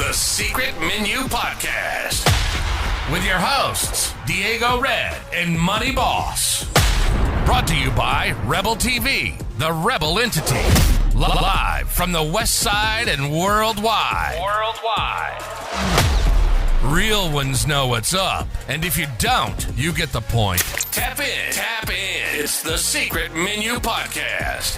The Secret Menu Podcast with your hosts, Diego Red and Money Boss. Brought to you by Rebel TV, the Rebel entity. Live from the West Side and worldwide. Real ones know what's up, and if you don't, you get the point. Tap in. It's the Secret Menu Podcast.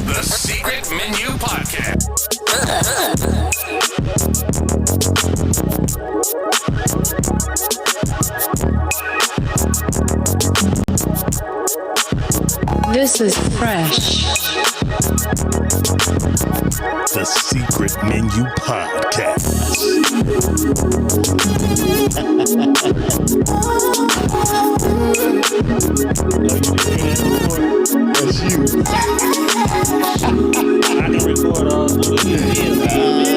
The Secret Menu Podcast. This is fresh. The Secret Menu Podcast. That's you. I can record all the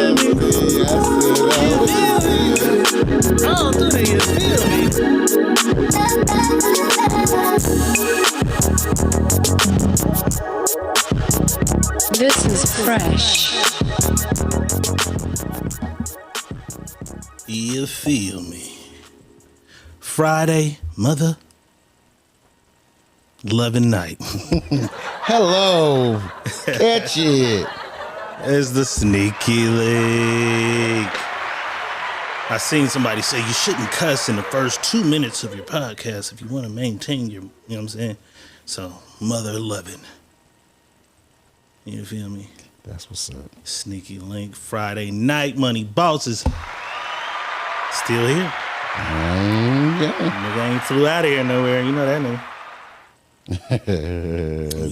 This is fresh. You feel me? Friday, mother loving night. Hello. Catch it. It's the sneaky link. I seen somebody say you shouldn't cuss in the first 2 minutes of your podcast if you want to maintain your, you know what I'm saying? So, mother loving. You feel me? That's what's up. Sneaky link, Friday night, Money Bosses. Still here. Nigga ain't flew out of here nowhere. You know that nigga.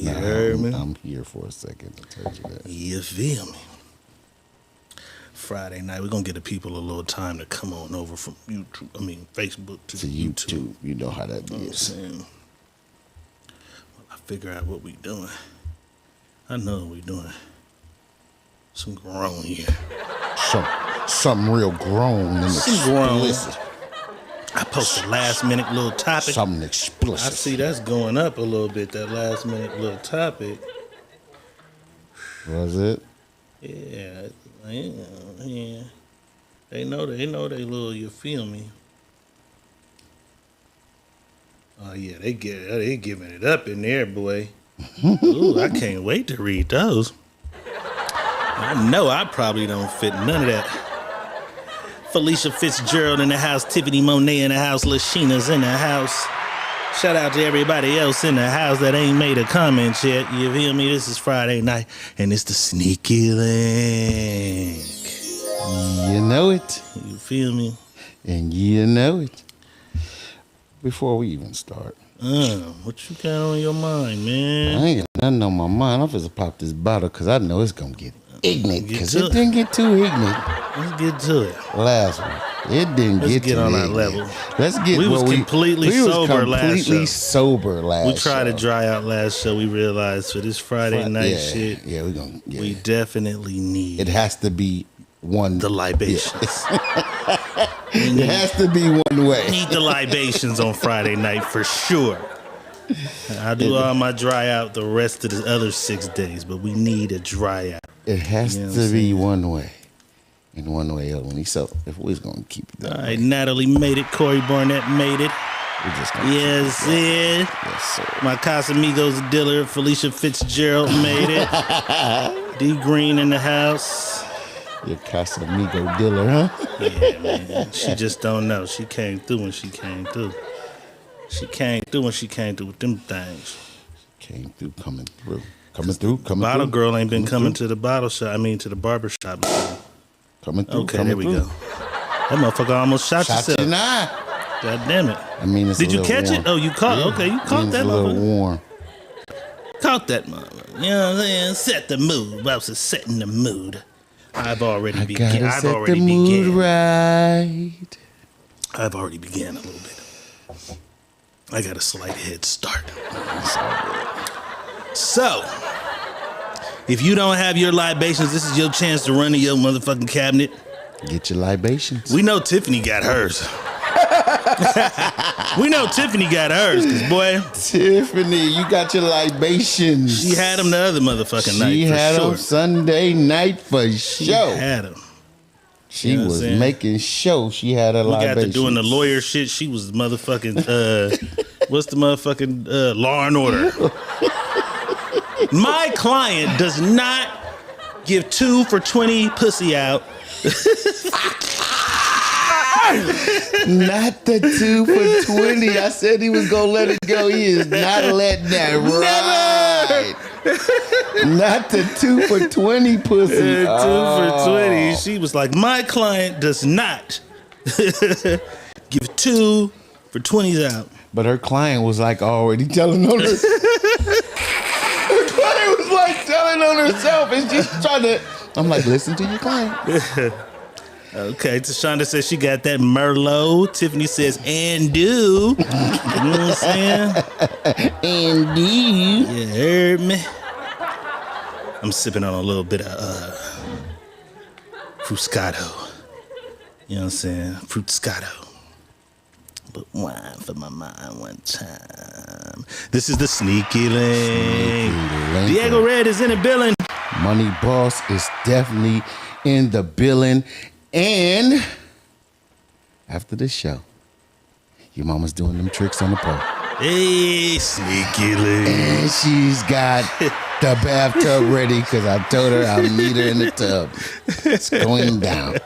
You heard me? I'm here for a second. I told you that. You feel me? Friday night, we're going to get the people a little time to come on over from Facebook to YouTube. You know how that You know what I'm is. saying? Well, I figure out what we doing. I know what we doing. Some grown here. Something real grown and Some grown. explicit. I posted last minute little topic. Something I explicit. see that's going up a little bit, that last minute little topic. Was it? Yeah. They know they little, you feel me? Oh yeah, they giving it up in there, boy. Ooh, I can't wait to read those. I know I probably don't fit none of that. Felicia Fitzgerald in the house, Tiffany Monet in the house, Lashina's in the house. Shout out to everybody else in the house that ain't made a comment yet. You feel me? This is Friday night, and it's the sneaky link. You know it. You feel me? And you know it. Before we even start. What you got on your mind, man? I ain't got nothing on my mind. I'm supposed to pop this bottle because I know it's going to get ignorant. Because Get to it didn't get too ignorant Let's get to it. last one. It didn't Let's get get too on our ignorant. level. Let's get We was completely sober last show. sober last We tried to show. dry out last show. We realized for this Friday night shit, Yeah, we're going to. we definitely need It has to be one. the libations. It has to be one way. Need the libations on Friday night for sure. I'll do all my dry out the rest of the other 6 days, but we need a dry out. It has You know what to I'm be saying? one way. And one way only. So if we're going to keep it that All way, right, Natalie made it. Corey Barnett made it. we're just going to Yes, yeah. Yes, sir. My Casamigos dealer, Felicia Fitzgerald, made it. D Green in the house. Your Casamigo dealer, huh? Yeah, man. She just don't know. She came through when she came through. She came through when she came through with them things. Came through, coming through. Coming through, coming Bottle through. girl ain't been coming through. to the bottle shop. I mean, to the barber shop. Coming through, Okay, coming there we through. go. That motherfucker almost shot Shot yourself. you now. God damn it. I mean, it's Did a you little catch warm. it? Oh, you caught. Yeah. Okay, you caught It's that a little motherfucker. warm. Caught that motherfucker. You know what I'm saying? Set the mood. I was just setting the mood. I've already begun. Gotta I've set already the mood began. right. I've already began a little bit. I got a slight head start. So, if you don't have your libations, this is your chance to run to your motherfucking cabinet. Get your libations. We know Tiffany got hers. We know Tiffany got hers, because, boy, Tiffany, you got your libations. she had them the other motherfucking night, She for had sure. them Sunday night for She sure. had them. She You know what was I'm saying? making sure she had her We got libations. to doing the lawyer shit. She was motherfucking, what's the motherfucking Law and Order? My client does not give 2 for 20 pussy out. Not the 2 for 20. I said he was gonna let it go. He is not letting that ride. Not the 2 for 20 pussy. 2 Oh. for 20. She was like, my client does not give 2 for 20s out. But her client was like already telling on her. Her client was like telling on herself, and she's trying to. I'm like, listen to your client. Okay, Tashonda says she got that Merlot. Tiffany says, and do. You know what I'm saying? And you. You heard me? I'm sipping on a little bit of Fruscato. You know what I'm saying? Fruscato. But wine for my mind one time. This is the Sneaky Link. Link. Diego Red is in the building. Money Boss is definitely in the billing. And after this show, your mama's doing them tricks on the pole. Hey, Sneaky Link. And she's got the bathtub ready because I told her I'll meet her in the tub. It's going down.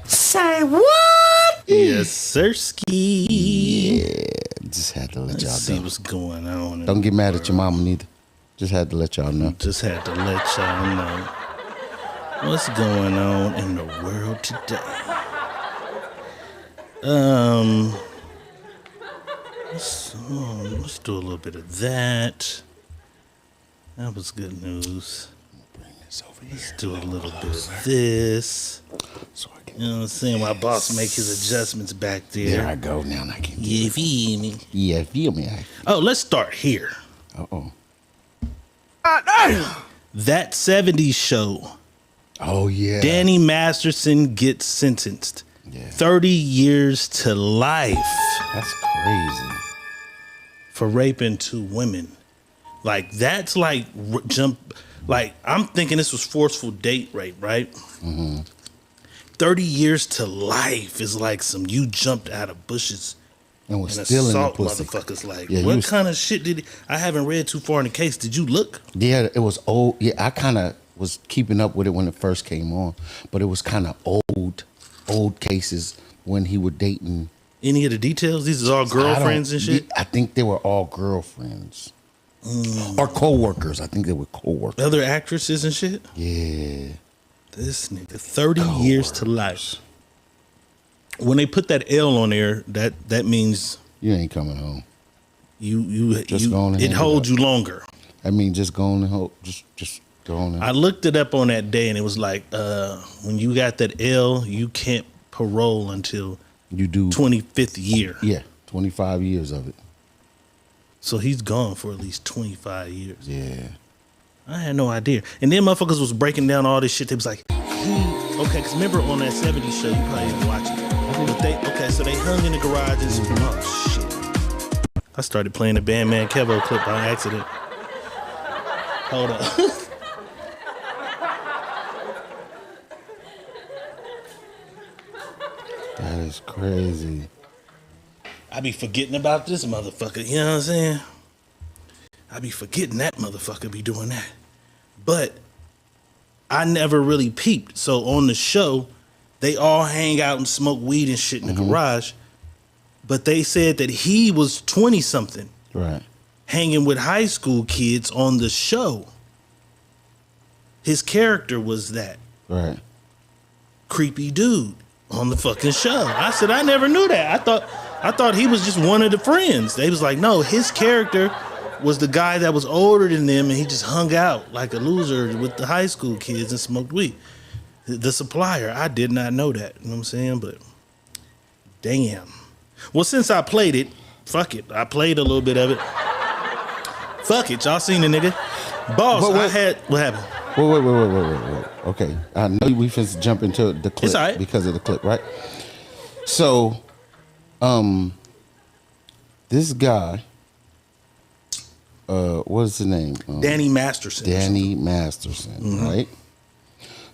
Say what? Yes, sirski. Yeah, just had to let y'all Let's see know. what's going on. Don't get mad at your mama neither. Just had to let y'all know. Just had to let y'all know what's going on in the world today. Let's do a little bit of that. That was good news. Bring this over Let's here. do a little bit of this. So I can, You know what I'm saying? My boss make his adjustments back there I there. go. Now I can. You feel me? Yeah, feel me. Oh, let's start here. Uh-oh. That 70s show. Oh, yeah. Danny Masterson gets sentenced. Yeah. 30 years to life That's crazy. for raping 2 women. Like, that's like like, I'm thinking this was forceful date rape, right? Mm-hmm. 30 years to life is like some you jumped out of bushes And was and still in the assault pussy. motherfuckers. Like, Yeah, you what was- kind of shit did he? I haven't read too far in the case. Did you look? Yeah, it was old. Yeah, I kind of was keeping up with it when it first came on, but it was kind of old cases when he was dating. Any of the details? These are all girlfriends and shit? I think they were all girlfriends or co-workers. I think they were co-workers. Other actresses and shit? Yeah, This nigga, 30 years to life. When they put that L on there, that means you ain't coming home. you go on and it hang it holds up. you longer. I mean, just go on and hope. Just go on. And, I looked it up on that day and it was like when you got that L, you can't parole until you do 25th year. Yeah, 25 years of it. So he's gone for at least 25 years. Yeah. I had no idea. And then motherfuckers was breaking down all this shit. They was like, okay, because remember on that 70s show, you probably didn't watch it. But so they hung in the garages. Oh, shit. I started playing the Bandman Kevo clip by accident. Hold up. That is crazy. I be forgetting about this motherfucker. You know what I'm saying? I be forgetting that motherfucker be doing that. But I never really peeped. So on the show, they all hang out and smoke weed and shit in the garage. But they said that he was 20 something Right. hanging with high school kids on the show. His character was that Right. creepy dude. on the fucking show. I said, I never knew that. I thought he was just one of the friends. They was like, no, his character was the guy that was older than them, and he just hung out like a loser with the high school kids and smoked weed. The supplier, I did not know that. You know what I'm saying? But damn. Well, since I played it, fuck it. I played a little bit of it. Fuck it. Y'all seen the nigga? Boss, what happened? Wait. Okay. I know we finna jump into the clip right. because of the clip, right? So, this guy, what is his name? Danny Masterson. Danny Masterson, right?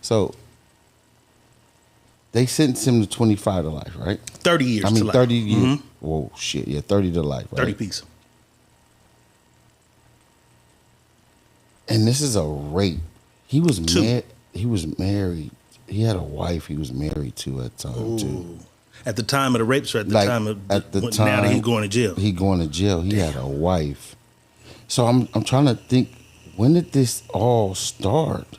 So, they sentenced him to 25 to life, right? 30 years to life. 30 years. Mm-hmm. Whoa, shit. Yeah, 30 to life, right? 30 piece. And this is a rape. He was married. He had a wife he was married to at the time, too. At the time of the rapes or at the time of now that he's going to jail? He going to jail. He had a wife. So I'm trying to think, when did this all start?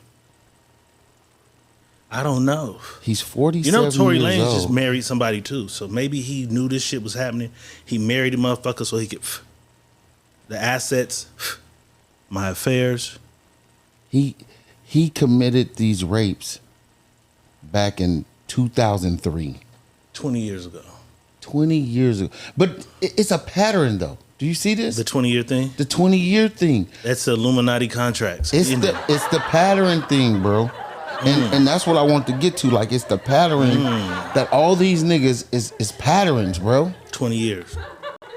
I don't know. He's 47 You know, Tory years Lanez old. just married somebody too, so maybe he knew this shit was happening. He married a motherfucker so he could the assets, my affairs. He committed these rapes back in 2003. 20 years ago. 20 years ago. But it's a pattern, though. Do you see this? The 20-year thing? The 20-year thing. That's Illuminati contracts. It's the pattern thing, bro. And that's what I want to get to. Like, it's the pattern that all these niggas is patterns, bro. 20 years.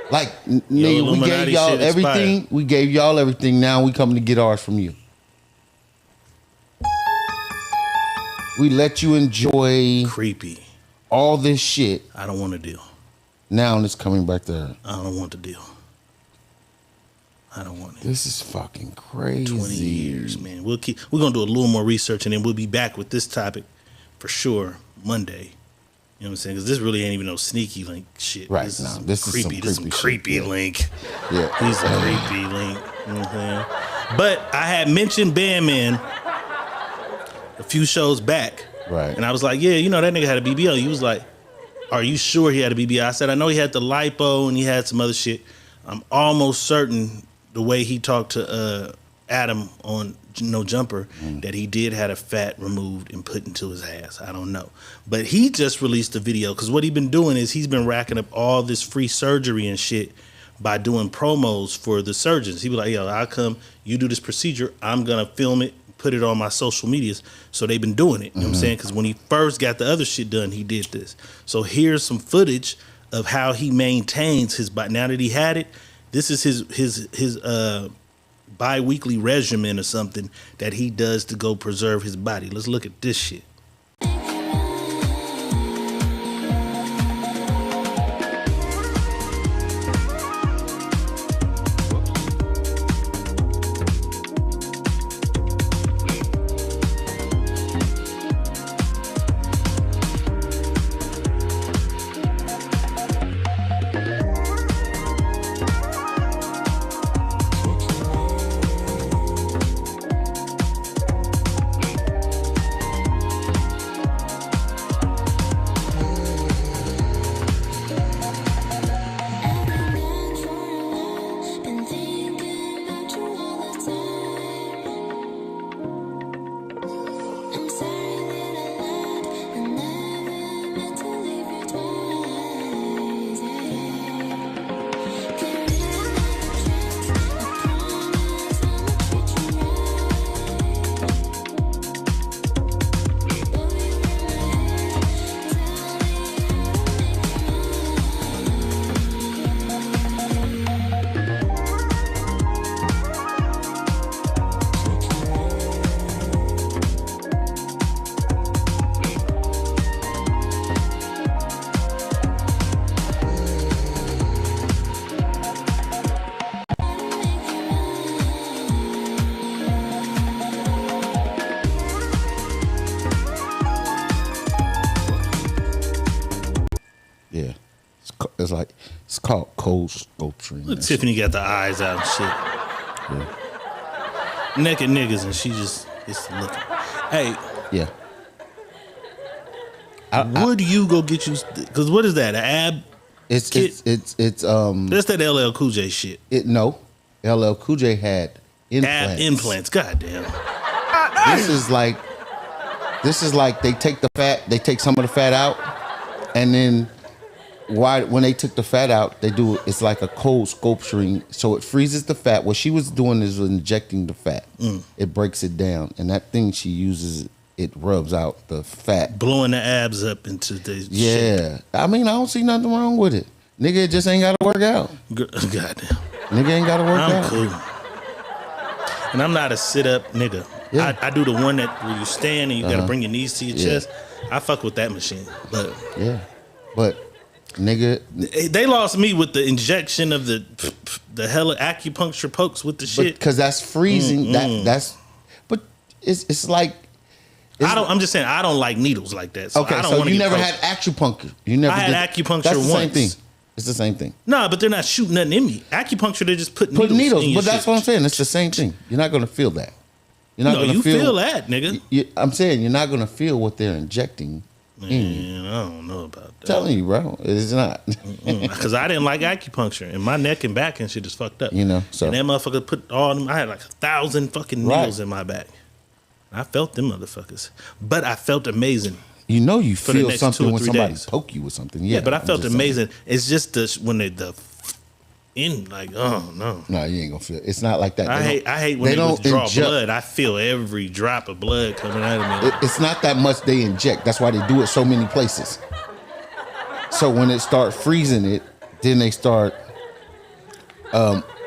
Like, nigga, we gave y'all everything. Expired. We gave y'all everything. Now we coming to get ours from you. We let you enjoy creepy all this shit. I don't want to deal. Now it's coming back to her. I don't want to deal. I don't want it. This is fucking crazy. 20 years, man. We're gonna do a little more research and then we'll be back with this topic for sure Monday. You know what I'm saying? Because this really ain't even no sneaky link shit. Right. This is this is some creepy link. Yeah. He's a creepy link. You know what I'm saying? But I had mentioned Bandman a few shows back. Right. And I was like, yeah, you know, that nigga had a BBL. He was like, are you sure he had a BBL? I said, I know he had the lipo and he had some other shit. I'm almost certain the way he talked to Adam on No Jumper that he did had a fat removed and put into his ass. I don't know. But he just released a video because what he been doing is he's been racking up all this free surgery and shit by doing promos for the surgeons. He be like, yo, I'll come, you do this procedure, I'm going to film it, put it on my social medias. So they've been doing it. You know what I'm saying? Because when he first got the other shit done, he did this. So here's some footage of how he maintains his body. Now that he had it, this is his bi-weekly regimen or something that he does to go preserve his body. Let's look at this shit. It's called cold sculpturing. Look, Tiffany got the eyes out and shit. Yeah. Naked niggas and she just is looking. Hey. Yeah. Would you go get you? Because what is that? An ab? It's kit? That's that LL Cool J shit. No, LL Cool J had implants. Ab implants. Goddamn. This is like they take some of the fat out, and then when they took the fat out, it's like a cold sculpturing, so it freezes the fat. What she was doing is injecting the fat. It breaks it down, and that thing she uses, it rubs out the fat, blowing the abs up into the shit. I mean, I don't see nothing wrong with it. Nigga, it just ain't gotta work out. Goddamn. Nigga ain't gotta work out. I'm cool. And I'm not a sit-up nigga. Yeah. I do the one that where you stand and you gotta bring your knees to your chest. I fuck with that machine. But nigga, they lost me with the injection of the hella acupuncture pokes with the shit. Because that's freezing. But it's like. I'm just saying I don't like needles like that. So I don't so you never had acupuncture. I had acupuncture that's the once. Same thing. It's the same thing. No, but they're not shooting nothing in me. Acupuncture, they just put needles in your but that's shit. what I'm saying. It's the same thing. You're not gonna feel that. You're not gonna feel that, nigga. I'm saying you're not gonna feel what they're injecting. Man, I don't know about that. I'm telling you, bro, it's not. Because I didn't like acupuncture, and my neck and back and shit is fucked up. You know, so and that motherfucker put all them. I had like 1,000 fucking needles in my back. I felt them motherfuckers, but I felt amazing. You know, you feel something when somebody days. poke you with something. Yeah, but I felt amazing. It's just when they like, oh no, you ain't gonna feel it. It's not like that. I hate when they withdraw blood. I feel every drop of blood coming out of me. It's not that much they inject. That's why they do it so many places. So when it start freezing it, then they start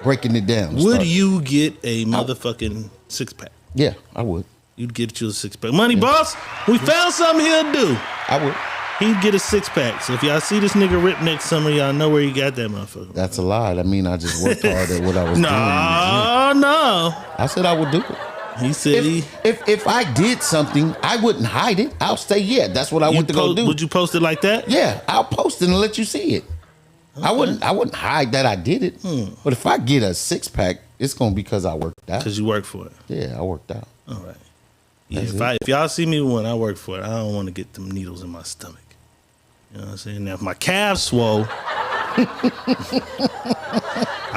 breaking it down. Would you get a motherfucking 6-pack? Yeah, I would. You'd get you a 6-pack. Money boss, we found something he'll do. I would. He'd get a 6-pack. So if y'all see this nigga rip next summer, y'all know where he got that motherfucker. That's a lie. I mean, I just worked hard at what I was doing. No. I said I would do it. He said if I did something, I wouldn't hide it. I'll say, yeah, that's what I went to go do. Would you post it like that? Yeah, I'll post it and let you see it. Okay. I wouldn't hide that I did it. But if I get a 6-pack, it's gonna be because I worked out. Because you worked for it. Yeah, I worked out. All right. Yeah, if y'all see me when I work for it, I don't want to get them needles in my stomach. You know what I'm saying? Now, if my calves swole, I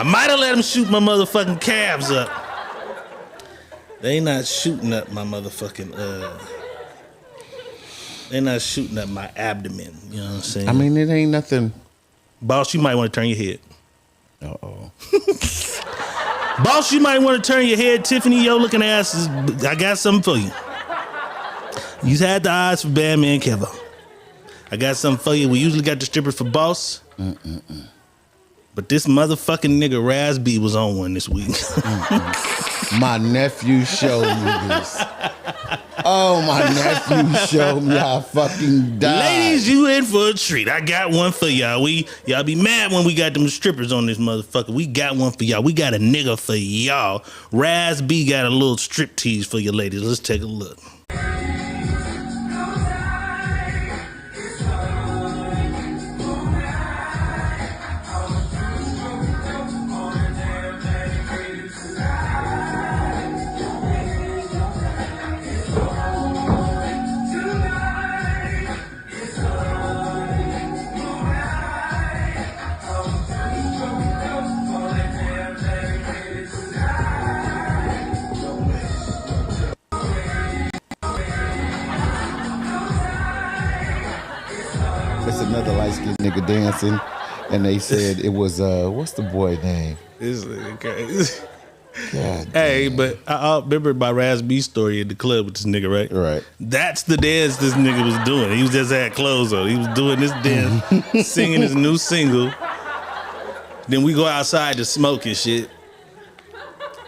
might have let them shoot my motherfucking calves up. They not shooting up my motherfucking, they not shooting up my abdomen. You know what I'm saying? I mean, it ain't nothing. Boss, you might want to turn your head. Uh-oh. Boss, you might want to turn your head. Tiffany, yo looking ass, I got something for you. You had the eyes for Batman Kevo. I got something for you. We usually got the strippers for Boss. But this motherfucking nigga Raz B was on one this week. My nephew showed me this. Oh, my nephew showed me how I fucking died. Ladies, you in for a treat. I got one for y'all. Y'all be mad when we got them strippers on this motherfucker. We got one for y'all. We got a nigga for y'all. Raz B got a little strip tease for you ladies. Let's take a look. It's another light-skinned nigga dancing, and they said it was, what's the boy name? This nigga crazy. God hey, but I remember my Raz B story in the club with this nigga, right? Right. That's the dance this nigga was doing. He was just had clothes on. He was doing this dance, singing his new single. Then we go outside to smoke and shit.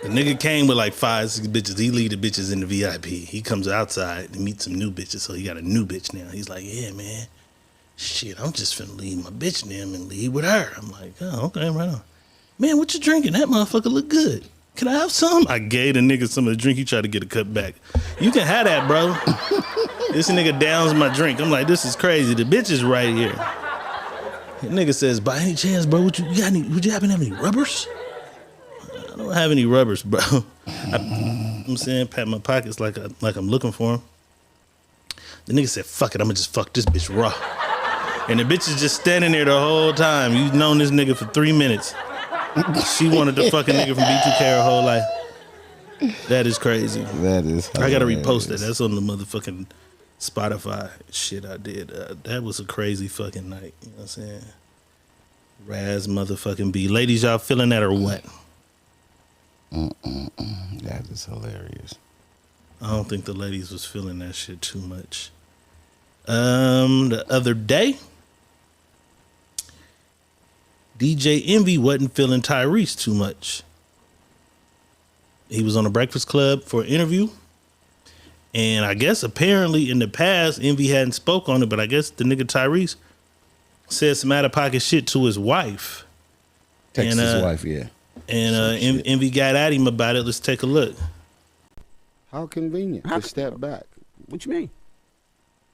The nigga came with like 5, 6 bitches. He lead the bitches in the VIP. He comes outside to meet some new bitches, so he got a new bitch now. He's like, yeah, man. Shit, I'm just finna leave my bitch them and leave with her. I'm like, oh, okay, right on. Man, what you drinking? That motherfucker look good. Can I have some? I gave the nigga some of the drink. He tried to get a cut back. You can have that, bro. This nigga downs my drink. I'm like, this is crazy. The bitch is right here. The nigga says, by any chance, bro, would you happen to have any rubbers? I don't have any rubbers, bro. I'm saying, pat my pockets like I'm looking for them. The nigga said, fuck it, I'm gonna just fuck this bitch raw. And the bitch is just standing there the whole time. You've known this nigga for 3 minutes. She wanted to fuck a nigga from B2K her whole life. That is crazy. That is hilarious. I gotta repost that. That's on the motherfucking Spotify shit I did. That was a crazy fucking night. You know what I'm saying? Raz motherfucking B. Ladies, y'all feeling that or what? That is hilarious. I don't think the ladies was feeling that shit too much. The other day, DJ Envy wasn't feeling Tyrese too much. He was on the Breakfast Club for an interview. And I guess apparently in the past, Envy hadn't spoke on it, but I guess the nigga Tyrese said some out of pocket shit to his wife. Text his wife, yeah. And Envy got at him about it. Let's take a look. How convenient to step back. What you mean?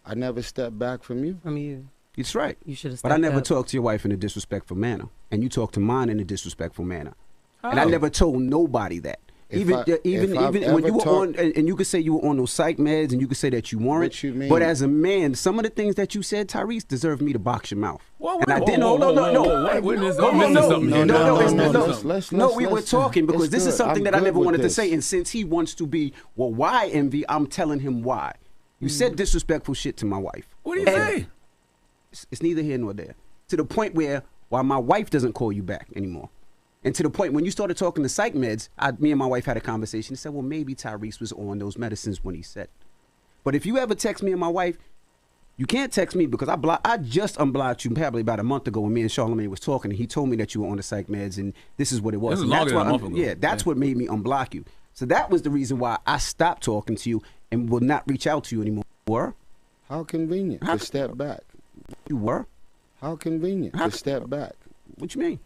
I never stepped back from you. From you. It's right. You should have. But I never talked to your wife in a disrespectful manner, and you talked to mine in a disrespectful manner. Oh. And I never told nobody that. Even when you were on, and you could say you were on those psych meds, and you could say that you weren't. What you mean? But as a man, some of the things that you said, Tyrese, deserved me to box your mouth. Whoa, and I didn't. No, we were talking because this is something that I never wanted to say. And since he wants to be, well, why Envy? I'm telling him why. You said disrespectful shit to my wife. What do you say? It's neither here nor there. To the point where my wife doesn't call you back anymore. And to the point when you started talking to psych meds, me and my wife had a conversation and said, well, maybe Tyrese was on those medicines when he said it. But if you ever text me and my wife, you can't text me because I just unblocked you probably about a month ago when me and Charlamagne was talking, and he told me that you were on the psych meds and this is what it was. This is longer than a month ago. That's what made me unblock you. So that was the reason why I stopped talking to you and will not reach out to you anymore. How convenient to step back. You were? How convenient to step back. What you mean?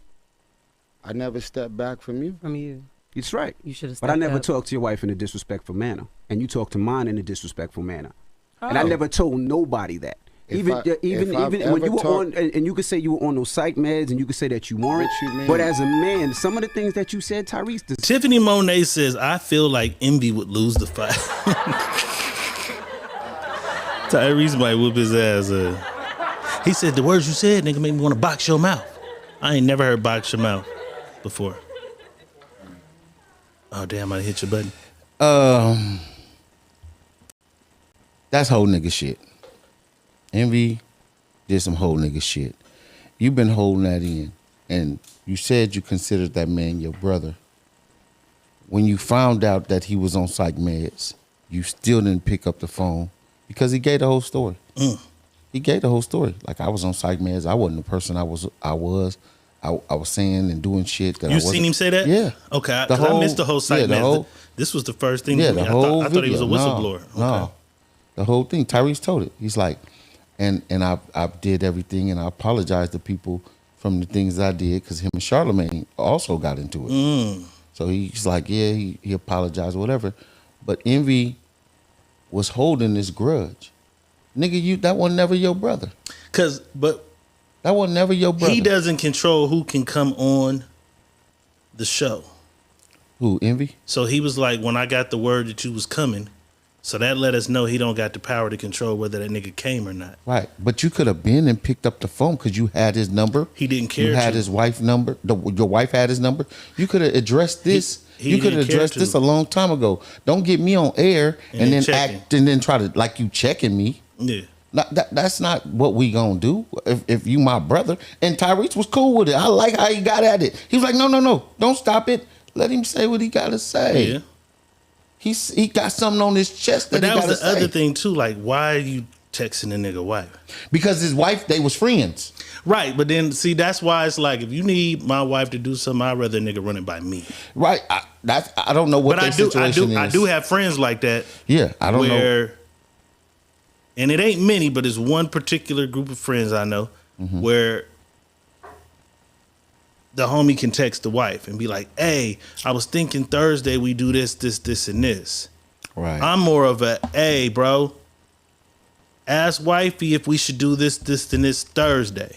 I never stepped back from you. From you. It's right. You should have. But I never talked to your wife in a disrespectful manner, and you talked to mine in a disrespectful manner. Oh. And I never told nobody that. Even when you were on, and you could say you were on those psych meds, and you could say that you weren't. What you mean? But as a man, some of the things that you said, Tyrese. Tiffany Monet says, I feel like Envy would lose the fight. Tyrese might whoop his ass. He said, the words you said, nigga, made me want to box your mouth. I ain't never heard box your mouth before. Oh, damn, I hit your button. That's whole nigga shit. Envy did some whole nigga shit. You've been holding that in, and you said you considered that man your brother. When you found out that he was on psych meds, you still didn't pick up the phone because he gave the whole story. He gave the whole story. Like, I was on psych meds. I wasn't the person I was saying and doing shit that I wasn't. You seen him say that? Yeah. Okay, because I missed the whole psych meds. This was the first thing. Yeah, the whole I thought he was a whistleblower. No, the whole thing. Tyrese told it. He's like, and I did everything, and I apologized to people from the things I did because him and Charlamagne also got into it. So he's like, yeah, he apologized or whatever. But Envy was holding this grudge. Nigga, that was never your brother. That was never your brother. He doesn't control who can come on the show. Who, Envy? So he was like, when I got the word that you was coming, so that let us know he don't got the power to control whether that nigga came or not. Right, but you could have been and picked up the phone because you had his number. He didn't care. You had his wife's number. Your wife had his number. You could have addressed this. You could have addressed this a long time ago. Don't get me on air and then act and then try to like you checking me. Yeah. That's not what we gonna do if you my brother. And Tyrese was cool with it. I like how he got at it. He was like, no, don't stop it. Let him say what he gotta say. Yeah. He got something on his chest that he gotta say. But that was the other thing too. Like, why are you texting a nigga wife? Because his wife, they was friends. Right, but then see, that's why it's like, if you need my wife to do something, I'd rather a nigga run it by me. Right. I don't know what their situation is. I do have friends like that. Yeah, I don't know. And it ain't many, but it's one particular group of friends I know where the homie can text the wife and be like, hey, I was thinking Thursday we do this, and this. Right. I'm more of a, hey, bro, ask wifey if we should do this, and this Thursday.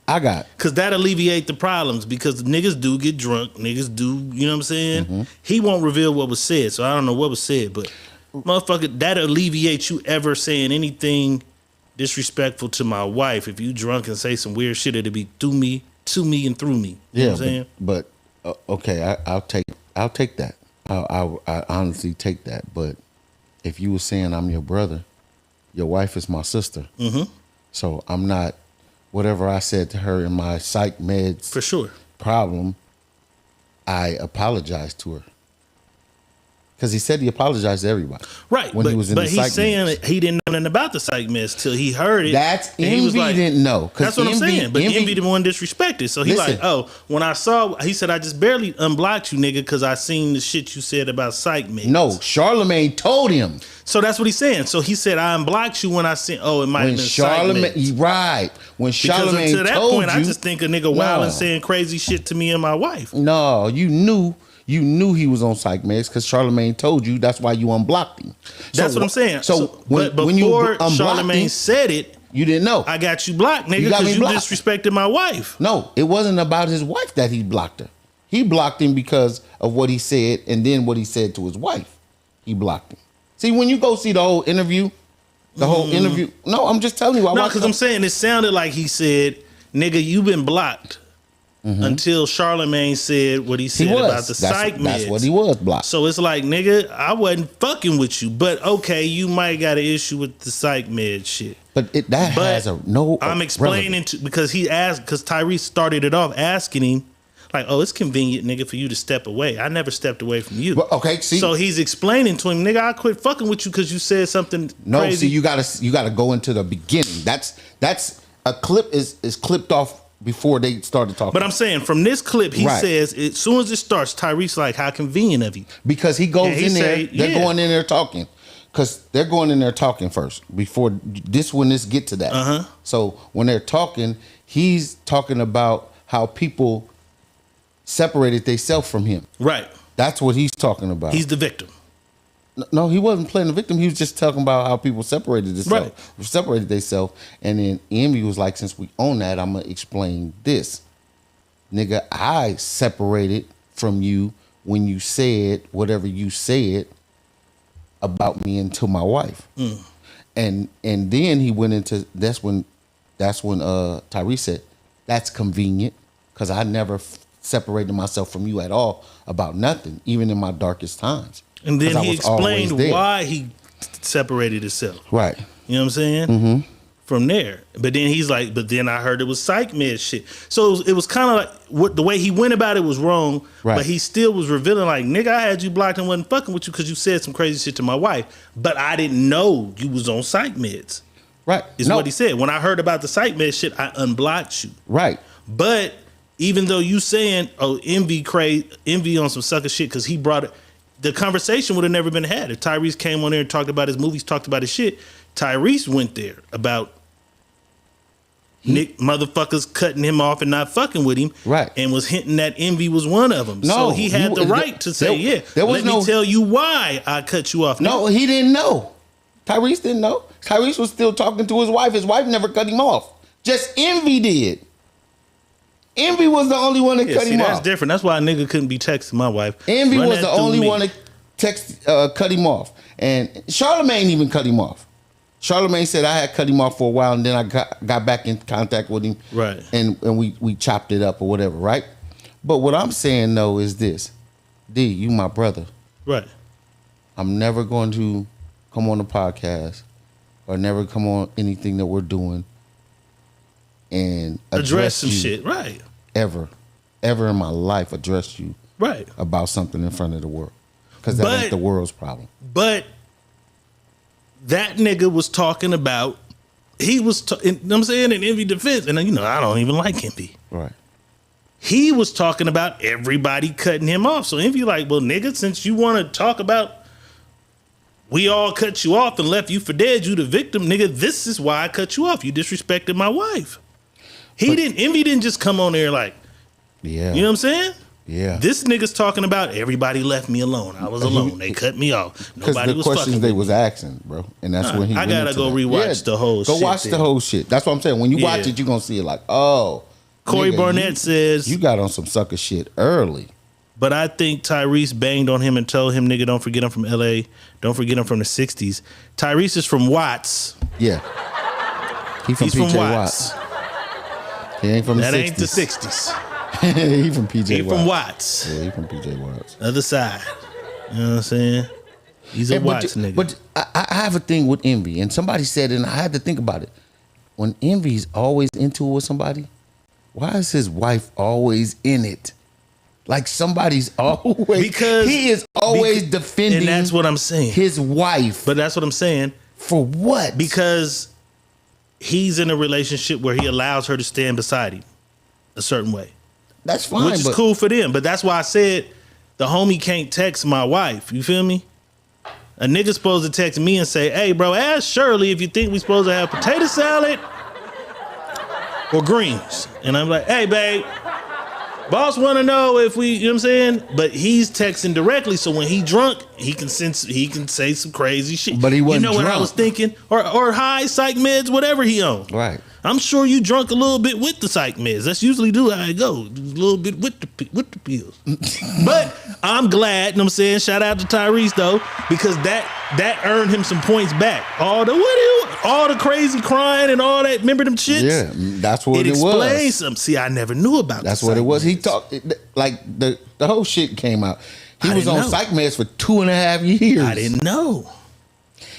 Because that alleviate the problems, because niggas do get drunk. Niggas do, you know what I'm saying? He won't reveal what was said, so I don't know what was said, but motherfucker, that alleviates you ever saying anything disrespectful to my wife. If you drunk and say some weird shit, it'll be through me, to me, and through me. You know what I'm saying? But okay, I'll take that. I honestly take that. But if you were saying I'm your brother, your wife is my sister. Mm-hmm. So I'm not, whatever I said to her in my psych meds For sure. problem, I apologized to her. Because he said he apologized to everybody. Right. When he was in the psych he's saying meds. that he didn't know nothing about the psych meds till he heard it. That's and he was Envy didn't know. That's what I'm saying. But Envy the one disrespected. So he Listen. like, oh, when I saw, he said, I just barely unblocked you, nigga, because I seen the shit you said about psych meds. No, Charlemagne told him. So that's what he's saying. So he said, I unblocked you when I seen, it might have When been Charlemagne, psych meds. right. When Because Charlemagne until that told point, you. I just think a nigga wild No. and saying crazy shit to me and my wife. No, you knew he was on psych meds because Charlemagne told you. That's why you unblocked him. That's what I'm saying. So but when you before unblocked Charlemagne him, said it, you didn't know. I got you blocked, nigga, You got because me you blocked. disrespected my wife. No, it wasn't about his wife that he blocked her. He blocked him because of what he said and then what he said to his wife. He blocked him. See, when you go see the whole interview, no, I'm just telling you. No, because I'm saying it sounded like he said, nigga, you been blocked until Charlemagne said what he said about the psych meds. That's what he was blocked. So it's like, nigga, I wasn't fucking with you, but okay, you might got an issue with the psych med shit. But has no. I'm explaining because he asked, because Tyrese started it off asking him, like, oh, it's convenient, nigga, for you to step away. I never stepped away from you. But, okay, see. So he's explaining to him, nigga, I quit fucking with you because you said something crazy. See, you gotta go into the beginning. That's a clip is clipped off before they started talking. But I'm saying from this clip, he Right. says as soon as it starts, Tyrese like, how convenient of you. Because he goes Yeah, he in there, say, they're yeah. going in there talking. Because they're going in there talking first before when this get to that. Uh-huh. So when they're talking, he's talking about how people separated themselves from him. Right. That's what he's talking about. He's the victim. No, he wasn't playing the victim. He was just talking about how people separated themselves. And then Emmy was like, since we own that, I'm going to explain this. Nigga, I separated from you when you said whatever you said about me and to my wife. And then he went into, that's when Tyrese said, that's convenient because I never separated myself from you at all about nothing, even in my darkest times. And then 'Cause I he was always explained there. why he separated himself. Right. You know what I'm saying? Mm-hmm. From there. But then he's like, but then I heard it was psych med shit. So it was kind of like, the way he went about it was wrong, Right. but he still was revealing like, nigga, I had you blocked and wasn't fucking with you because you said some crazy shit to my wife, but I didn't know you was on psych meds. Right. Is what he said. When I heard about the psych med shit, I unblocked you. Right. But even though you saying, oh, envy on some sucker shit because he brought it, the conversation would have never been had. If Tyrese came on there and talked about his movies, talked about his shit, Tyrese went there about Nick motherfuckers cutting him off and not fucking with him. Right. And was hinting that envy was one of them. No, so he had the right to say, there was let me tell you why I cut you off. No, he didn't know. Tyrese didn't know. Tyrese was still talking to his wife. His wife never cut him off. Just Envy did. Envy was the only one that cut him that's off. different. That's why a nigga couldn't be texting my wife. Envy Run was that the through only me. one that cut him off. And Charlemagne even cut him off. Charlemagne said I had cut him off for a while and then I got back in contact with him. Right. And we chopped it up or whatever, right? But what I'm saying though is this. D, you my brother. Right. I'm never going to come on the podcast or never come on anything that we're doing and Address some you shit. Right. ever in my life address you Right. about something in front of the world. Because that ain't the world's problem. But that nigga was talking about, you know what I'm saying, in Envy defense, and you know, I don't even like Envy. Right. He was talking about everybody cutting him off. So Envy like, well, nigga, since you want to talk about we all cut you off and left you for dead, you the victim, nigga, this is why I cut you off. You disrespected my wife. Envy didn't just come on there like, Yeah. you know what I'm saying? Yeah. This nigga's talking about everybody left me alone. I was alone. They cut me off. Because Nobody the was questions fucking they with was me. asking, bro. And that's when he I went gotta into go that. rewatch the whole Go shit watch the then. whole shit. That's what I'm saying. When you watch Yeah. it, you're going to see it like, oh. Corey nigga, Barnett says, you got on some sucker shit early. But I think Tyrese banged on him and told him, nigga, don't forget I'm from LA. Don't forget I'm from the 60s. Tyrese is from Watts. Yeah. He's from PJ Watts. He ain't from That the 60s. ain't the 60s. He from PJ He Watts. from Watts. Yeah, he from PJ Watts. Other side. You know what I'm saying? He's a Watts nigga. But I have a thing with envy, and somebody said it, and I had to think about it. When envy's always into it with somebody, why is his wife always in it? Like somebody's always because he is always defending, and that's what I'm saying. His wife, but that's what I'm saying. For what? Because he's in a relationship where he allows her to stand beside him a certain way. That's fine, which is cool for them. But that's why I said the homie can't text my wife. You feel me? A nigga supposed to text me and say, "Hey, bro, ask Shirley if you think we supposed to have potato salad or greens." And I'm like, "Hey, babe, boss want to know if we," you know what I'm saying? But he's texting directly, so when he drunk, he can say some crazy shit. But he wasn't You know what drunk. I was thinking? Or high psych meds, whatever he on. Right. I'm sure you drunk a little bit with the psych meds. That's usually how it goes. A little bit with the pills. But I'm glad, you know what I'm saying? Shout out to Tyrese though, because that earned him some points back. All the crazy crying and all that. Remember them shits? Yeah, that's what it was. It explains some. See, I never knew about That's the what it psych was. He meds. talked like the whole shit came out. He I was didn't on know. psych meds for 2.5 years. I didn't know.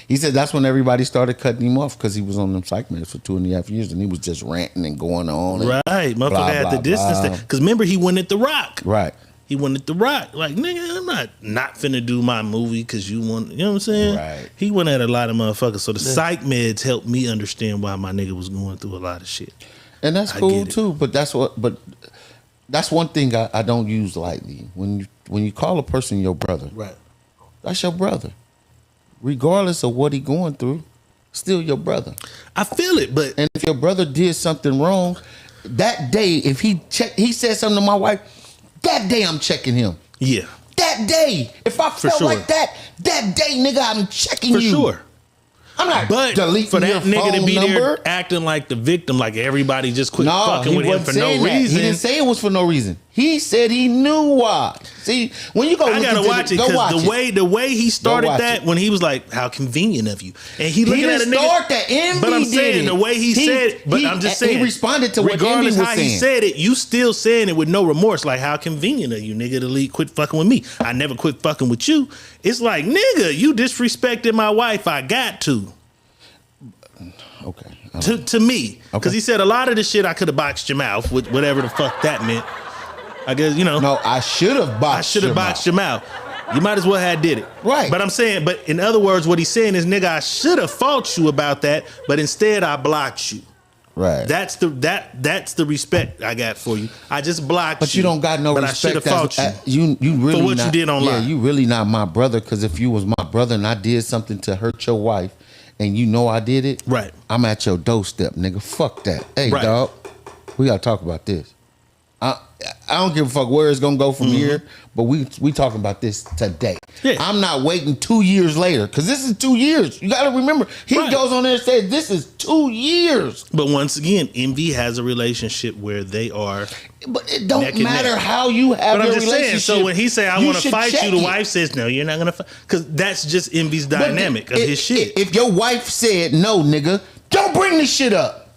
He said that's when everybody started cutting him off because he was on them psych meds for 2.5 years and he was just ranting and going on. And Right. Motherfucker blah, had blah, to distance blah. that. Because remember, he went at The Rock. Right. He went at The Rock. Like, nigga, I'm not finna do my movie because you want, you know what I'm saying? Right. He went at a lot of motherfuckers. So the psych meds helped me understand why my nigga was going through a lot of shit. And that's I cool get it. too. But that's one thing I don't use lightly. When you call a person your brother, Right. that's your brother. Regardless of what he going through, still your brother. I feel it, but And if your brother did something wrong, that day, if he said something to my wife, that day I'm checking him. yeah, That day, if I felt sure. like that day, nigga, I'm checking for you. sure. I'm not But deleting for your that nigga to phone be number. there acting like the victim, like everybody just quit No, fucking he with him wasn't for no saying that. reason. He didn't say it was for no reason. He said he knew why. See, when you go, I look gotta into watch it go watch because the way he started watch that it. when he was like, "How convenient of you," and he He looking didn't at a nigga. start that. Envy But I'm did saying it. the way he said it. But I'm just saying he responded to what regardless Envy was how saying. he said it, you still saying it with no remorse. Like, how convenient of you, nigga, to quit fucking with me. I never quit fucking with you. It's like, nigga, you disrespected my wife. I got to. Okay. To me, because Okay. he said a lot of the shit I could have boxed your mouth with whatever the fuck that meant. I guess, you know. No, I should have boxed. I should have boxed your mouth. You might as well have did it. Right. But I'm saying, but in other words, what he's saying is, nigga, I should have fought you about that, but instead I blocked you. Right. That's the respect I got for you. I just blocked you. But you don't got no but respect. I should have fought you. You really For what you not, did online. Yeah, you really not my brother. Because if you was my brother and I did something to hurt your wife, and you know I did it, Right. I'm at your doorstep, nigga. Fuck that. Hey, Right. dog, we gotta talk about this. I don't give a fuck where it's gonna go from here, but we talking about this today. Yeah. I'm not waiting 2 years later because this is 2 years. You gotta remember, he Right. goes on there and says this is 2 years. But once again, Envy has a relationship where they are. But it don't Neck and matter neck. how you have But your I'm just saying. relationship. So when he say I want to should fight check you, the it. wife says no, you're not gonna fight, because that's just Envy's But dynamic of his shit. If your wife said no, nigga, don't bring this shit up.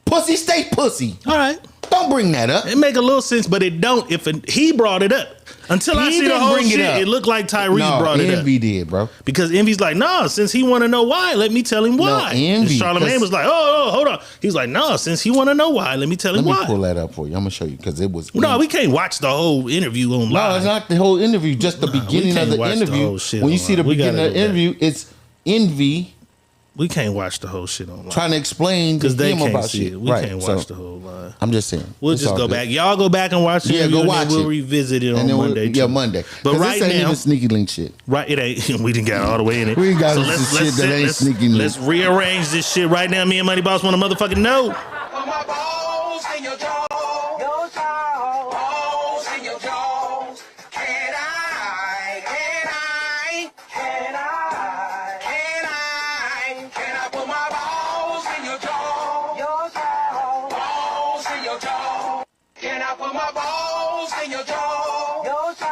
Pussy, stay pussy. All right. Don't bring that up. It make a little sense, but it don't. He brought it up. Until I He see the didn't whole bring it shit, up. it looked like Tyrese brought it up. Envy did, bro. Because Envy's like, no, since he want to know why, let me tell him why. Envy, And Charlamagne 'cause- was like, oh, hold on. He's like, no, since he want to know why, let me tell him Let me why. pull that up for you. I'm gonna show you because it was. No, we can't watch the whole interview on No, live. it's not the whole interview. Just the we beginning can't of the watch the interview. whole shit When you see the online. We beginning gotta of the go back. interview, it's Envy We can't watch the whole shit on live. trying to explain to Because they him can't about see shit. it. We right. can't So, watch the whole live. I'm just saying. We'll It's just all go good. back. Y'all go back and watch the Yeah, interview, go and watch then we'll it. revisit it on And then Monday. yeah, too. Monday. But 'Cause right this ain't now, even sneaky link shit. right, it ain't. We didn't got all the way in it. We got some shit that ain't sneaky link. Let's rearrange this shit right now. Me and Money Boss want to motherfucking know. For my balls in your jaw. Your jaw. Balls in your jaws. Can I put my balls in your jaw? Your jaw. Balls in your jaw. Can I put my balls in your jaw? Your jaw.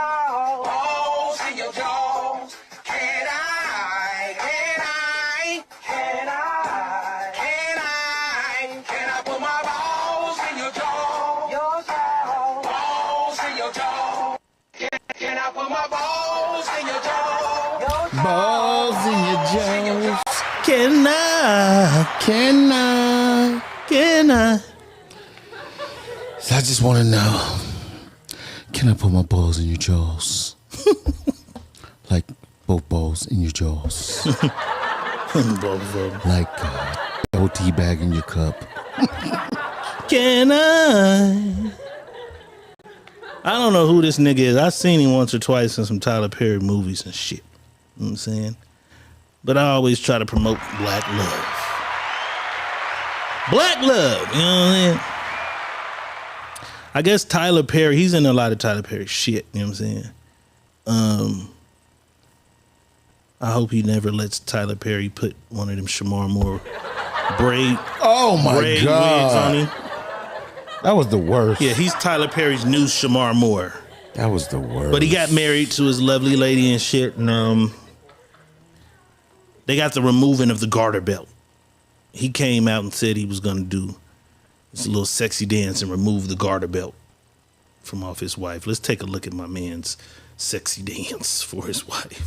balls in your jaws. Can I? So I just want to know, can I put my balls in your jaws? Like both balls in your jaws. Both of them. Like double tea bag in your cup. Can I? I don't know who this nigga is. I've seen him once or twice in some Tyler Perry movies and shit. You know what I'm saying? But I always try to promote black love. Black love, you know what I'm saying? I guess Tyler Perry, he's in a lot of Tyler Perry shit, you know what I'm saying? I hope he never lets Tyler Perry put one of them Shamar Moore braid my God. wigs on him. That was the worst. Yeah, he's Tyler Perry's new Shamar Moore. That was the worst. But he got married to his lovely lady and shit, and they got the removing of the garter belt. He came out and said he was gonna do this little sexy dance and remove the garter belt from off his wife. Let's take a look at my man's sexy dance for his wife.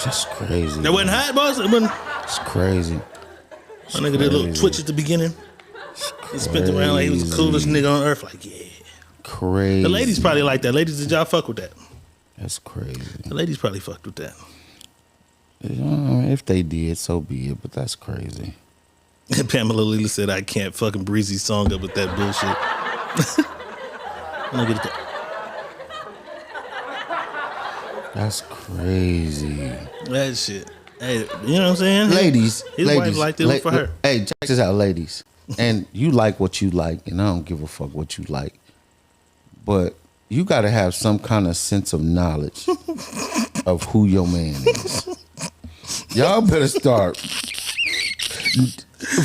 That's crazy. That wasn't hot, boss? It wasn't. It's crazy. My nigga did a little twitch at the beginning. He spent around like he was the coolest nigga on earth. Like, yeah. Crazy. The ladies probably like that. Ladies, did y'all fuck with that? That's crazy. The ladies probably fucked with that. If they did, so be it. But that's crazy. Pamela Lila said, I can't fucking Breezy's song up with that bullshit. Look at that. That's crazy. That shit. Hey, you know what I'm saying? Ladies. His wife liked it for her. Hey, check this out, ladies. And you like what you like, and I don't give a fuck what you like. But you got to have some kind of sense of knowledge of who your man is. Y'all better start.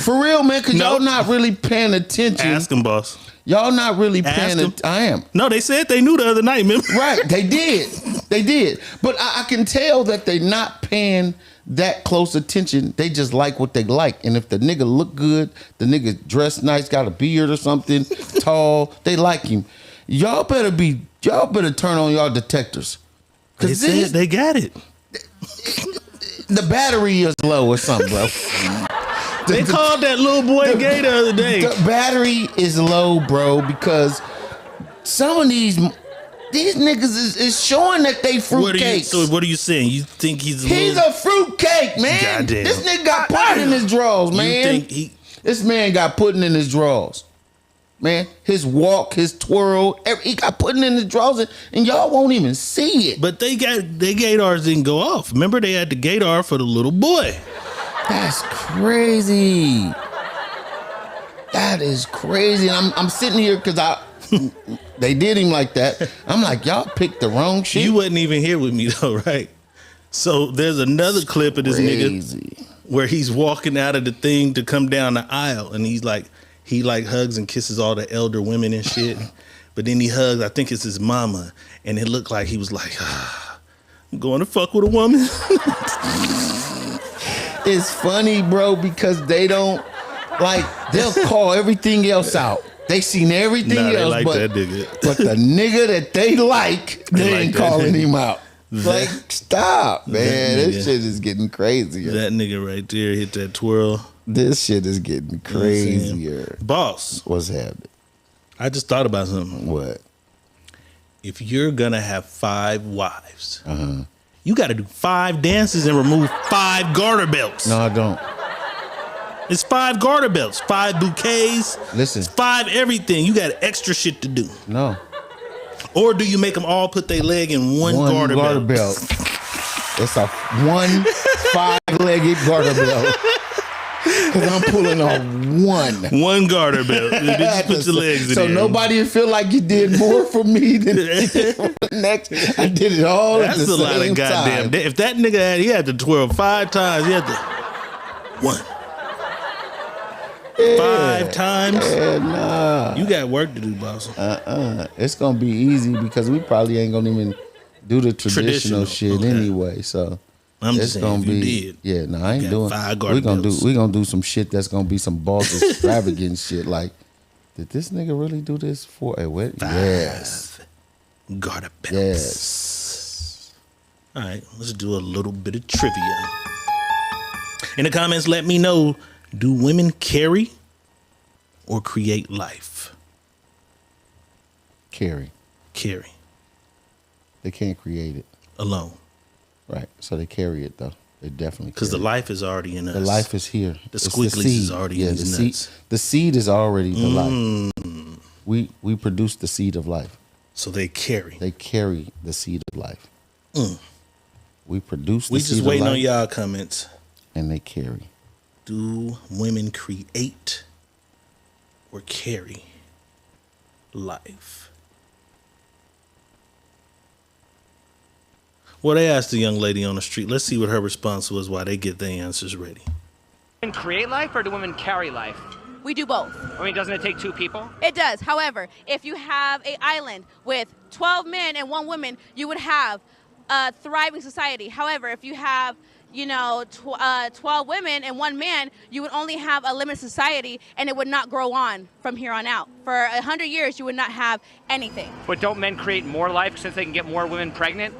For real, man, because y'all not really paying attention. Ask him, boss. Y'all not really paying attention. I am. No, they said they knew the other night, man. Right, they did. They did. But I can tell that they not paying that close attention. They just like what they like. And if the nigga look good, the nigga dressed nice, got a beard or something, tall, they like him. Y'all better turn on y'all detectors. They said they got it. The battery is low or something, bro. They called that little boy gay the other day. The battery is low, bro, because some of these niggas is showing that they fruitcakes. So what are you saying? You think he's a fruitcake, man? Goddamn. This nigga got pudding in his drawers, man. This man got pudding in his drawers. Man, his walk, his twirl, he got pudding in his drawers, and y'all won't even see it. But they gaydars didn't go off. Remember, they had the gaydar for the little boy. That's crazy. That is crazy. And I'm sitting here because they did him like that. I'm like, y'all picked the wrong shit. You wasn't even here with me though, right? So there's another clip of this nigga where he's walking out of the thing to come down the aisle, and he hugs and kisses all the elder women and shit. But then he hugs, I think it's his mama, and it looked like he was like, I'm going to fuck with a woman. It's funny, bro, because they don't they'll call everything else out. They seen everything else, like but that nigga. But the nigga that they they ain't calling him out. Like, stop, man. This shit is getting crazier. That nigga right there hit that twirl. This shit is getting crazier. Boss. What's happening? I just thought about something. What? If you're gonna have 5 wives, you got to do 5 dances and remove 5 garter belts. No, I don't. It's 5 garter belts, 5 bouquets. Listen. It's 5 everything. You got extra shit to do. No. Or do you make them all put their leg in one garter belt? It's a 1 5-legged garter belt. Because I'm pulling on one garter belt. You just put your legs in so there. nobody feel like you did more for me than you did for the next. I did it all at the same time. That's a lot of goddamn. If that nigga he had to twirl 5 times, he had to 1. 5 times? Yeah, nah. You got work to do, boss. It's going to be easy because we probably ain't going to even do the traditional shit anyway. So I'm just saying, gonna if you be, did. Yeah, no, I ain't doing. 5 garter belts. We gonna do some shit that's gonna be some boss extravagant shit. Like, did this nigga really do this for a what? 5 Yes. garter belts. Yes. All right, let's do a little bit of trivia. In the comments, let me know: do women carry or create life? Carry. They can't create it Alone. Right. So they carry it though. They definitely because the carry life is already in us. The life is here. The It's squigglies is already in his nuts. The seed is already the life. We produce the seed of life. So they carry. They carry the seed of life. We produce the We seed just of waiting life, on y'all comments. and they carry. Do women create or carry life? Well, they asked the young lady on the street. Let's see what her response was while they get their answers ready. Women create life or do women carry life? We do both. I mean, doesn't it take 2 people? It does. However, if you have an island with 12 men and 1 woman, you would have a thriving society. However, if you have 12 women and 1 man, you would only have a limited society, and it would not grow on from here on out. For 100 years, you would not have anything. But don't men create more life since they can get more women pregnant?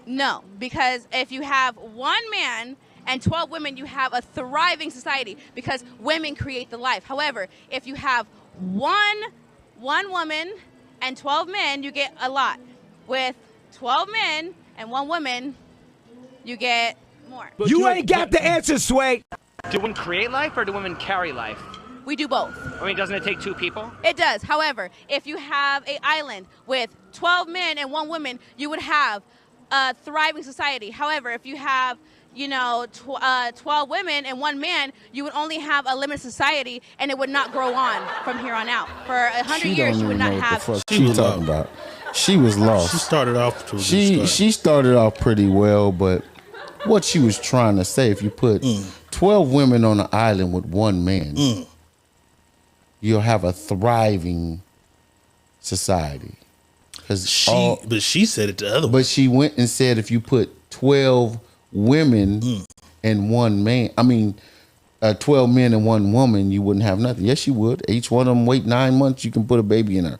No, because if you have 1 man and 12 women, you have a thriving society because women create the life. However, if you have one woman and 12 men, you get a lot. With 12 men and 1 woman, you get more. You ain't got the answer, Sway. Do women create life or do women carry life? We do both. I mean, doesn't it take 2 people? It does. However, if you have an island with 12 men and 1 woman, you would have a thriving society. However, if you have 12 women and 1 man, you would only have a limited society, and it would not grow on from here on out. For 100 years, you would not have. What the fuck she talking about? She was lost. She started off to a good start. She started off pretty well, but what she was trying to say, if you put 12 women on an island with 1 man, you'll have a thriving society. But she said it to other. But she went and said if you put 12 women and 1 man, 12 men and 1 woman, you wouldn't have nothing. Yes, you would. Each one of them wait 9 months, you can put a baby in her.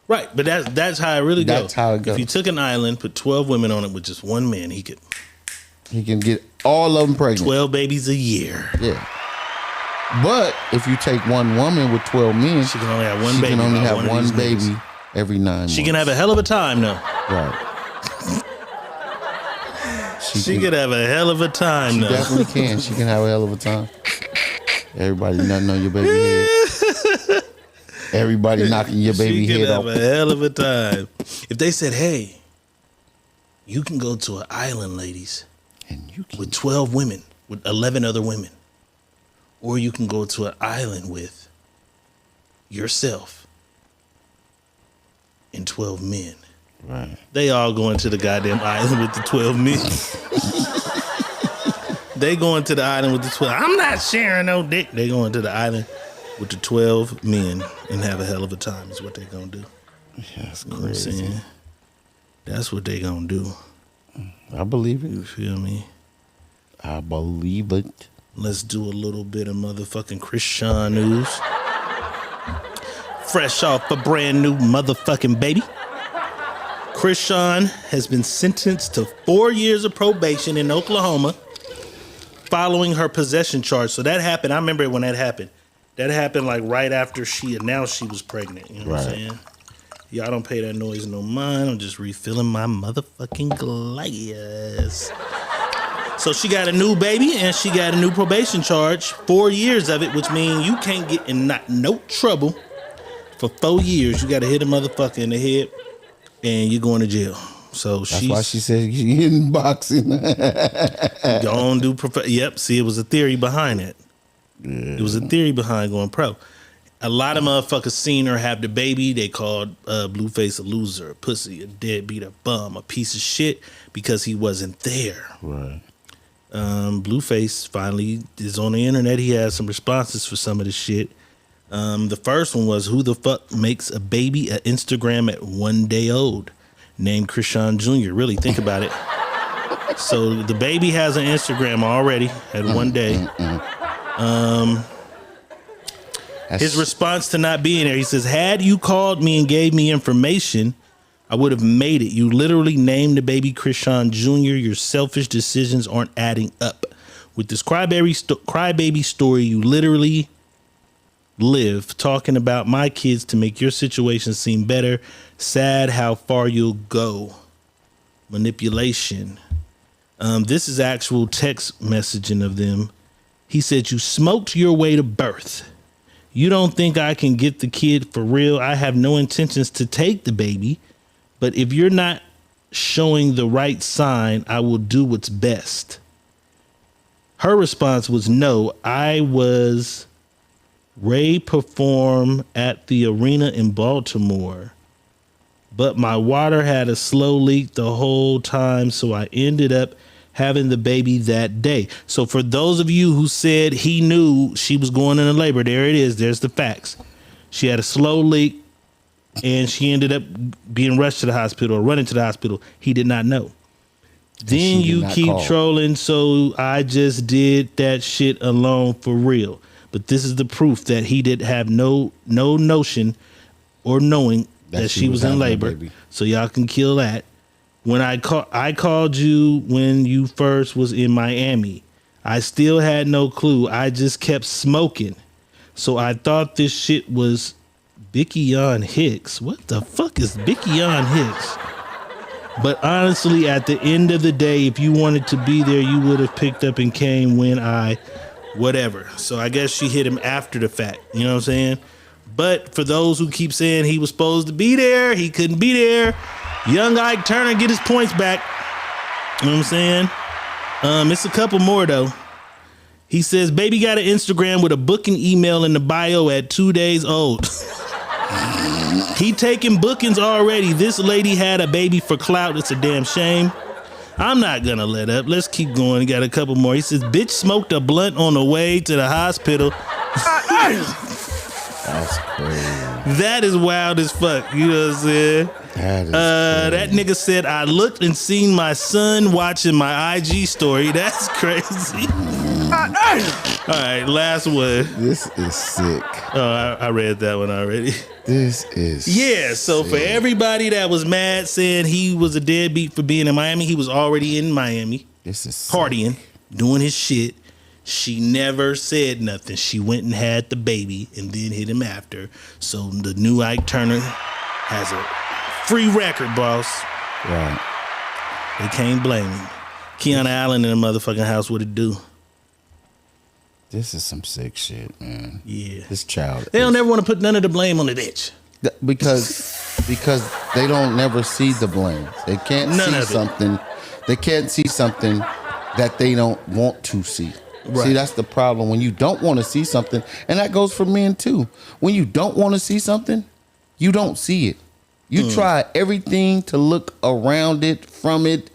Right, but that's how it really goes. That's how it goes. If you took an island, put 12 women on it with just 1 man, he can get all of them pregnant. 12 babies a year. Yeah. But if you take 1 woman with 12 men, she can only have 1 baby. She can only have 1 baby every 9 months. She can have a hell of a time, though. Right. She could have a hell of a time, though. She definitely can. She can have a hell of a time. Everybody nothing on your baby head. Everybody knocking your baby head off. She could have a hell of a time. If they said, hey, you can go to an island, ladies, and you can, with 12 women, with 11 other women. Or you can go to an island with yourself and 12 men. Right. They all going to the goddamn island with the 12 men. They going to the island with the 12. I'm not sharing no dick. They going to the island with the 12 men and have a hell of a time is what they going to do. Yeah, that's you know what I'm crazy. saying? That's what they going to do. I believe it. You feel me? I believe it. Let's do a little bit of motherfucking Christian news. Fresh off a brand new motherfucking baby. Christian has been sentenced to 4 years of probation in Oklahoma following her possession charge. So that happened. I remember when that happened. That happened like right after she announced she was pregnant. You know what I'm saying? Y'all don't pay that noise no mind. I'm just refilling my motherfucking glass. So she got a new baby and she got a new probation charge, 4 years of it, which means you can't get in no trouble for 4 years. You got to hit a motherfucker in the head and you're going to jail. So that's why she said you in boxing. Don't do Yep. See, it was a theory behind it. Yeah. It was a theory behind going pro. A lot of motherfuckers seen her have the baby. They called Blueface a loser, a pussy, a deadbeat, a bum, a piece of shit because he wasn't there. Right. Blueface finally is on the internet. He has some responses for some of the shit. The first one was, who the fuck makes a baby an Instagram at 1 day old? Named Krishan Jr. Really, think about it. So the baby has an Instagram already at 1 day. His response to not being there, he says, had you called me and gave me information, I would have made it. You literally named the baby Krishan Jr. Your selfish decisions aren't adding up. With this crybaby story, you literally live talking about my kids to make your situation seem better. Sad how far you'll go. Manipulation. This is actual text messaging of them. He said, you smoked your way to birth. You don't think I can get the kid for real? I have no intentions to take the baby, but if you're not showing the right sign, I will do what's best. Her response was, no, I was Ray perform at the arena in Baltimore, but my water had a slow leak the whole time, so I ended up having the baby that day. So for those of you who said he knew she was going into labor, there it is. There's the facts. She had a slow leak and she ended up being rushed to the hospital or running to the hospital. He did not know. Then you keep trolling. So I just did that shit alone for real. But this is the proof that he did have no notion or knowing that she was in labor. So y'all can kill that. When I called you when you first was in Miami, I still had no clue. I just kept smoking. So I thought this shit was Bickion Hicks. What the fuck is Bickion Hicks? But honestly, at the end of the day, if you wanted to be there, you would have picked up and came when whatever. So I guess she hit him after the fact. You know what I'm saying? But for those who keep saying he was supposed to be there, he couldn't be there. Young Ike Turner get his points back. You know what I'm saying? It's a couple more though. He says, baby got an Instagram with a booking email in the bio at 2 days old. He taking bookings already. This lady had a baby for clout. It's a damn shame. I'm not gonna let up. Let's keep going. He got a couple more. He says, bitch smoked a blunt on the way to the hospital. That's crazy. That is wild as fuck. You know what I'm saying? That nigga said, I looked and seen my son watching my IG story. That's crazy. All right, last one. This is sick. Oh, I read that one already. This is so sick. for everybody that was mad saying he was a deadbeat for being in Miami, he was already in Miami. This is partying, doing his shit. She never said nothing. She went and had the baby and then hit him after. So the new Ike Turner has a free record, boss. Right. They can't blame him. Keanu Allen in the motherfucking house, what it do? This is some sick shit, man. Yeah. This child. They don't ever want to put none of the blame on the bitch. Because they don't never see the blame. They can't see something. They can't see something that they don't want to see. Right. See, that's the problem. When you don't want to see something, and that goes for men too. When you don't want to see something, you don't see it. You try everything to look around it, from it,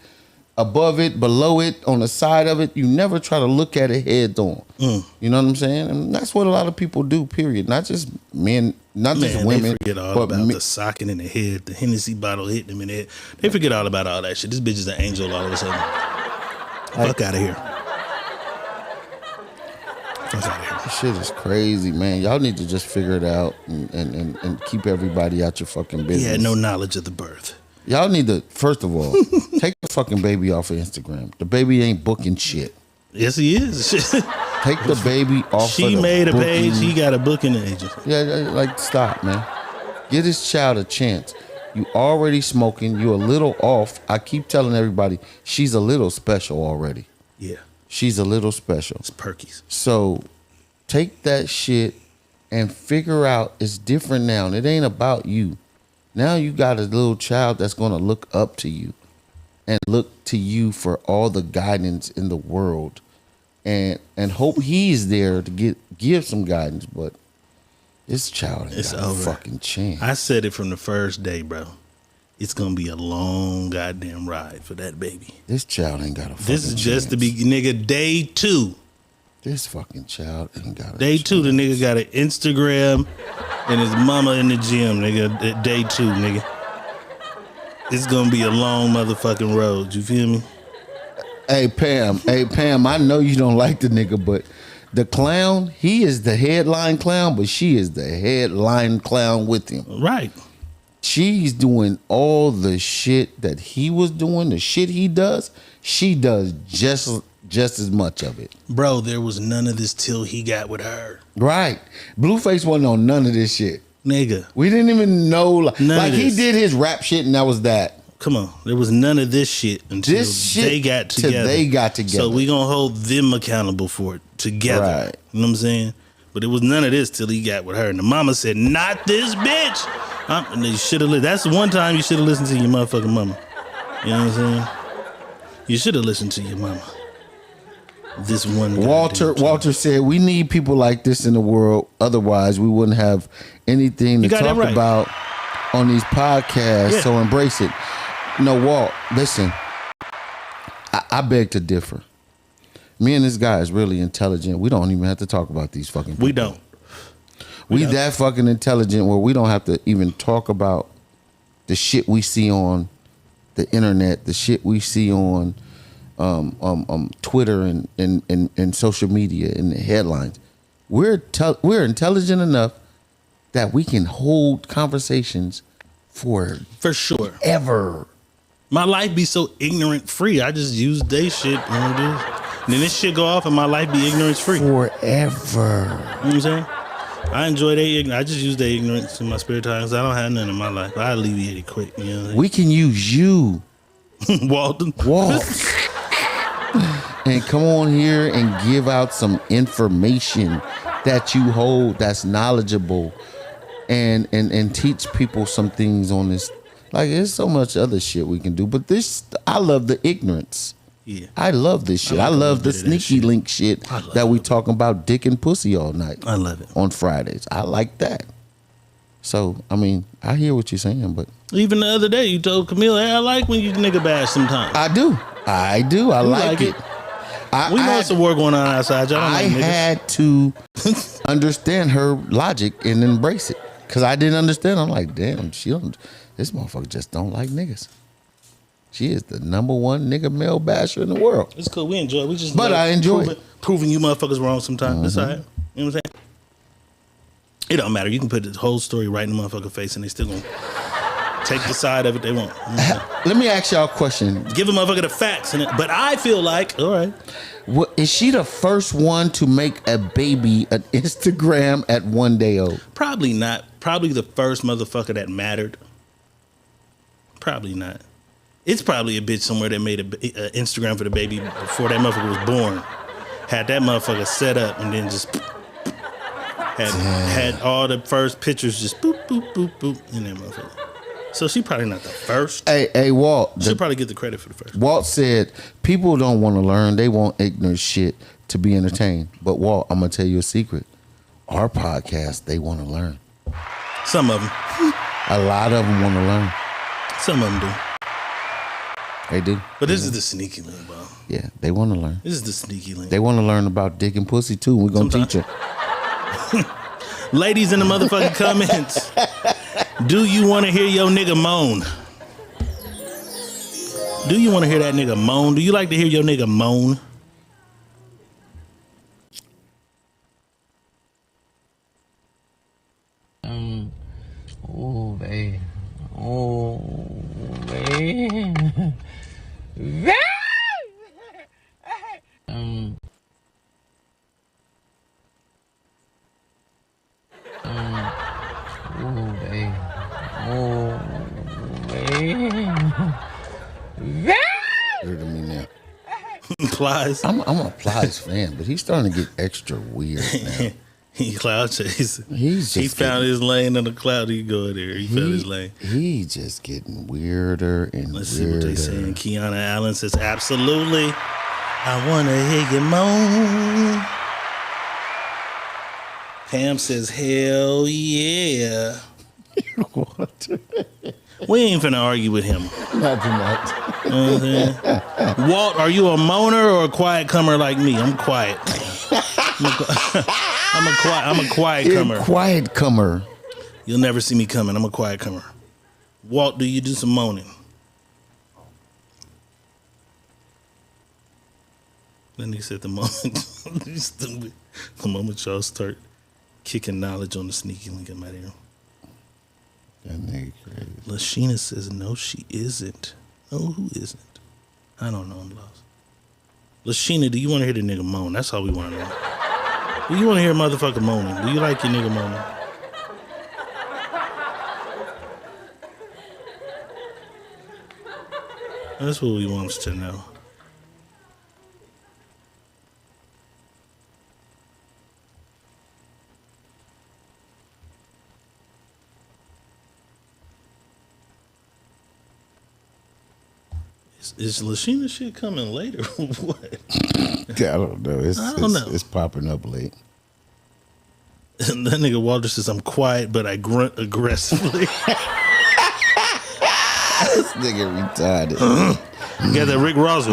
above it, below it, on the side of it. You never try to look at it head on. You know what I'm saying? And that's what a lot of people do, period. Not just men, not just women. They forget all about the socking in the head, the Hennessy bottle hitting them in the head. They forget all about all that shit. This bitch is an angel all of a sudden. Fuck out of here. Fuck out of here. This shit is crazy, man. Y'all need to just figure it out and keep everybody out your fucking business. He had no knowledge of the birth. Y'all need to, first of all, take the fucking baby off of Instagram. The baby ain't booking shit. Yes, he is. Take the baby off. She made a page. He got a booking agent. Yeah, like stop, man. Give this child a chance. You already smoking. You a little off. I keep telling everybody she's a little special already. Yeah. She's a little special. It's perkies. So take that shit and figure out it's different now. And it ain't about you. Now you got a little child that's going to look up to you and look to you for all the guidance in the world, and hope he's there to give some guidance. But this child ain't got a fucking chance. I said it from the first day, bro. It's gonna be a long goddamn ride for that baby. This child ain't got a fucking This is just the nigga, day 2. This fucking child ain't got a Day 2, the nigga got an Instagram and his mama in the gym, nigga. Day 2, nigga. It's gonna be a long motherfucking road. You feel me? Hey Pam, I know you don't like the nigga, but the clown, he is the headline clown, but she is the headline clown with him. Right. She's doing all the shit that he was doing, the shit he does. She does just as much of it. Bro, there was none of this till he got with her. Right. Blueface wasn't on none of this shit. Nigga. We didn't even know. None like of he this. did his rap shit and that was that. Come on. There was none of this shit until they got together. So we gonna hold them accountable for it together. Right. You know what I'm saying? But it was none of this till he got with her. And the mama said, not this bitch. And you should have That's the one time you should have listened to your motherfucking mama. You know what I'm saying? You should have listened to your mama. This one Walter said we need people like this in the world, otherwise we wouldn't have anything to talk about on these podcasts. Yeah. So embrace it. No, Walt, listen, I beg to differ. Me and this guy is really intelligent. We don't even have to talk about these fucking people. We don't. We that fucking intelligent where we don't have to even talk about the shit we see on the internet, the shit we see on Twitter and social media and the headlines. We're intelligent enough that we can hold conversations for sure ever. My life be so ignorant free. I just use they shit. And then this shit go off and my life be ignorance free forever. You know what I'm saying? I enjoy their ignorance. I just use their ignorance in my spare time because I don't have none in my life. I alleviate it quick. You know what I'm saying? We can use you, Walt, and come on here and give out some information that you hold that's knowledgeable, and teach people some things on this. Like there's so much other shit we can do, but this, I love the ignorance. Yeah, I love this shit. I love the sneaky link shit that we talking about dick and pussy all night. I love it on Fridays. I like that. So I mean, I hear what you're saying, but even the other day you told Camille, "Hey, I like when you nigga bash sometimes." I do. I like it. We know some work going on outside. Y'all don't I like niggas. had to understand her logic and embrace it because I didn't understand. I'm like, damn, this motherfucker just don't like niggas. She is the number one nigga male basher in the world. It's cool. We enjoy it. We just I enjoy it. Proving you motherfuckers wrong sometimes. It's all right. You know what I'm saying? It don't matter. You can put the whole story right in the motherfucker face and they still gonna take the side of it they want. You know Let me ask y'all a question. Give a motherfucker the facts. But I feel like, all right. Is she the first one to make a baby an Instagram at 1 day old? Probably not. Probably the first motherfucker that mattered. Probably not. It's probably a bitch somewhere that made a Instagram for the baby before that motherfucker was born. Had that motherfucker set up and then just had all the first pictures just boop, boop, boop, boop in that motherfucker. So she probably not the first. Hey, Walt. She'll probably get the credit for the first. Walt said, people don't want to learn. They want ignorant shit to be entertained. But Walt, I'm going to tell you a secret. Our podcast, they want to learn. Some of them. A lot of them want to learn. Some of them do. They do. But this is the sneaky link, bro. Yeah, they want to learn. This is the sneaky link. They want to learn about dick and pussy too. We're going to teach her. Ladies in the motherfucking comments, do you want to hear your nigga moan? Do you want to hear that nigga moan? Do you like to hear your nigga moan? Oh, baby. Oh, baby. Oh, baby. Oh, baby. Heard of me now. Plies. I'm a Plies fan, but he's starting to get extra weird now. He cloud chasing. He found his lane on the cloud. He go there. He found his lane. He just getting weirder and Let's weirder. see what they saying. Kiana Allen says, absolutely. I want to hear you moan. Pam says, hell yeah. What? We ain't finna argue with him. Not tonight. You know what I'm saying? Walt, are you a moaner or a quiet comer like me? I'm quiet. I'm a quiet comer. Quiet comer. You'll never see me coming. I'm a quiet comer. Walt, do you do some moaning? Then he said the moment the moment y'all start kicking knowledge on the sneaky link in my ear. That nigga crazy. Lashina says no, she isn't. No, who isn't? I don't know. I'm lost. Lashina, do you want to hear the nigga moan? That's all we want to know. Do you want to hear a motherfucker moaning? Do you like your nigga moaning? That's what we want to know. Is Lashina shit coming later or what? I don't know. I don't know. It's popping up late. And that nigga Walter says, I'm quiet, but I grunt aggressively. This nigga retarded. You got that Rick Ross.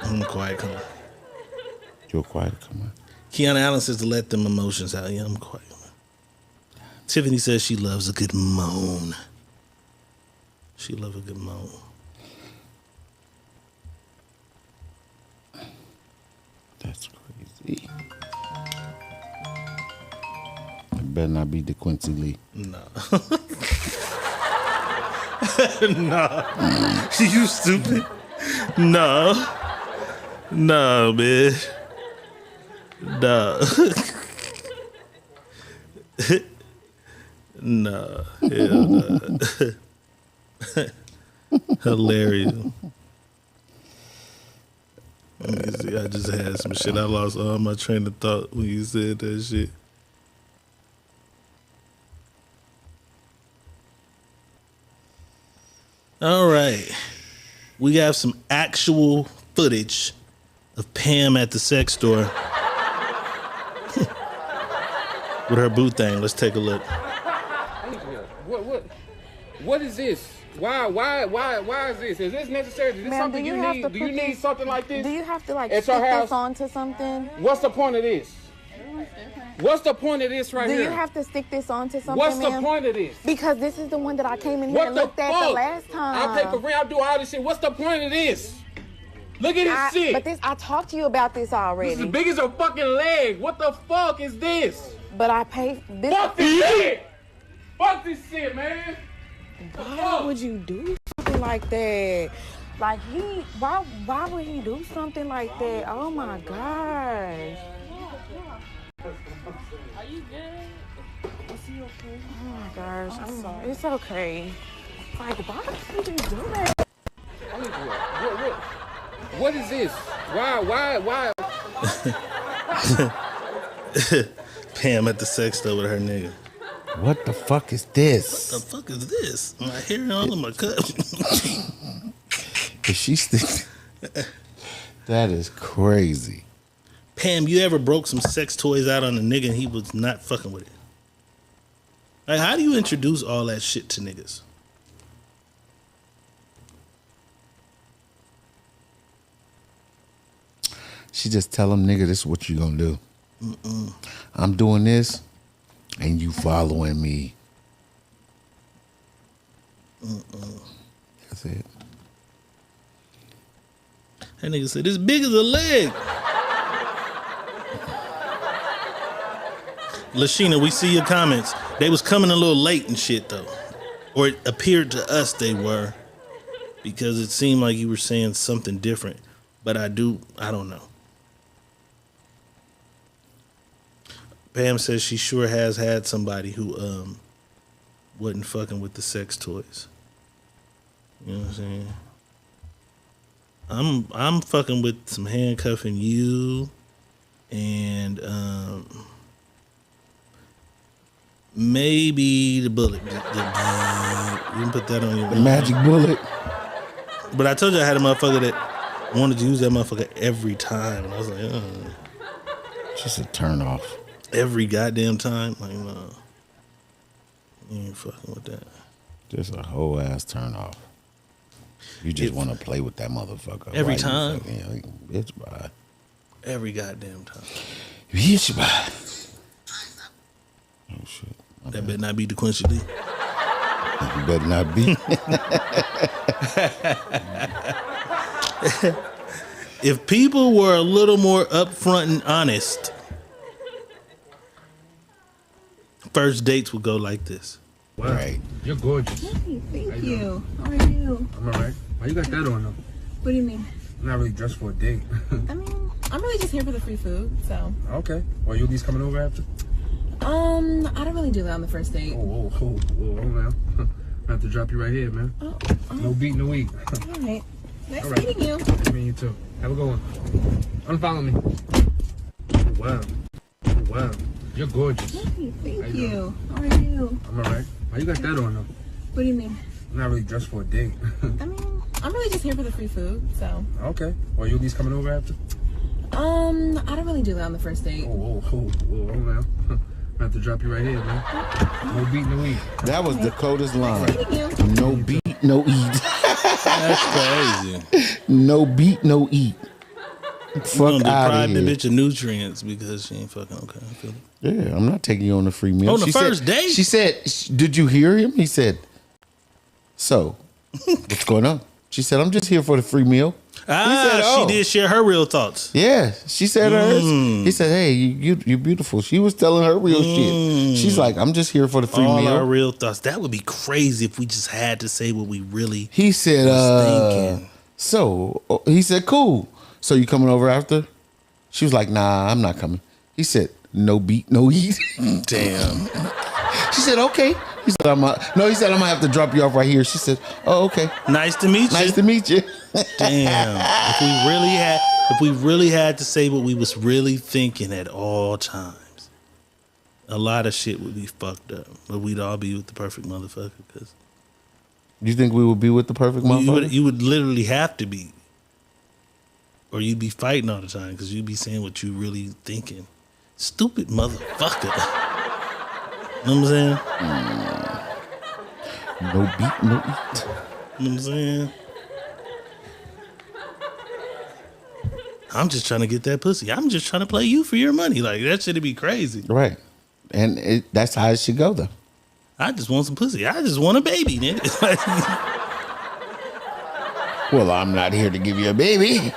I'm quiet, come on. You're quiet, come on. Kiana Allen says to let them emotions out. Yeah, I'm quiet. Tiffany says she loves a good moan. She loves a good moan. That's crazy. It better not be DeQuincy Lee. No. No. You stupid. No. No, man. No. No. Hell no. Hilarious. Let me see. I just had some shit. I lost all my train of thought when you said that shit. All right. We have some actual footage of Pam at the sex store with her boo thing. Let's take a look. What is this? Why is this? Is this necessary? Is this something you need? Do you need something like this? Do you have to like at stick your house? this onto something? What's the point of this? What's the point of this right Do here? you have to stick this onto something, What's the ma'am? point of this? Because this is the one that I came in here What and the looked at the fuck? last time. I pay for rent, I do all this shit. What's the point of this? Look at this shit. But I talked to you about this already. This is as big as a fucking leg. What the fuck is this? But I paid this. Fuck this shit! Fuck this shit, man! Why would you do something like that? Like why would he do something like that? Oh my gosh. Are you good? Is he okay? Oh my gosh. I'm sorry. It's okay. Like why would you do that? What is this? Why? Pam at the sex store with her nigga. What the fuck is this? What the fuck is this? My hair all in my cup. Is she still? That is crazy. Pam, you ever broke some sex toys out on a nigga and he was not fucking with it? Like, how do you introduce all that shit to niggas? She just tell him, nigga, this is what you gonna do. I'm doing this, and you following me. That's it. That nigga said, "This big as a leg." Lashina, we see your comments. They was coming a little late and shit though, or it appeared to us they were, because it seemed like you were saying something different. But I don't know. Pam says she sure has had somebody who wasn't fucking with the sex toys. You know what I'm saying? I'm fucking with some handcuffing you, and maybe the bullet. You can put that on your magic bullet. But I told you I had a motherfucker that wanted to use that motherfucker every time, and I was like, just a turn off. Every goddamn time, like no, you ain't fucking with that. Just a whole ass turn off. You just want to play with that motherfucker every time. Bitch, bye. Every goddamn time. Bitch, bye. Oh shit. That better not be the Quincy Lee. You better not be. If people were a little more upfront and honest, first dates would go like this. Wow. Right. You're gorgeous. Thank you. How are you? I'm alright. Why you got that on though? What do you mean? I'm not really dressed for a date. I mean, I'm really just here for the free food, so. Okay. Well, you at least coming over after? I don't really do that on the first date. Whoa, man. I have to drop you right here, man. No beat, no eat. All right. Nice All right. meeting you. Me, you too. Have a good one. Unfollow me. Oh, wow. Oh, wow. You're gorgeous. Thank you. How are you? I'm alright. Why you got that on though? What do you mean? I'm not really dressed for a date. I mean, I'm really just here for the free food, so. Okay. Well, you at least coming over after? I don't really do that on the first date. Whoa, man. I have to drop you right here, man. No beat, no eat. That was Dakota's line. Thank you. No beat, no eat. That's crazy. No beat, no eat. Fuck out of the here. bitch of nutrients because she ain't fucking okay. I feel it. Yeah, I'm not taking you on a free meal. On the first date? She said, did you hear him? He said, so, what's going on? She said, I'm just here for the free meal. She did share her real thoughts. Yeah, she said hers. He said, hey, you're beautiful. She was telling her real shit. She's like, I'm just here for the free All meal. our real thoughts. That would be crazy if we just had to say what we really He said, was thinking. so, he said, cool. So you coming over after? She was like, nah, I'm not coming. He said, no beat, no eat. Damn. She said, okay. He said, I'm gonna have to drop you off right here. She said, oh, okay. Nice to meet you. Nice to meet you. Damn. If we really had to say what we was really thinking at all times, a lot of shit would be fucked up. But we'd all be with the perfect motherfucker. Cause You think we would be with the perfect motherfucker? you would literally have to be. Or you'd be fighting all the time because you'd be saying what you really thinking. Stupid motherfucker. You know what I'm saying? No beat, no eat. You know what I'm saying? I'm just trying to get that pussy. I'm just trying to play you for your money. Like, that shit'd be crazy. Right. And that's how it should go, though. I just want some pussy. I just want a baby, nigga. Well, I'm not here to give you a baby,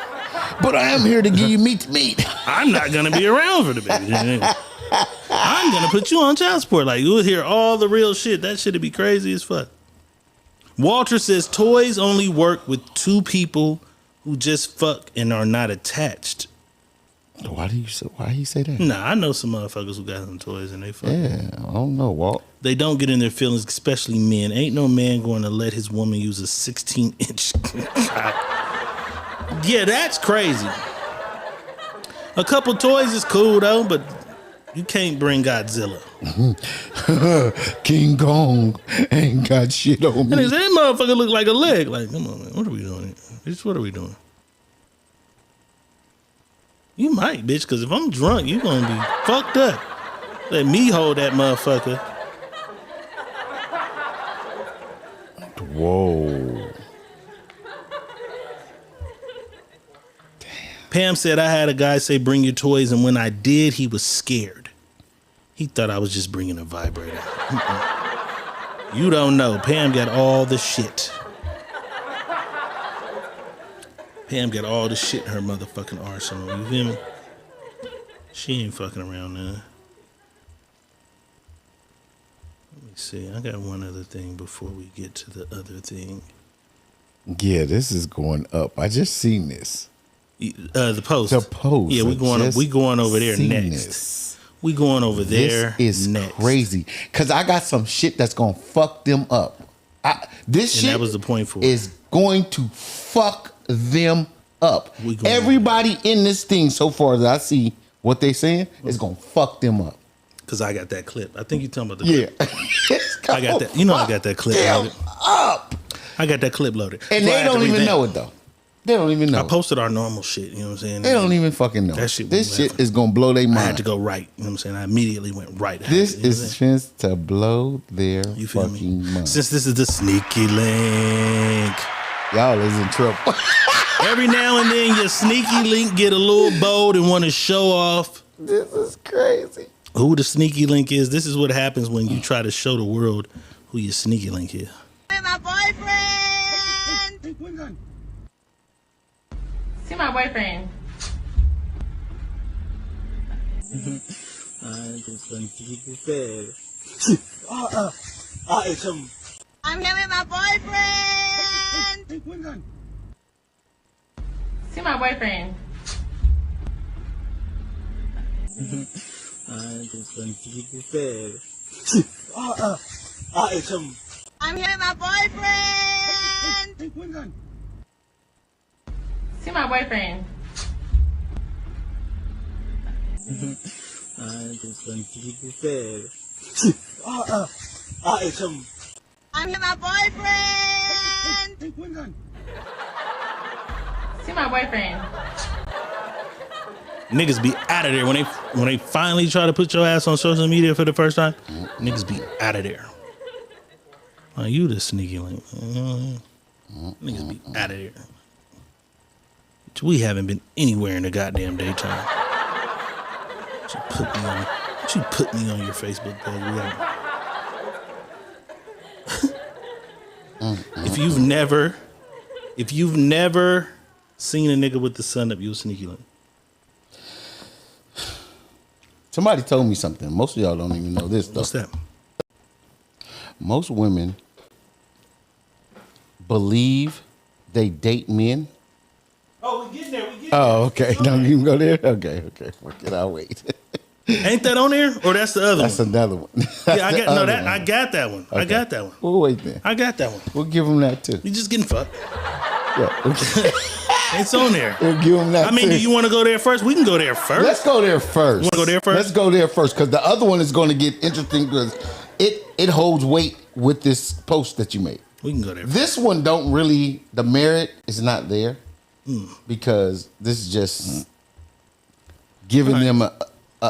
but I am here to give you meat to meat. I'm not going to be around for the baby. I'm going to put you on child support. Like, you'll hear all the real shit. That shit'd be crazy as fuck. Walter says toys only work with two people who just fuck and are not attached. Why he say that? Nah, I know some motherfuckers who got some toys and they fuck. Yeah, I don't know, Walt. They don't get in their feelings, especially men. Ain't no man going to let his woman use a 16-inch cock. Yeah, that's crazy. A couple toys is cool though, but you can't bring Godzilla. King Kong ain't got shit on me. And that motherfucker look like a leg. Like, come on, man. What are we doing here? Bitch, what are we doing? You might, bitch, because if I'm drunk, you going to be fucked up. Let me hold that motherfucker. Whoa. Pam said, I had a guy say, bring your toys, and when I did, he was scared. He thought I was just bringing a vibrator. You don't know. Pam got all the shit. Pam got all the shit in her motherfucking arsenal. You feel me? She ain't fucking around now. Let me see. I got one other thing before we get to the other thing. Yeah, this is going up. I just seen this. The post. The post. Yeah, we going over there next. This. We going over there. This is next. crazy. Cause I got some shit that's gonna fuck them up. This shit that was the point for is going to fuck them up. Everybody in this thing so far that I see what they saying is gonna fuck them up. Cause I got that clip. I think you talking about the Yeah. clip. I got that. You know I got that clip loaded. Up. I got that clip loaded. And So I they had to don't even revamp. know it though. They don't even know. I posted our normal shit. You know what I'm saying? They don't even fucking know. That shit. This shit is gonna blow their mind. I had to go right. You know what I'm saying? I immediately went right. This You know what I'm is saying? chance to blow their feel me? fucking mind. Since this is the sneaky link. Y'all is in trouble. Every now and then your sneaky link get a little bold and want to show off. This is crazy. Who the sneaky link is. This is what happens when you try to show the world who your sneaky link is. My boyfriend. See my boyfriend. I'm here with my boyfriend. See my boyfriend. I'm here with my boyfriend. See my boyfriend. I'm here with my boyfriend. See my boyfriend. Niggas be out of there when they finally try to put your ass on social media for the first time. Niggas be out of there. You the sneaky link. Niggas be out of there. We haven't been anywhere in the goddamn daytime. She put me on your Facebook page. If you've never seen a nigga with the sun up, you a sneaky link. Somebody told me something. Most of y'all don't even know this, though. What's that? Most women believe they date men. Oh, we getting there. Oh, okay. Don't even go there? Okay. Fuck it, I'll wait. Ain't that on there? Or that's the other That's one? another one. Yeah, I got that one. Okay. I got that one. We'll wait then. I got that one. We'll give them that too. You just getting fucked. Yeah. Okay. It's on there. We'll give them that I mean, too. do you want to go there first? We can go there first. Let's go there first. You want to go there first? Let's go there first because the other one is going to get interesting because it holds weight with this post that you made. We can go there first. This one don't really, the merit is not there because this is just giving them a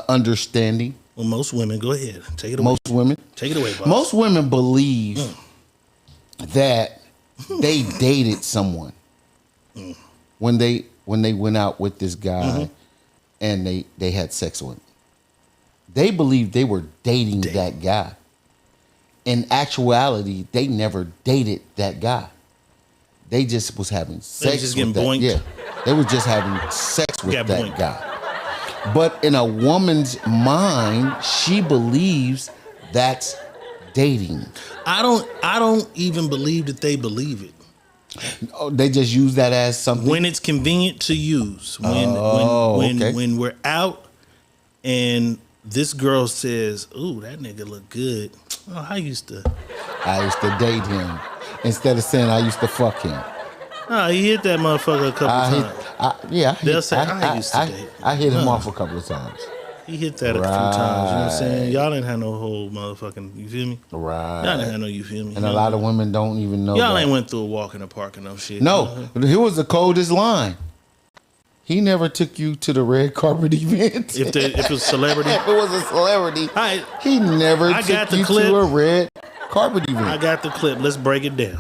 understanding. Well, most women, go ahead. Take it away. Most women. Take it away, boss. Most women believe that they dated someone when they went out with this guy and they had sex with him. They believe they were dating that guy. In actuality, they never dated that guy. They just was having sex just with getting that. boinked? Yeah, they were just having sex with Got that boinked. guy. But in a woman's mind, she believes that's dating. I don't even believe that they believe it. Oh, they just use that as something when it's convenient to use. When we're out and this girl says, "Ooh, that nigga look good." Oh, I used to date him instead of saying I used to fuck him. Oh, he hit that motherfucker a couple times. They'll say, I used to date. I hit him off a couple of times. He hit that a few times. You know what I'm saying? Y'all didn't have no whole motherfucking. You feel me? Right. Y'all didn't have no. You feel me? And a lot of women don't even know. Y'all that. ain't went through a walk in the park and no shit. No, here was the coldest line. He never took you to the red carpet event. If it was a celebrity, if it was a celebrity, he never took you to a red carpet event. I got the clip. Let's break it down.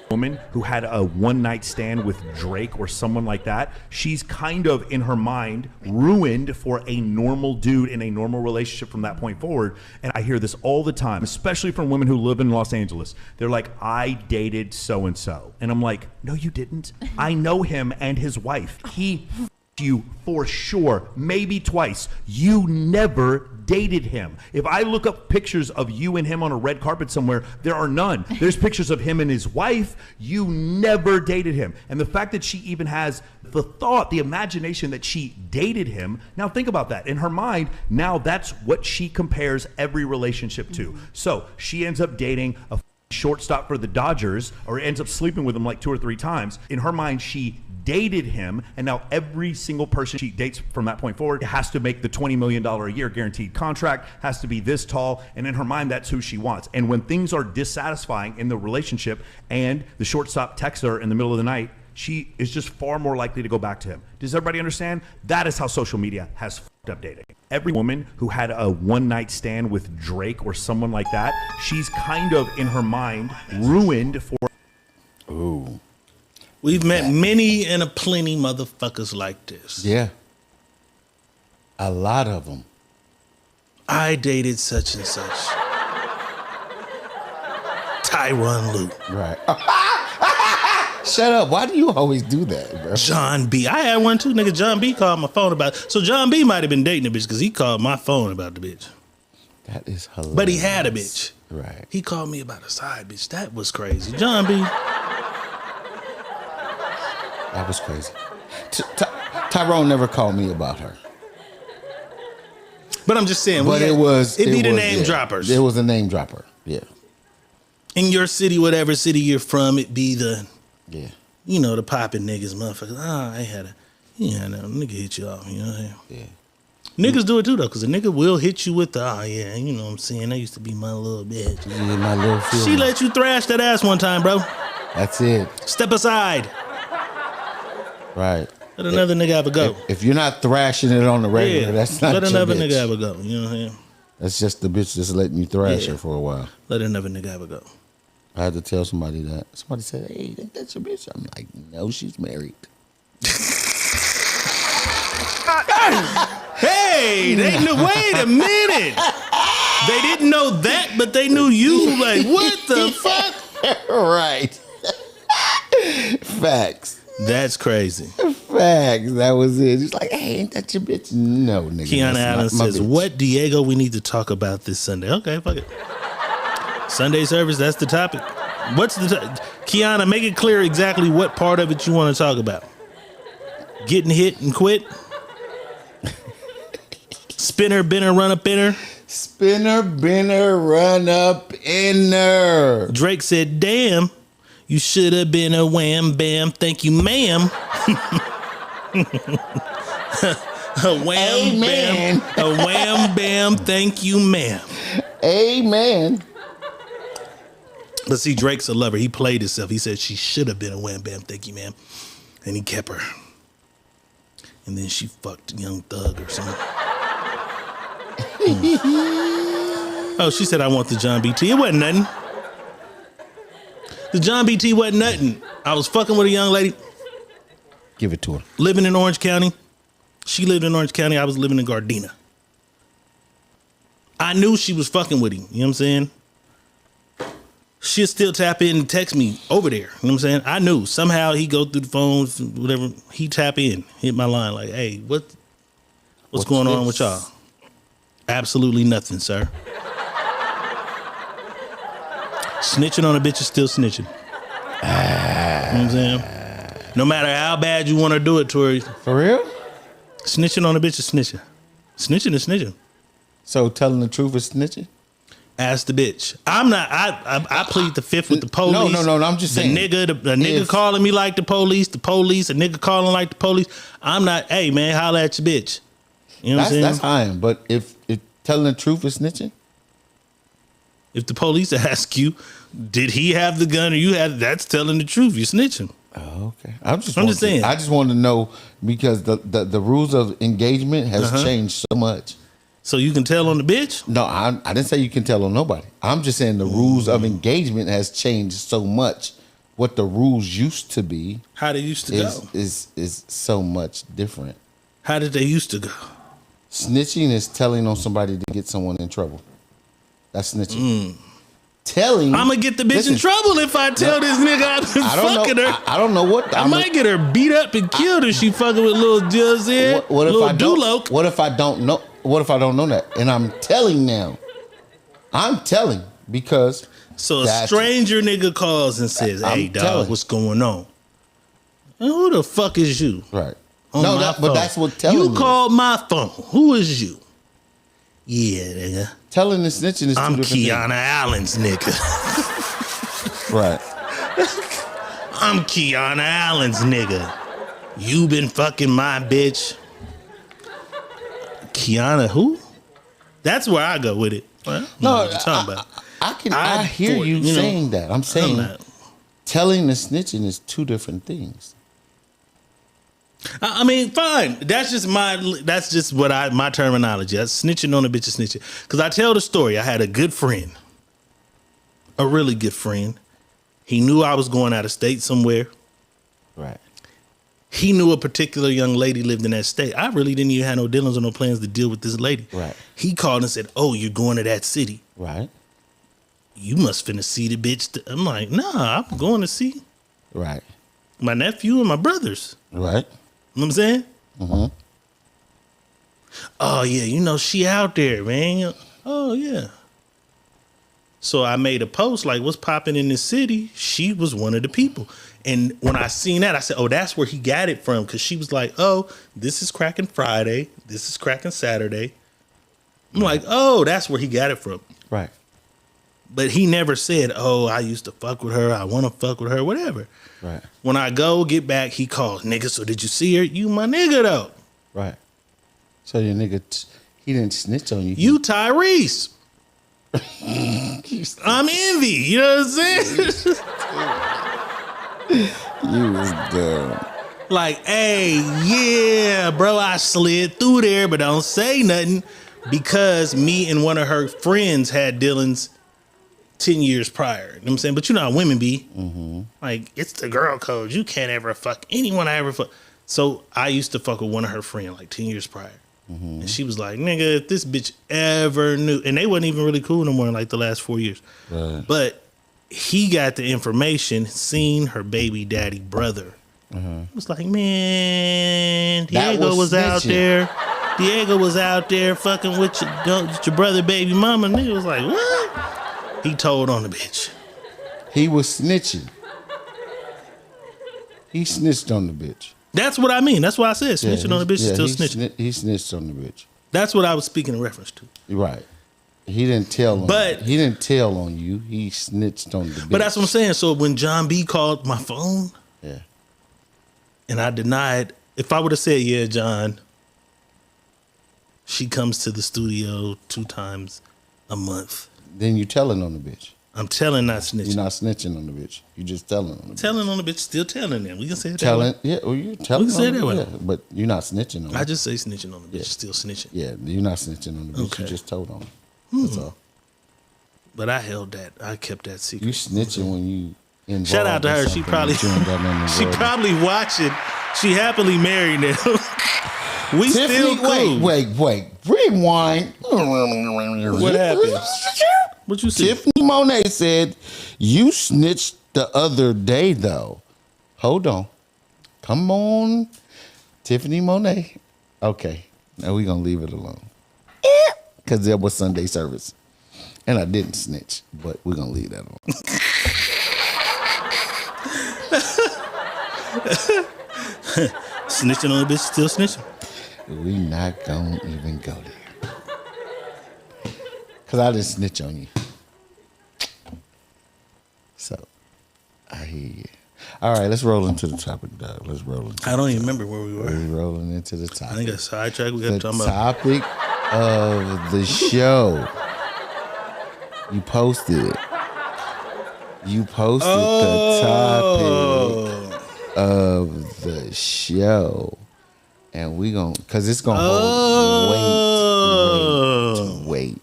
Woman who had a one-night stand with Drake or someone like that, she's kind of in her mind ruined for a normal dude in a normal relationship from that point forward. And I hear this all the time, especially from women who live in Los Angeles. They're like, I dated so-and-so. And I'm like, no, you didn't. I know him and his wife. He f***ed you for sure, maybe twice. You never dated him. If I look up pictures of you and him on a red carpet somewhere, there are none. There's pictures of him and his wife. You never dated him. And the fact that she even has the thought, the imagination that she dated him, now think about that. In her mind, now that's what she compares every relationship to. So she ends up dating a shortstop for the Dodgers or ends up sleeping with him like 2 or 3 times. In her mind, she dated him, and now every single person she dates from that point forward has to make the $20 million a year guaranteed contract, has to be this tall, and in her mind, that's who she wants. And when things are dissatisfying in the relationship and the shortstop texts her in the middle of the night, she is just far more likely to go back to him. Does everybody understand? That is how social media has fucked up dating. Every woman who had a one-night stand with Drake or someone like that, she's kind of, in her mind, ruined for... Ooh. We've met many and a plenty motherfuckers like this. Yeah. A lot of them. I dated such and such. Tyronn Lue. Right. Shut up. Why do you always do that, bro? John B. I had one too, nigga. John B called my phone about it. So John B might have been dating the bitch because he called my phone about the bitch. That is hilarious. But he had a bitch. Right. He called me about a side bitch. That was crazy. John B. That was crazy. Tyrone never called me about her. But I'm just saying. But it be the name droppers. It was a name dropper. Yeah. In your city, whatever city you're from, it be the... Yeah. You know, the popping niggas, motherfuckers. I had a... Yeah, no, nigga hit you off. You know what I'm saying? Yeah. Niggas do it too, though, because a nigga will hit you with the, yeah, you know what I'm saying? That used to be my little bitch. Yeah, my little feeling. She let you thrash that ass one time, bro. That's it. Step aside. Right. Let another nigga have a go. If you're not thrashing it on the regular, that's not let your another bitch. nigga have a go. You know what I'm saying? That's just the bitch just letting you thrash her for a while. Let another nigga have a go. I had to tell somebody that. Somebody said, hey, ain't that your bitch? I'm like, no, she's married. Hey, they knew, wait a minute. They didn't know that, but they knew you. Like, what the fuck? Right. Facts. That's crazy. Facts. That was it. He's like, hey, ain't that your bitch? No, nigga. Kiana Allen says, bitch. what, Diego, we need to talk about this Sunday? Okay, fuck it. Sunday service, that's the topic. What's the Kiana, make it clear exactly what part of it you want to talk about. Getting hit and quit? Spinner, binner, run up in her? Spinner, binner, run up in her. Drake said, damn, you should have been a wham bam. Thank you, ma'am. A wham Amen. bam. A wham bam. Thank you, ma'am. Amen. But see, Drake's a lover. He played himself. He said she should have been a wham bam. Thank you, ma'am. And he kept her. And then she fucked Young Thug or something. Oh, she said, I want the John BT. It wasn't nothing. The John BT wasn't nothing. I was fucking with a young lady. Give it to her. Living in Orange County. She lived in Orange County. I was living in Gardena. I knew she was fucking with him. You know what I'm saying? She'll still tap in and text me over there. You know what I'm saying? I knew. Somehow he go through the phones, whatever. He tap in, hit my line like, hey, what's going on with y'all? Absolutely nothing, sir. Snitching on a bitch is still snitching. You know what I'm saying? No matter how bad you want to do it, Tori. For real? Snitching on a bitch is snitching. Snitching is snitching. So telling the truth is snitching? Ask the bitch. I'm not. I plead the fifth with the police. No. I'm just saying. The nigga calling me like the police. A nigga calling like the police. I'm not. Hey man, holla at your bitch. You know what I'm saying? That's fine. But if telling the truth is snitching, if the police ask you, did he have the gun or you had? That's telling the truth. You're snitching. Oh, okay. I'm just saying. I just want to know because the rules of engagement has changed so much. So you can tell on the bitch? No, I didn't say you can tell on nobody. I'm just saying the rules of engagement has changed so much. What the rules used to be, how they used to go, is so much different. How did they used to go? Snitching is telling on somebody to get someone in trouble. That's snitching. Telling, I'm gonna get the bitch in trouble if I tell this nigga I've been fucking her. I don't know what. I might get her beat up and killed if she fucking with little Jills. What if I don't? What if I don't know? What if I don't know that? And I'm telling now. I'm telling because. So a stranger nigga calls and says, "Hey dog, what's going on?" And who the fuck is you? Right. But that's what telling you called my phone. Who is you? Yeah, nigga. Telling and snitching is two different things. I'm Kiana Allen's nigga. Right. I'm Kiana Allen's nigga. You been fucking my bitch. Kiana, who? That's where I go with it. Well, No, what you're talking about. I hear you know, saying that. I'm saying not- telling and snitching is two different things. I mean, fine. That's just my terminology. That's snitching on a bitch is snitching. Because I tell the story. I had a good friend, a really good friend. He knew I was going out of state somewhere. Right. He knew a particular young lady lived in that state. I really didn't even have no dealings or no plans to deal with this lady. Right. He called and said, "Oh, you're going to that city. Right. You must finna see the bitch." I'm like, "Nah, I'm going to see Right. my nephew and my brothers." Right. You know what I'm saying? Mm-hmm. Oh yeah, you know she out there, man. Oh yeah. So I made a post like, "What's popping in this city?" She was one of the people. And when I seen that, I said, "Oh, that's where he got it from." Because she was like, "Oh, this is cracking Friday. This is cracking Saturday." I'm like, "Oh, that's where he got it from." Right. But he never said, "Oh, I used to fuck with her. I want to fuck with her," whatever. Right. When I go get back, he calls, "Nigga, so did you see her?" "You my nigga though." Right. So your nigga, he didn't snitch on you. "You Tyrese." I'm envy. You know what I'm saying? You was dumb. Like, hey, yeah, bro, I slid through there, but don't say nothing because me and one of her friends had dealings 10 years prior. You know what I'm saying? But you know how women be. Mm-hmm. Like, it's the girl code. You can't ever fuck anyone I ever fuck. So I used to fuck with one of her friends like 10 years prior. Mm-hmm. And she was like, "Nigga, if this bitch ever knew," and they wasn't even really cool no more in like the last 4 years. Right. But he got the information, seen her baby daddy brother. It was like, "Man, Diego was out snitching. there. Diego was out there fucking with your brother, baby mama." Nigga was like, "What?" He told on the bitch. He was snitching. He snitched on the bitch. That's what I mean. That's why I said snitching on the bitch is still snitching. He snitched on the bitch. That's what I was speaking in reference to. Right. He didn't tell on But- he didn't tell on you. He snitched on the bitch. But that's what I'm saying. So when John B called my phone, Yeah. and I denied, if I would have said, "Yeah, John, she comes to the studio 2 times a month," Then you telling on the bitch. I'm telling, not snitching. You're not snitching on the bitch. You just telling on the bitch. Telling on the bitch, still telling them. We can say it that Telling, way. yeah, well, you telling We can say on it that the way. yeah, but you're not snitching on I it. just say snitching on the bitch, Yeah. still snitching. Yeah, you're not snitching on the bitch. Okay. You just told on it. That's all. But I held that. I kept that secret. You snitching when you involved. Shout out to in her. She something probably that you ain't got nothing she involved in. probably watching. She happily married now. We Tiffany, still cool. wait. Rewind. What happened? What you see? Tiffany Monet said you snitched the other day though. Hold on. Come on. Tiffany Monet. Okay. Now we're gonna leave it alone. Cause there was Sunday service. And I didn't snitch, but we're gonna leave that alone. Snitching on the bitch, still snitching. We not gonna even go there. Cause I didn't snitch on you. So I hear you. All right, let's roll into the topic, dog. Let's roll into I don't even remember where we were. We're rolling into the I topic. think that's sidetrack. We got to The talk about. topic of the show. You posted it. You posted the topic of the show. And we gonna, cause it's gonna hold wait.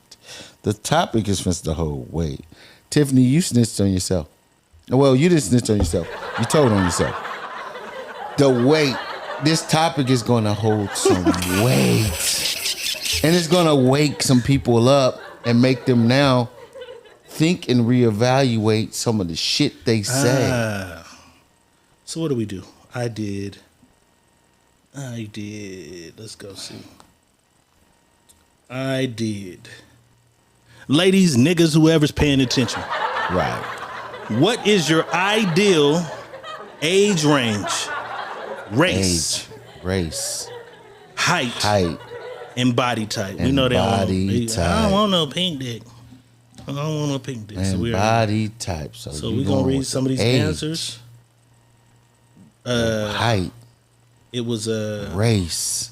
The topic is supposed to hold weight. Tiffany, you snitched on yourself. Well, you didn't snitch on yourself. You told on yourself. The weight. This topic is gonna hold some weight. And it's gonna wake some people up and make them now think and reevaluate some of the shit they say. So what do we do? I did. Let's go see. I did. Ladies, niggas, whoever's paying attention. Right. What is your ideal age range? Race. Race. Height. And body type. We And know they body don't want, type. I don't want no pink dick. I don't want no pink dick. And body type. So we're going to read some of these answers. Height. It was a race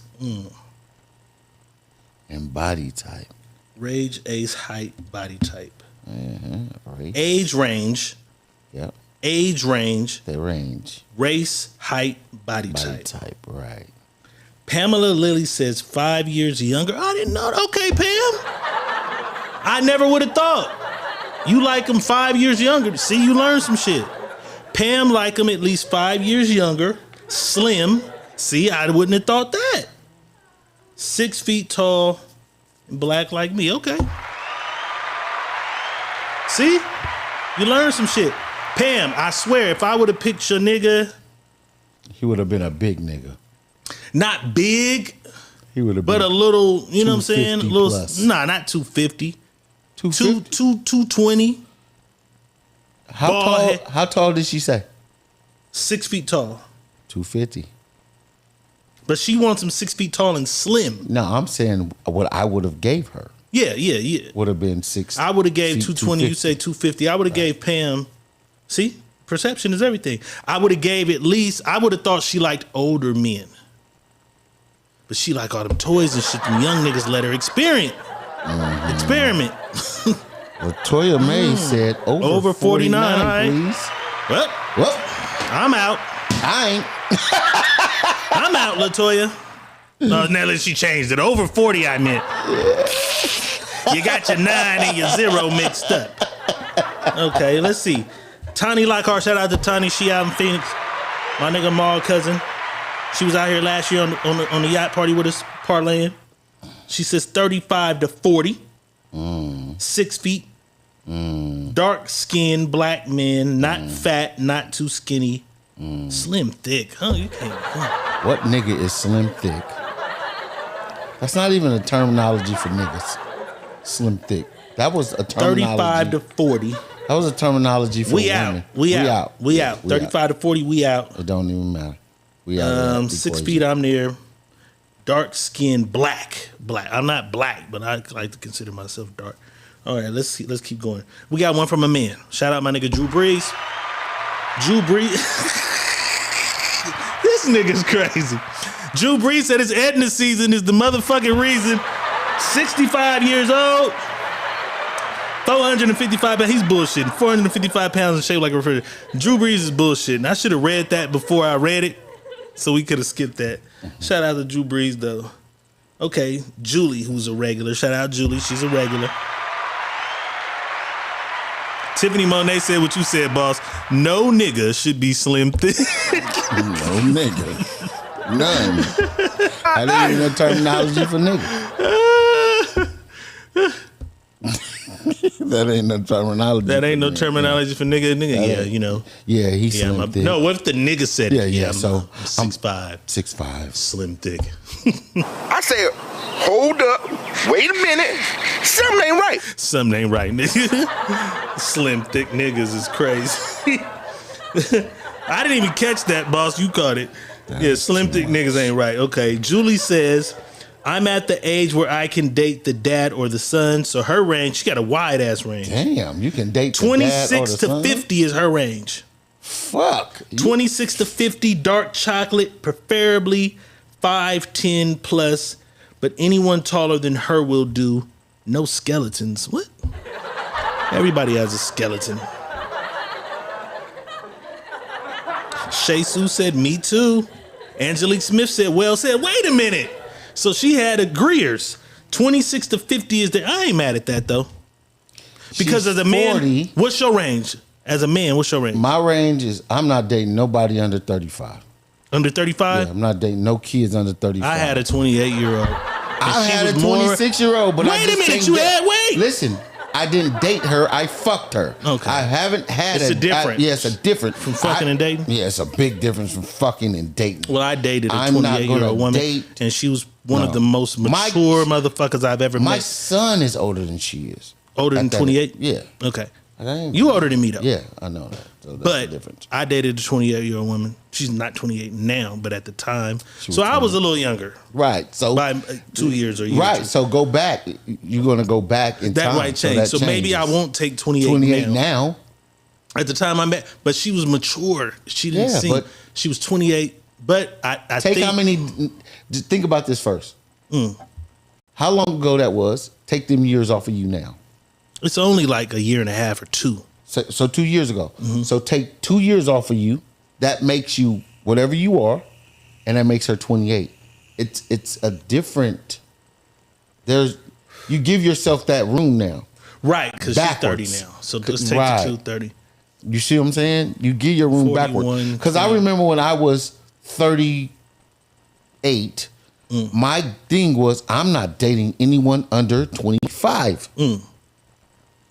and body type. Rage, ace, height, body type. Race. Age range. Yep. Age range. The range. Race, height, body Body type. type, right. Pamela Lilly says 5 years younger. I didn't know. Okay, Pam. I never would have thought. You like him 5 years younger. See, you learned some shit. Pam like him at least 5 years younger. Slim. See, I wouldn't have thought that. 6 feet tall. And black like me. Okay. See? You learned some shit. Pam, I swear, if I would have picked your nigga. He would have been a big nigga. Not big. He would have but been a little, you know what I'm saying? A 250 little, plus. nah, not 250. 250? 220. How tall did she say? 6 feet tall. 250. But she wants him 6 feet tall and slim. No, I'm saying what I would have gave her. Yeah. Would have been 6. I would have gave feet, 220. You say 250. I would have gave Pam. See, perception is everything. I would have gave at least. I would have thought she liked older men. But she like all them toys and shit. Them young niggas let her experiment. Latoya May said over 49, all right. please. Well, I'm out. I ain't. I'm out, Latoya. No, now she changed it. Over 40, I meant. You got your 9 and your 0 mixed up. Okay, let's see. Tani Lockhart, shout out to Tani. She out in Phoenix. My nigga Maul cousin. She was out here last year on the yacht party with us, parlaying. She says 35 to 40. 6 feet. Dark skinned black men, not fat, not too skinny. Slim thick. Huh? You can't. What nigga is slim thick? That's not even a terminology for niggas. Slim thick. That was a terminology. 35 to 40. That was a terminology for women. We out. 35 to 40, we out. It don't even matter. We out. 6 feet, I'm there. Dark skinned black. I'm not black, but I like to consider myself dark. All right, let's keep going. We got one from a man. Shout out my nigga Drew Brees. Drew Brees. This nigga's crazy. Drew Brees said his Edna season is the motherfucking reason. 65 years old. 455 pounds. He's bullshitting. 455 pounds and shaped like a refrigerator. Drew Brees is bullshitting. I should have read that before I read it, so we could have skipped that. Shout out to Drew Brees, though. Okay, Julie, who's a regular. Shout out Julie. She's a regular. Tiffany Monet said what you said, boss. No nigga should be slim thick. No nigga. None. That ain't no terminology for nigga. That ain't no terminology. That ain't no terminology for nigga. Yeah, you know. Yeah, he's slim thick. No, what if the nigga said it? Yeah, I'm so 6'5". 6'5". Slim thick. I said, hold up, wait a minute, something ain't right. Something ain't right, nigga. Slim thick niggas is crazy. I didn't even catch that, boss. You caught it. Yeah, slim thick niggas ain't right. Okay, Julie says, I'm at the age where I can date the dad or the son. So her range, she got a wide ass range. Damn, you can date the 26 dad or the to son? 50 is her range. Fuck. 26 to 50, dark chocolate, preferably 5'10" plus, but anyone taller than her will do. No skeletons. What? Everybody has a skeleton. Shay Sue said, me too. Angelique Smith said, well said. Wait a minute. So she had agreeers. 26 to 50 is there. I ain't mad at that, though. Because as a man, 40. What's your range? As a man, what's your range? My range is I'm not dating nobody under 35. Under 35? Yeah, I'm not dating no kids under 35. I had a 28-year-old. I had a 26-year-old, but Wait a minute, you had, wait. Listen, I didn't date her. I fucked her. Okay. I haven't had It's a difference. Yeah, it's a difference. From fucking and dating? Yeah, it's a big difference from fucking and dating. Well, I dated a I'm not 28-year-old gonna woman, date- and she was one No. of the most mature motherfuckers I've ever My met. son is older than she is. Older than At that- 28? Yeah. Okay. I ain't- You older than me, though. Yeah, I know that. So that's the But difference. I dated a 28-year-old woman. She's not 28 now, but at the time. was So I was 20. a little younger. Right. So By 2 years or a year. or right. two. So go back. You're gonna go back in That time. might change. So maybe I changes. won't take 28, 28 now. now. At the time I met, but she was mature. She didn't Yeah, seem. but- She was 28, But I Take think, how many? Just think about this first. Mm. How long ago that was? Take them years off of you now. It's only like a year and a half or two. So 2 years ago. So take 2 years off of you. That makes you whatever you are, and that makes her 28. It's a different. You give yourself that room now. Right, because she's 30 Backwards. now. So let's take Right. the 230. You see what I'm saying? You give your room 41, backwards. Because I remember when I was 38, my thing was I'm not dating anyone under 25. You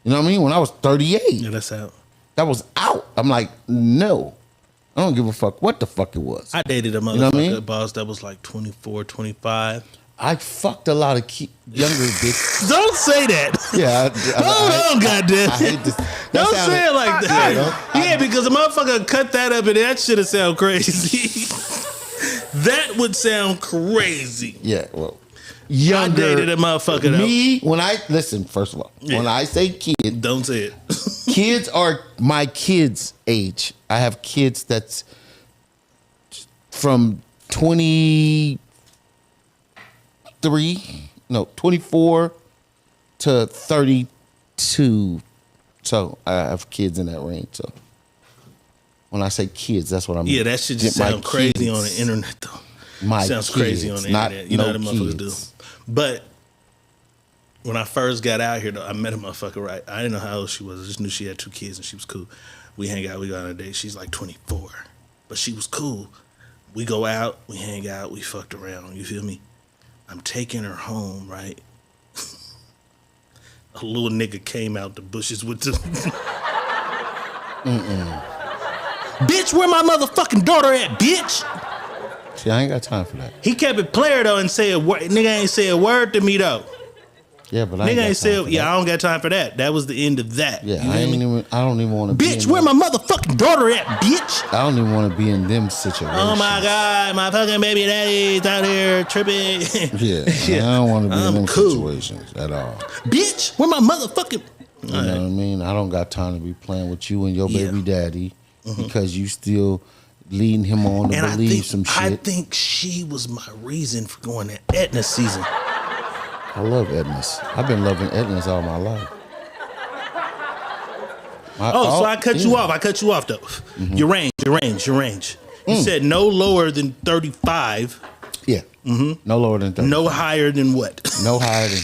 know what I mean? When I was 38. Yeah, that's out. That was out. I'm like, no. I don't give a fuck what the fuck it was. I dated a motherfucker You know what I mean? boss that was like 24, 25. I fucked a lot of younger bitches. Don't say that. Yeah. Hold on, goddamn. I hate this. Don't say it like that. Yeah, Yeah, because a motherfucker cut that up and that shit would sound crazy. That would sound crazy. Yeah, well. Younger. I dated a motherfucker. Me, listen, first of all, when I say kid. Don't say it. Kids are my kids' age. I have kids that's from 24 to 32. So I have kids in that range. So when I say kids, that's what I'm. Yeah, that shit just sound crazy on the internet though. Sounds crazy on the internet. You know what the motherfuckers do. But when I first got out here, though, I met a motherfucker, right? I didn't know how old she was. I just knew she had 2 kids and she was cool. We hang out, we go on a date. She's like 24. But she was cool. We go out, we hang out, we fucked around. You feel me? I'm taking her home, right? A little nigga came out the bushes with the... Bitch, where my motherfucking daughter at, bitch? See, I ain't got time for that. He kept it player though and said, nigga ain't say a word to me though. Yeah, but I nigga ain't got said, time for yeah, that. I don't got time for that. That was the end of that. Yeah, You I don't even want to. Bitch, where my motherfucking daughter at, bitch? I don't even want to be in them situations. Oh my God, my fucking baby daddy's out here tripping. Yeah, I don't want to be in them situations at all. Bitch, where my motherfucking... You know what I mean? I don't got time to be playing with you and your baby daddy because you still leading him on to believe some shit. I think she was my reason for going to Etna season. I love Edna's. I've been loving Edna's all my life. So I cut you off. I cut you off though. Your range. You said no lower than 35. Yeah. No lower than 35. No higher than what? No higher than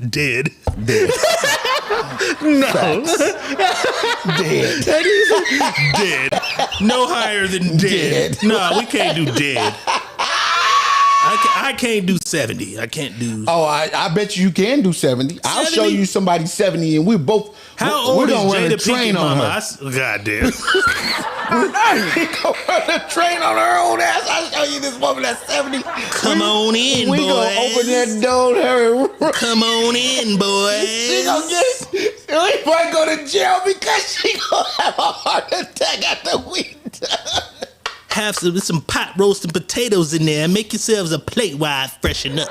dead. No. Dead. Dead. No higher than dead. No, we can't do dead. I can't do 70. I can't do. Oh, I bet you can do 70. I'll show you somebody 70 and we're both. How old we're gonna is run Jada a train Pinkett on Mama? her. Goddamn. We're gonna run a train on her own ass. I'll show you this woman that's 70. Come on in, we boys. gonna open that door to her. Come on in, boys. She gonna get. We might go to jail because she gonna have a heart attack after we done. Have some pot roast and potatoes in there. Make yourselves a plate while I freshen up.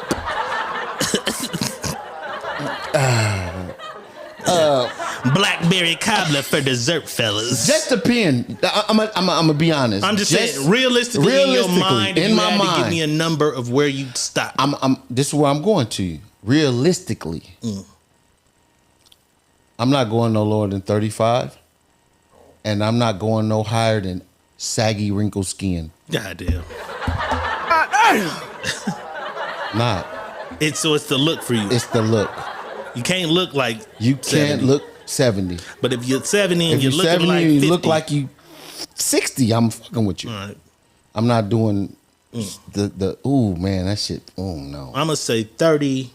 Blackberry cobbler for dessert, fellas. Just depend. I'm gonna be honest. I'm just saying, realistically, in your mind, if in you my had mind, to give me a number of where you'd stop. This is where I'm going to. Realistically, I'm not going no lower than 35, and I'm not going no higher than saggy, wrinkled skin. Goddamn. Not. It's the look for you. It's the look. You can't look like you can't 70. look 70. But if you're 70 and if you're looking 70 like and 50, you look like you 60, I'm fucking with you. All right. I'm not doing the ooh man, that shit. Oh no. I'm gonna say 30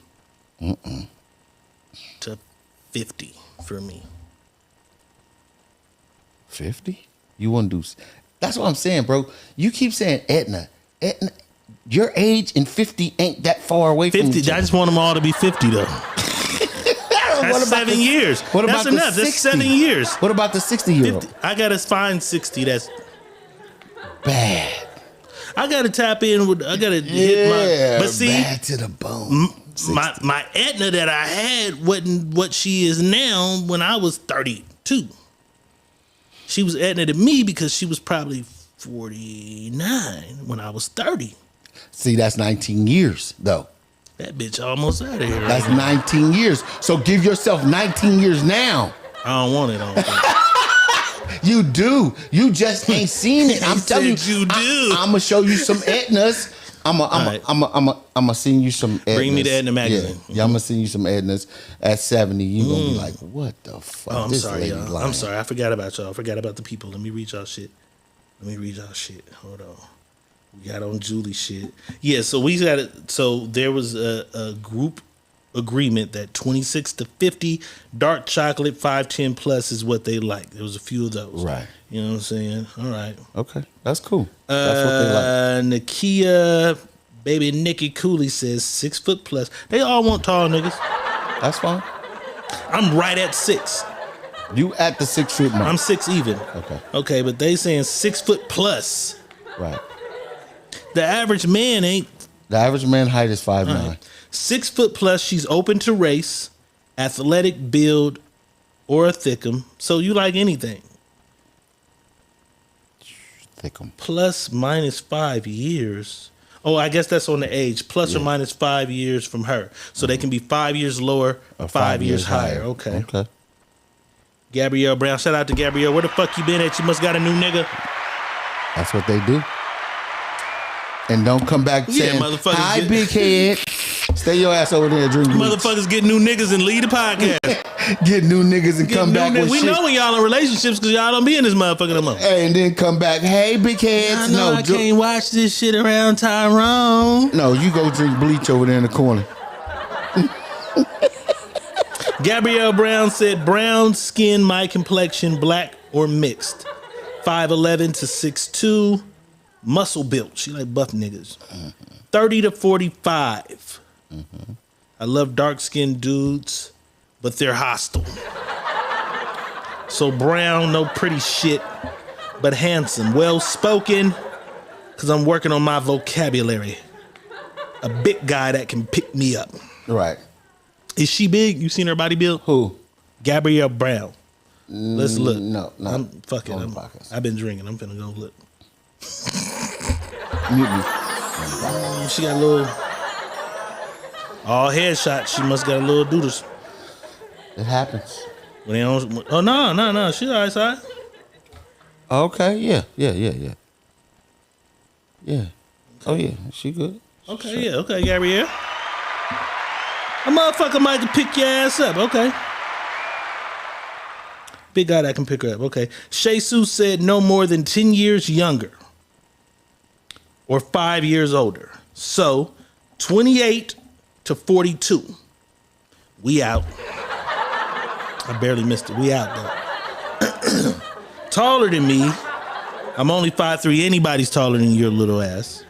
to 50 for me. 50? You wouldn't do? That's what I'm saying, bro. You keep saying Etna. Your age and 50 ain't that far away from 50. each other. I just want them all to be 50 though. That's 7 years. What about that's the enough. 60? That's 7 years. What about the 60-year-old? I gotta find 60. That's bad. I gotta tap in with. I gotta hit my. But see, bad to the bone. My Etna that I had wasn't what she is now. When I was 32, she was Etna to me because she was probably 49 when I was 30. See, that's 19 years, though. That bitch almost out of here. That's right 19 years. So give yourself 19 years now. I don't want it on. You do. You just ain't seen it. I'm telling you. You do. I'm gonna show you some Ednas. I'm gonna send you some Ednas. Bring me the Edna magazine. Yeah, I'm gonna send you some Ednas at 70. You gonna be like, what the fuck? Oh, I'm This sorry, lady y'all. lying. I'm sorry. I forgot about y'all. I forgot about the people. Let me read y'all shit. Hold on. We got on Julie shit. Yeah, so we got it. So there was a group agreement that 26 to 50 dark chocolate 510 plus is what they like. There was a few of those. Right. You know what I'm saying? All right. Okay, that's cool. That's what they like. Nakia, baby Nikki Cooley says 6 foot plus. They all want tall niggas. That's fine. I'm right at 6. You at the 6 foot mark. I'm 6 even. Okay, but they saying 6 foot plus. Right. The average man ain't. The average man height is 5'9". Right. 6 foot plus. She's open to race, athletic build, or a thickum. So you like anything. Thickum. Plus minus 5 years. Oh, I guess that's on the age. Plus or minus 5 years from her. So they can be 5 years lower or 5 years higher. Okay. Gabrielle Brown. Shout out to Gabrielle. Where the fuck you been at? You must got a new nigga. That's what they do. And don't come back saying, motherfuckers hi, get- big head. Stay your ass over there and drink bleach. Motherfuckers get new niggas and leave the podcast. Get new niggas and come back with We shit. know when y'all in relationships because y'all don't be in this motherfucker no more. Hey, and then come back, hey, big heads. I know I can't watch this shit around Tyrone. No, you go drink bleach over there in the corner. Gabrielle Brown said, brown skin, my complexion, black or mixed. 5'11 to 6'2, muscle built. She like buff niggas. 30 to 45. I love dark-skinned dudes, but they're hostile. So brown, no pretty shit, but handsome. Well-spoken, because I'm working on my vocabulary. A big guy that can pick me up. Right. Is she big? You seen her body build? Who? Gabrielle Brown. Let's look. No, not I'm fucking. on the podcast. I've been drinking. I'm finna go look. Mute me. She got a little. All headshot. She must got a little doodles. It happens. When they don't, oh no. She all right side. Okay, yeah. Yeah. Oh yeah, she good. Okay, yeah, okay, Gabrielle. A motherfucker might pick your ass up. Okay. Big guy that can pick her up. Okay. Shay Sue said no more than 10 years younger or 5 years older. So 28 to 42. We out. I barely missed it. We out though. Taller than me. I'm only 5'3". Anybody's taller than your little ass.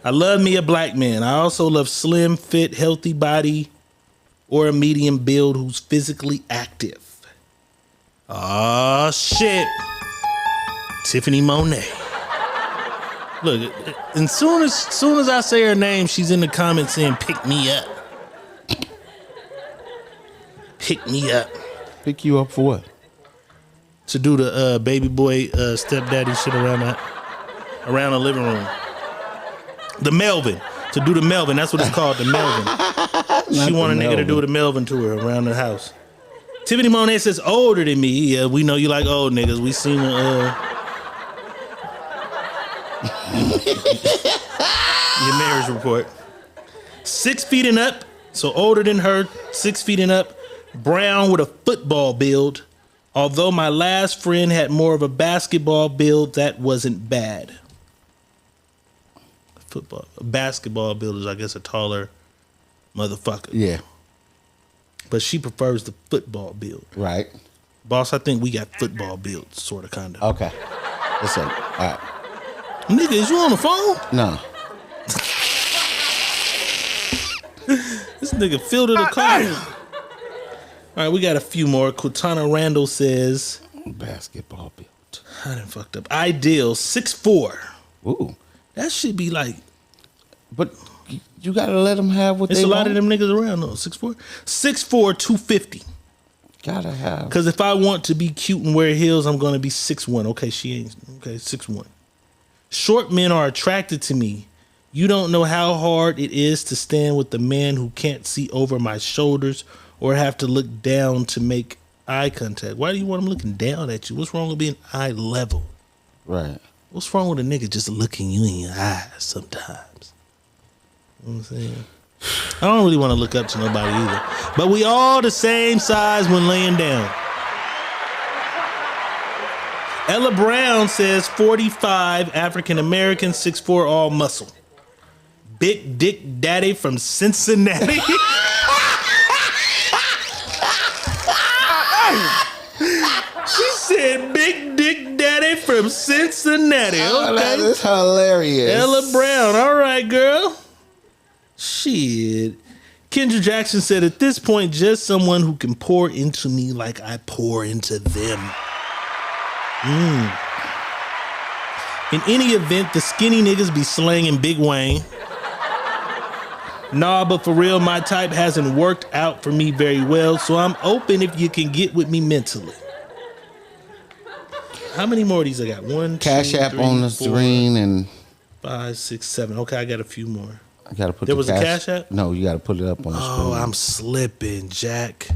I love me a black man. I also love slim, fit, healthy body, or a medium build who's physically active. Oh shit. Tiffany Monet. Look, as soon as I say her name, she's in the comments saying, pick me up. Pick me up. Pick you up for what? To do the baby boy stepdaddy shit around the living room. The Melvin. To do the Melvin. That's what it's called, the Melvin. She want a nigga to do the Melvin to her around the house. Tiffany Monet says older than me. Yeah, we know you like old niggas. We seen your marriage report. 6 feet and up. So older than her, 6 feet and up. Brown with a football build. Although my last friend had more of a basketball build, that wasn't bad. Basketball build is, I guess, a taller motherfucker. Yeah. But she prefers the football build. Right. Boss, I think we got football builds, sort of, kind of. Okay. Listen. All right. Nigga, is you on the phone? No. This nigga filled the car. All right, we got a few more. Cortana Randall says, basketball build. I done fucked up. Ideal 6'4". Ooh. That should be like. But you gotta let them have what it's they a lot want. of them niggas around though. 6'4", 250. Gotta have. Because if I want to be cute and wear heels, I'm going to be 6'1". Okay, she ain't. Okay, 6'1". Short men are attracted to me. You don't know how hard it is to stand with a man who can't see over my shoulders or have to look down to make eye contact. Why do you want him looking down at you? What's wrong with being eye level? Right. What's wrong with a nigga just looking you in your eyes sometimes? You know what I'm saying? I don't really want to look up to nobody either. But we all the same size when laying down. Ella Brown says 45, African American, 6'4", all muscle. Big Dick Daddy from Cincinnati. She said Big Dick Daddy from Cincinnati. Okay. Oh, that is hilarious. Ella Brown. All right, girl. Shit. Kendra Jackson said, at this point, just someone who can pour into me like I pour into them. In any event, the skinny niggas be slanging Big Wayne. Nah, but for real, my type hasn't worked out for me very well, so I'm open if you can get with me mentally. How many more of these I got? 1, Cash 2, App 3, on the 4, screen and 5, 6, 7. Okay, I got a few more. I gotta put there was a Cash App? No, you gotta put it up on the screen. Oh, I'm slipping, Jack.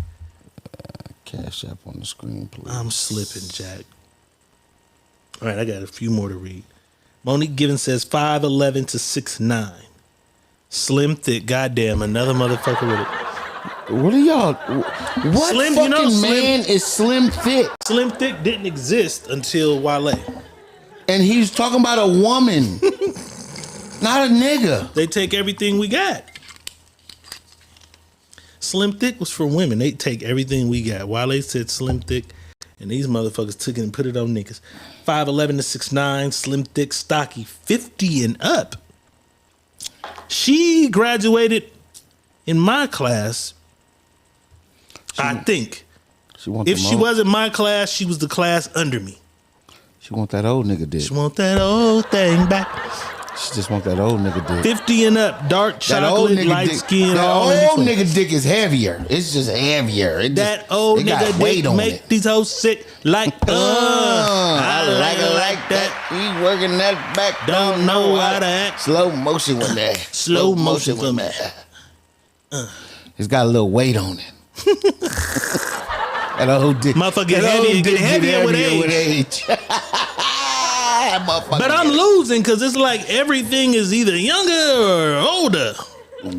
Cash App on the screen, please. I'm slipping, Jack. All right, I got a few more to read. Monique Given says 5'11" to 6'9". Slim thick, goddamn, another motherfucker with it. What are y'all? What Slim, fucking man is Slim Thick? Slim Thick didn't exist until Wale. And he's talking about a woman, not a nigga. They take everything we got. Slim Thick was for women. They take everything we got. Wale said Slim Thick, and these motherfuckers took it and put it on niggas. 5'11" to 6'9", Slim Thick, stocky, 50 and up. She graduated in my class, I think. If she wasn't my class, she was the class under me. She want that old nigga dick. She want that old thing back. She just want that old nigga dick. 50 and up, dark chocolate, light skin. That old nigga dick is heavier. It's just heavier. That old nigga dick make these hoes sick like, I like it like that. He working that back. Don't know how to act. Slow motion with that. Slow motion with that. It's got a little weight on it. That old dick. Motherfucker get heavier with age. But I'm losing because it's like everything is either younger or older.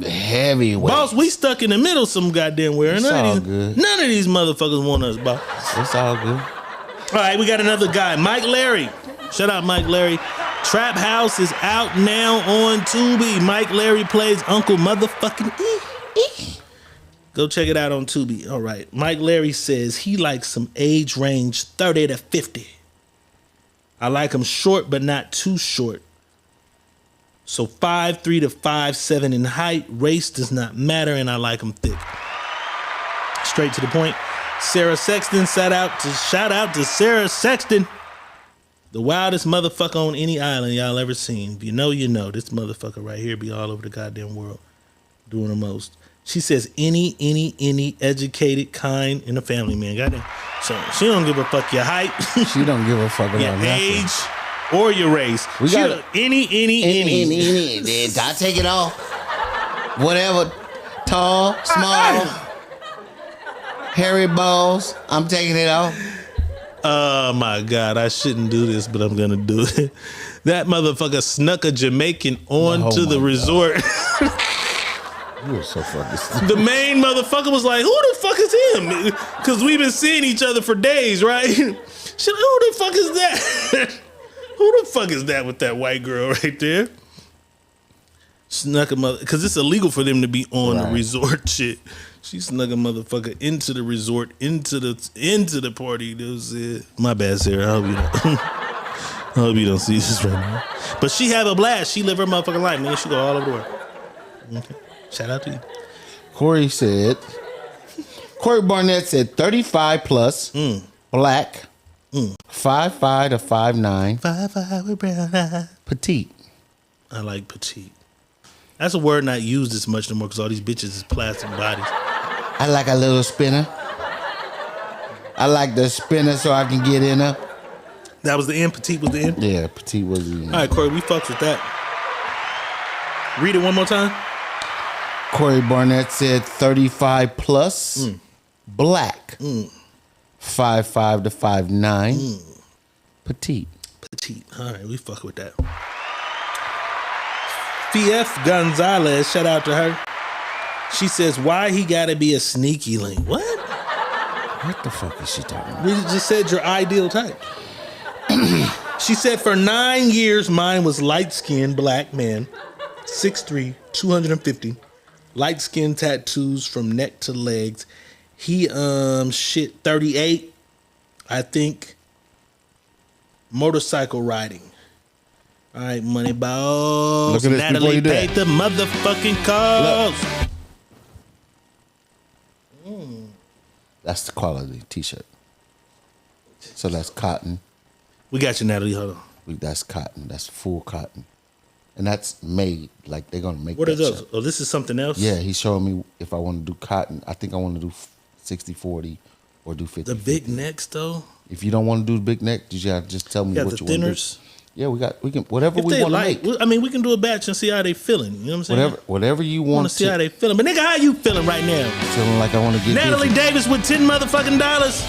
Heavyweight. Boss, we stuck in the middle some goddamn where. None of these motherfuckers want us, boss. It's all good. All right, we got another guy, Mike Larry. Shout out Mike Larry. Trap House is out now on Tubi. Mike Larry plays Uncle Motherfucking E. Go check it out on Tubi. All right. Mike Larry says he likes some age range 30 to 50. I like him short, but not too short. So 5'3" to 5'7" in height. Race does not matter, and I like him thick. Straight to the point. Sarah Sexton, shout out to Sarah Sexton. The wildest motherfucker on any island y'all ever seen. If you know, you know. This motherfucker right here be all over the goddamn world doing the most. She says any educated, kind, and a family man. Goddamn. So she don't give a fuck your height. She don't give a fuck about your nothing. age or your race. We she got any. I take it off. Whatever. Tall, small, hairy balls. I'm taking it off. Oh my God, I shouldn't do this, but I'm gonna do it. That motherfucker snuck a Jamaican onto the resort. You were so fucking stupid. The main motherfucker was like, who the fuck is him? Because we've been seeing each other for days, right? She's like, who the fuck is that? Who the fuck is that with that white girl right there? Snuck a mother, because it's illegal for them to be on the resort shit. She snuck a motherfucker into the resort, into the party. That was it. My bad, Sarah. I hope you don't see this right now. But she have a blast. She live her motherfucking life, man. She go all over the world. Okay. Shout out to you. Corey Barnett said 35 plus, black, 5'5" to 5'9". 5'5" with brown eyes. Petite. I like petite. That's a word not used as much no more because all these bitches is plastic bodies. I like a little spinner. I like the spinner so I can get in her. That was the end. Petite was the end. Yeah, petite was the end. All right, Corey, we fucks with that. Read it one more time. Corey Barnett said 35 plus, black, 5'5" to 5'9", petite. Petite. All right, we fuck with that. F. Gonzalez, shout out to her. She says, why he gotta be a sneaky link? What? What the fuck is she talking about? We just said your ideal type. She said, for 9 years, mine was light-skinned black man, 6'3", 250, light-skinned tattoos from neck to legs. He, 38, I think, motorcycle riding. All right, money balls. Look at this before Natalie you do paid that. the motherfucking calls. That's the quality t-shirt. So that's cotton. We got you, Natalie. Hold on. That's cotton. That's full cotton. And that's made, like they're going to make What are that those? shirt. Oh, this is something else? Yeah, he's showing me if I want to do cotton. I think I want to do 60-40 or do 50. The big necks, though? If you don't want to do the big neck, you gotta just tell me You got what the you want to do. thinners? Yeah, we can whatever If we they want to like, make. I mean, we can do a batch and see how they feeling. You know what I'm saying? Whatever you I want want to see how they feeling. But nigga, how you feeling right now? Feeling like I want to get Natalie busy. Davis with $10 motherfucking dollars.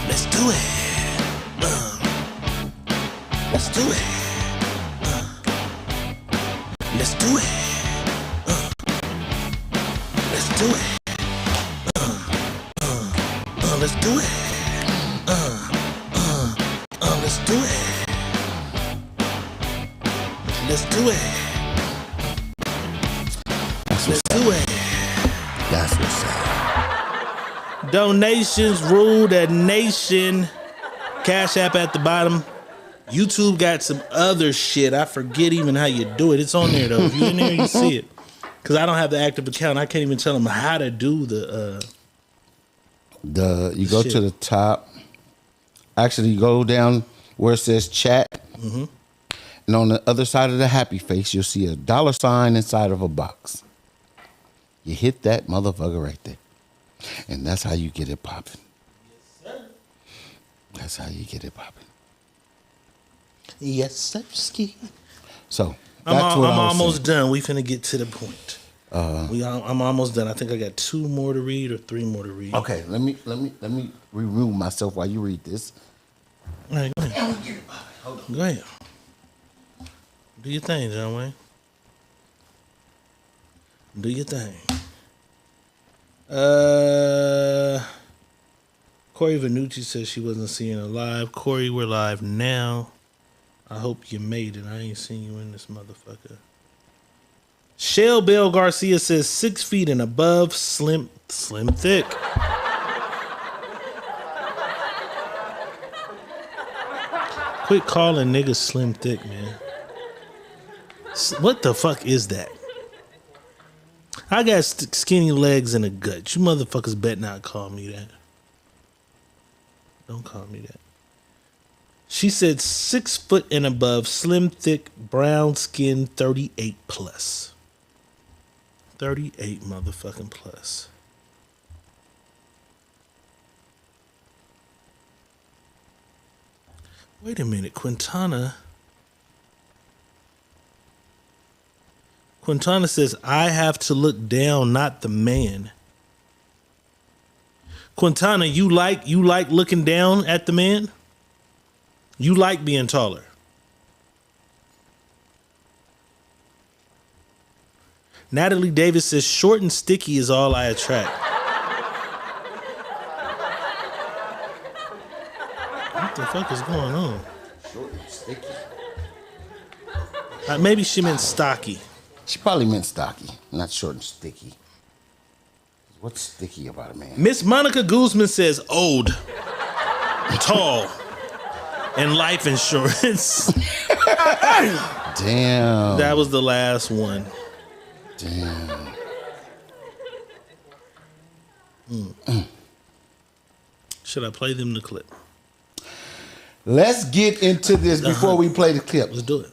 Let's do it. Let's do it. Let's do it. Let's do it. Let's do it. Let's do it. Let's do it. Let's do it. That's what's up. Donations rule the nation. Cash App at the bottom. YouTube got some other shit. I forget even how you do it. It's on there though. If you're in there, you see it. Because I don't have the active account. I can't even tell them how to do the. You go shit. to the top. Actually, you go down where it says chat. Mm-hmm. And on the other side of the happy face, you'll see a $sign inside of a box. You hit that motherfucker right there. And that's how you get it popping. Yes, sir. That's how you get it popping. Yes, sir. Ski. So, I'm that's what I was almost done. We finna get to the point. I'm almost done. I think I got 2 more to read or 3 more to read. Okay, let me remove myself while you read this. All right, go ahead. Go ahead. Do your thing, John Wayne. Do your thing. Corey Vanucci says she wasn't seeing her live. Corey, we're live now. I hope you made it. I ain't seen you in this motherfucker. Shell Bell Garcia says 6 feet and above, slim thick. Quit calling niggas slim thick, man. What the fuck is that? I got skinny legs and a gut. You motherfuckers bet not call me that. Don't call me that. She said 6 foot and above, slim, thick, brown skin, 38 plus. 38 motherfucking plus. Wait a minute, Quintana says, I have to look down, not the man. Quintana, you like looking down at the man? You like being taller? Natalie Davis says, short and sticky is all I attract. What the fuck is going on? Short and sticky. Maybe she meant stocky. She probably meant stocky, not short and sticky. What's sticky about a man? Miss Monica Guzman says old, tall, and life insurance. Damn. That was the last one. Damn. Should I play them the clip? Let's get into this before we play the clip. Let's do it.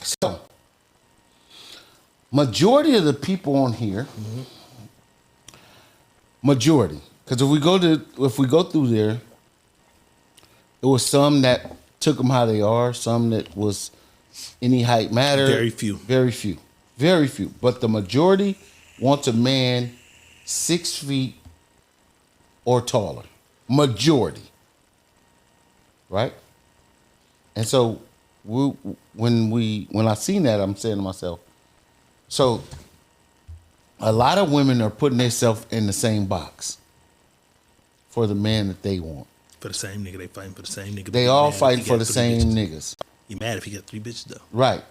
So, majority of the people on here, majority, Because if we go through there, it was some that took them how they are, some that was any height matter. Very few. Very few. Very few. But the majority wants a man 6 feet or taller. Majority. Right? And so when I seen that, I'm saying to myself, so a lot of women are putting themselves in the same box for the man that they want. For the same nigga, they fighting for the same nigga. They all fighting for the same niggas. You mad if you got 3 bitches though? Right.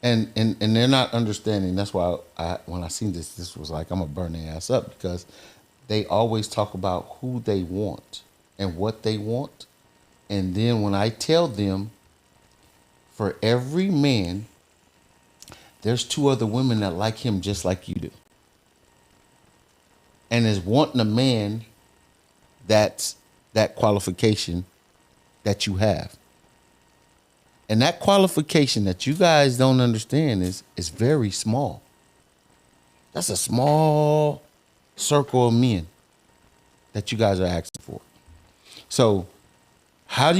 And they're not understanding. That's why when I seen this was like, I'm gonna burn their ass up, because they always talk about who they want and what they want. And then when I tell them, for every man, there's 2 other women that like him just like you do. And is wanting a man that's that qualification that you have. And that qualification that you guys don't understand is very small. That's a small circle of men that you guys are asking for. So how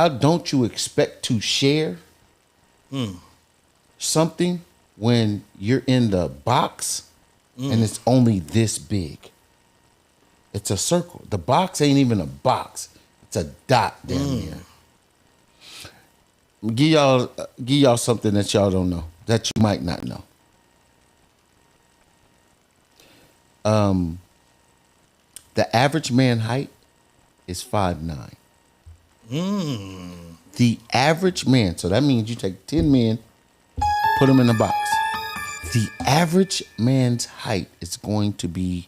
don't you expect to share something when you're in the box and it's only this big? It's a circle. The box ain't even a box. It's a dot down there. Give y'all something that y'all don't know, that you might not know. The average man height is 5'9". The average man, so that means you take 10 men, put them in a box. The average man's height is going to be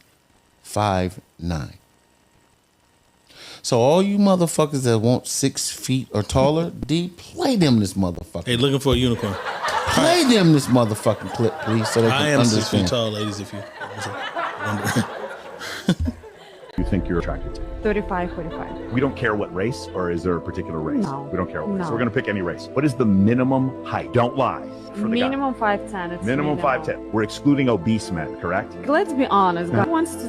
5'9". So all you motherfuckers that want 6 feet or taller, play them this motherfucker. Hey, looking for a unicorn. Play them this motherfucking clip, please, so they can I am understand. 6 feet tall, ladies, if you wonder. You think you're attracted to? 35, 45. We don't care what race, or is there a particular race? No. We don't care what race. No. We're going to pick any race. What is the minimum height? Don't lie. For the Minimum 5'10". It's minimum 5'10". We're excluding obese men, correct? Let's be honest. God wants to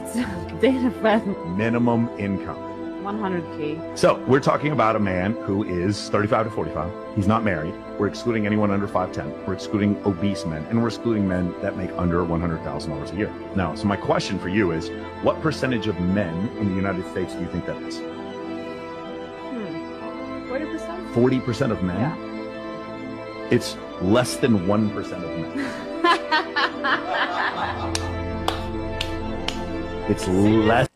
date a fat Minimum income. 100K. So we're talking about a man who is 35 to 45. He's not married. We're excluding anyone under 5'10". We're excluding obese men, and we're excluding men that make under $100,000 a year. Now, so my question for you is, what percentage of men in the United States do you think that is? 40%? 40% of men? Yeah. It's less than 1% of men. It's less.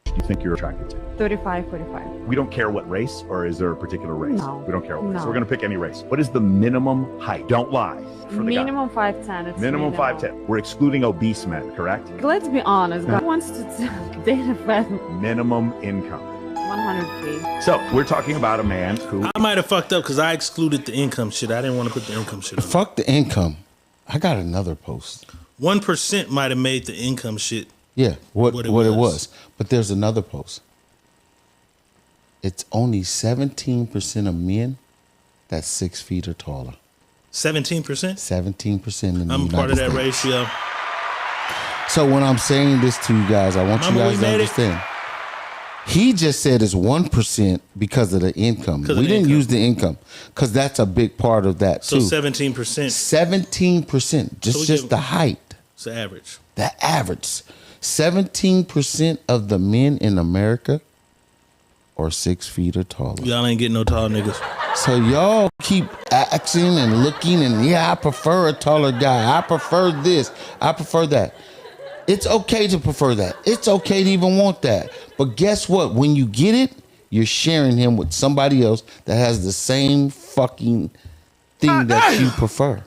Do you think you're attracted to? 35, 45. We don't care what race, or is there a particular race? No. We don't care what race. No. We're going to pick any race. What is the minimum height? Don't lie. For the Minimum 5'10". It's minimum 5'10". We're excluding obese men, correct? Let's be honest. God wants to date a fat Minimum income. 100K. So we're talking about a man who. I might have fucked up because I excluded the income shit. I didn't want to put the income shit on. Fuck the income. I got another post. 1% might have made the income shit. Yeah, what it was. But there's another post. It's only 17% of men that's 6 feet or taller. 17%? 17% in the I'm United part of that States. ratio. So when I'm saying this to you guys, I want you guys to understand. He just said it's 1% because of the income. We didn't use the income because that's a big part of that So too. 17%. 17%, just the height. It's the average. The average. 17% of the men in America are 6 feet or taller. Y'all ain't getting no tall niggas. So y'all keep asking and looking and I prefer a taller guy. I prefer this. I prefer that. It's okay to prefer that. It's okay to even want that. But guess what? When you get it, you're sharing him with somebody else that has the same fucking thing that you prefer.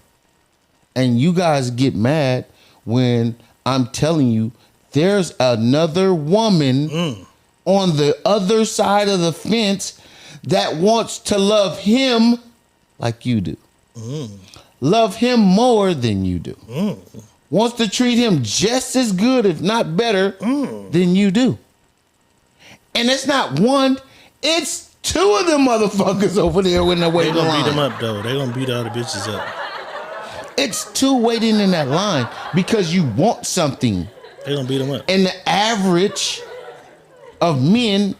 And you guys get mad when I'm telling you there's another woman on the other side of the fence that wants to love him like you do. Love him more than you do. Wants to treat him just as good, if not better, than you do. And it's not one, it's 2 of them motherfuckers over there when they're waiting They in gonna beat line. them up though. They gonna beat all the bitches up. It's 2 waiting in that line because you want something. They gonna beat them up. And the average of men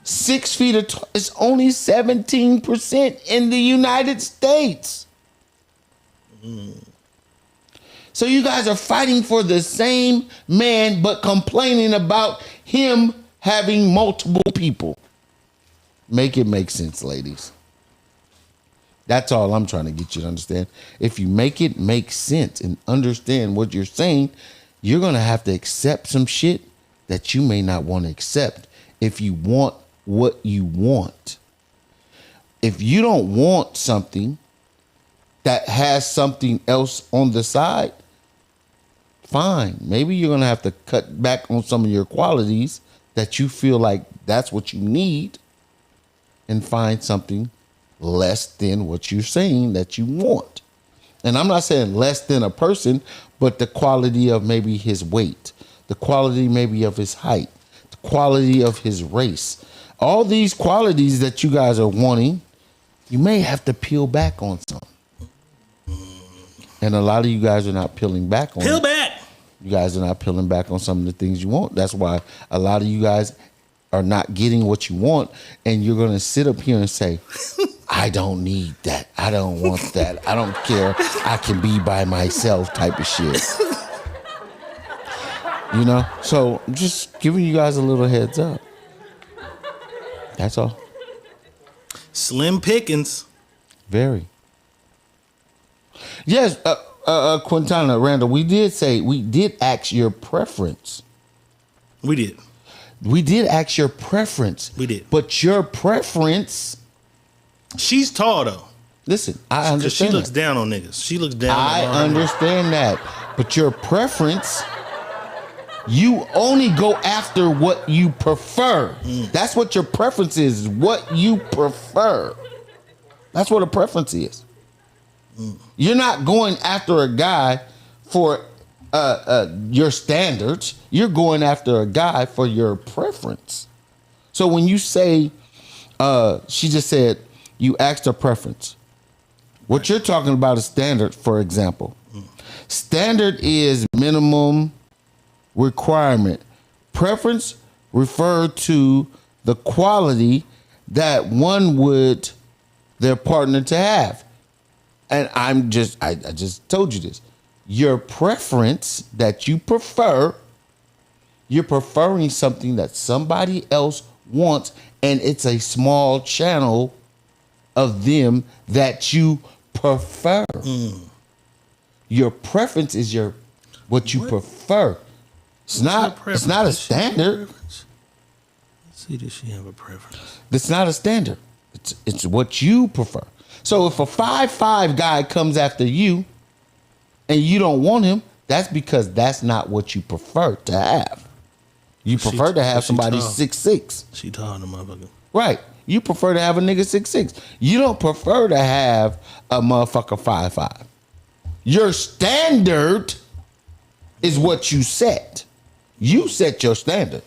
6 feet or it's only 17% in the United States. So you guys are fighting for the same man, but complaining about him having multiple people. Make it make sense, ladies. That's all I'm trying to get you to understand. If you make it make sense and understand what you're saying, you're going to have to accept some shit that you may not want to accept if you want what you want. If you don't want something that has something else on the side, fine. Maybe you're going to have to cut back on some of your qualities that you feel like that's what you need and find something less than what you're saying that you want. And I'm not saying less than a person, but the quality of maybe his weight, the quality maybe of his height, the quality of his race. All these qualities that you guys are wanting, you may have to peel back on some. And a lot of you guys are not peeling back on Peel back. You guys are not peeling back on some of the things you want. That's why a lot of you guys are not getting what you want. And you're going to sit up here and say, I don't need that. I don't want that. I don't care. I can be by myself type of shit. You know? So I'm just giving you guys a little heads up. That's all. Slim pickings. Very. Yes, Quintana, Randall, we did ask your preference. We did. We did ask your preference. We did. But your preference. She's tall, though. Listen, I understand. She looks down on niggas. She looks down I on understand that. But your preference, you only go after what you prefer. That's what your preference is, what you prefer. That's what a preference is. You're not going after a guy for your standards. You're going after a guy for your preference. So when you say, she just said, you asked her preference. What you're talking about is standard, for example. Standard is minimum requirement. Preference refer to the quality that one would their partner to have. And I just told you this. Your preference that you prefer, you're preferring something that somebody else wants, and it's a small channel of them that you prefer. Your preference is what you prefer. It's not a standard. Let's see, does she have a preference? It's not a standard. It's what you prefer. So if a 5'5" guy comes after you and you don't want him, that's because that's not what you prefer to have. You prefer to have somebody 6'6". She tall, the motherfucker. Right. You prefer to have a nigga 6'6". You don't prefer to have a motherfucker 5'5". Your standard is what you set. You set your standard.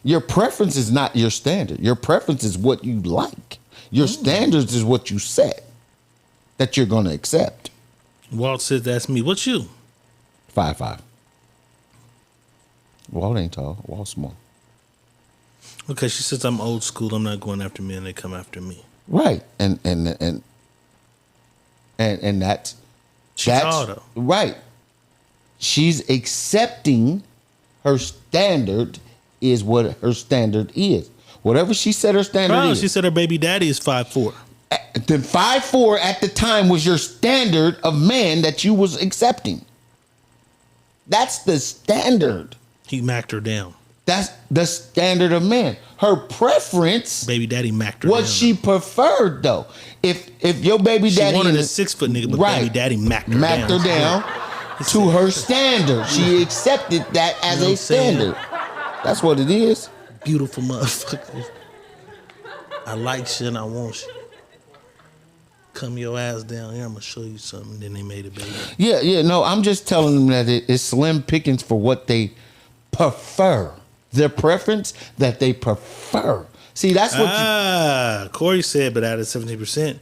Your preference is not your standard. Your preference is what you like. Your standards is what you set that you're going to accept. Walt says that's me. What's you? 5'5". Walt ain't tall. Walt's small. Okay, she says I'm old school. I'm not going after men. They come after me. Right. And that's tall, though. Right. She's accepting her standard is what her standard is. Whatever she said her standard is. She said her baby daddy is 5'4". Then 5'4" at the time was your standard of man that you was accepting. That's the standard. He macked her down. That's the standard of man. Her preference, baby daddy macked her what down. she preferred though. If your baby daddy, she wanted a 6-foot nigga, but baby daddy macked her down. To her standard. She accepted that as a standard. That's what it is. Beautiful motherfucker. I like shit and I want shit. Come your ass down here, I'm gonna show you something. Then they made it, baby. Yeah, no, I'm just telling them that it's slim pickings for what they prefer. Their preference that they prefer. See, that's what Corey said, but out of 17%,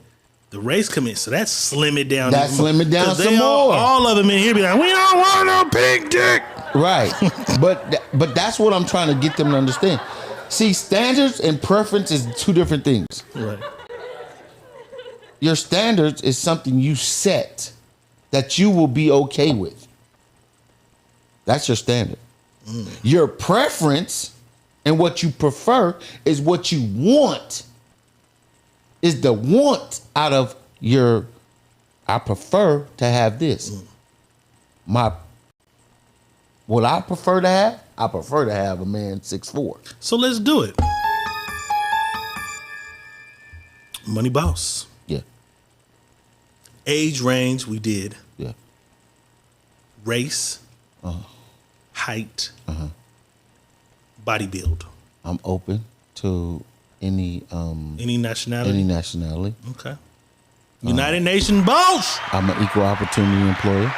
the race come in. So that's slim it down. That's slim it down some more. All of them in here be like, we don't want no pink dick. Right. But that's what I'm trying to get them to understand. See, standards and preference is two different things. Right. Your standards is something you set that you will be okay with. That's your standard. Your preference and what you prefer is what you want. Is the want out of your, I prefer to have this. What I prefer to have a man 6'4". So let's do it. Money Boss. Yeah. Age range, we did. Yeah. Race. Height. Body build. I'm open to any nationality. Any nationality. Okay. United Nations boss. I'm an equal opportunity employer.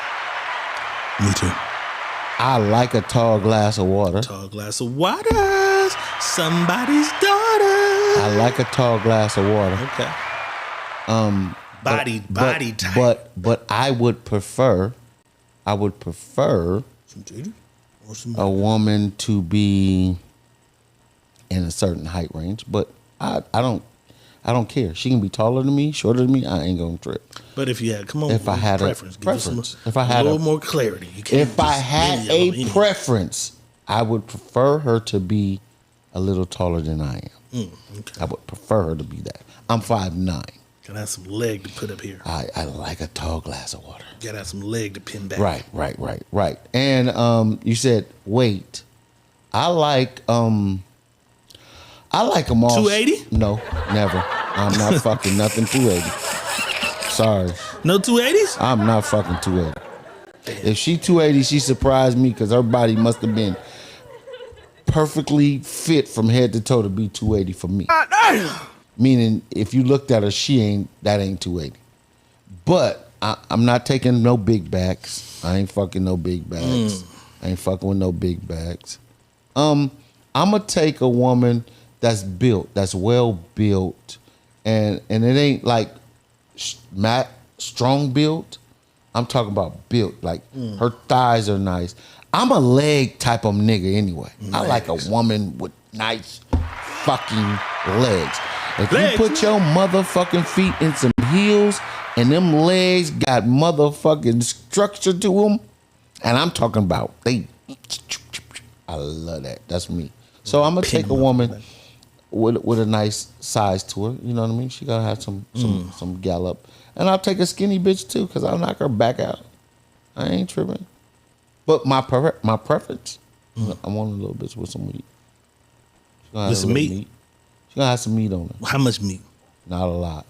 Me too. I like a tall glass of water. Tall glass of water. Somebody's daughter. I like a tall glass of water. Okay. Body type. But I would prefer a woman to be in a certain height range, but I don't care. She can be taller than me, shorter than me. I ain't gonna trip. But if you had, if I had preference, a preference, if I had a little more clarity, you can't. If I had a preference, I would prefer her to be a little taller than I am. Okay. I would prefer her to be that. I'm 5'9". Gotta have some leg to put up here. I like a tall glass of water. Gotta have some leg to pin back. Right. And you said weight. I like them all. 280? No, never. I'm not fucking nothing 280. Sorry. No 280s? I'm not fucking 280. If she 280, she surprised me because her body must have been perfectly fit from head to toe to be 280 for me. Meaning, if you looked at her, that ain't 280. But I'm not taking no big backs. I ain't fucking no big bags. I ain't fucking with no big bags. I'm gonna take a woman that's built, that's well built, and it ain't like strong built. I'm talking about built, like her thighs are nice. I'm a leg type of nigga anyway. I like a woman with nice fucking legs. If you put your motherfucking feet in some heels and them legs got motherfucking structure to them, and I'm talking about I love that. That's me. So I'm gonna take a woman with a nice size to her. You know what I mean? She gotta have some gallop, and I'll take a skinny bitch too, cause I'll knock her back out. I ain't tripping. But my preference, I want a little bitch with some meat. With some meat? She's gonna have some meat on her. How much meat? Not a lot.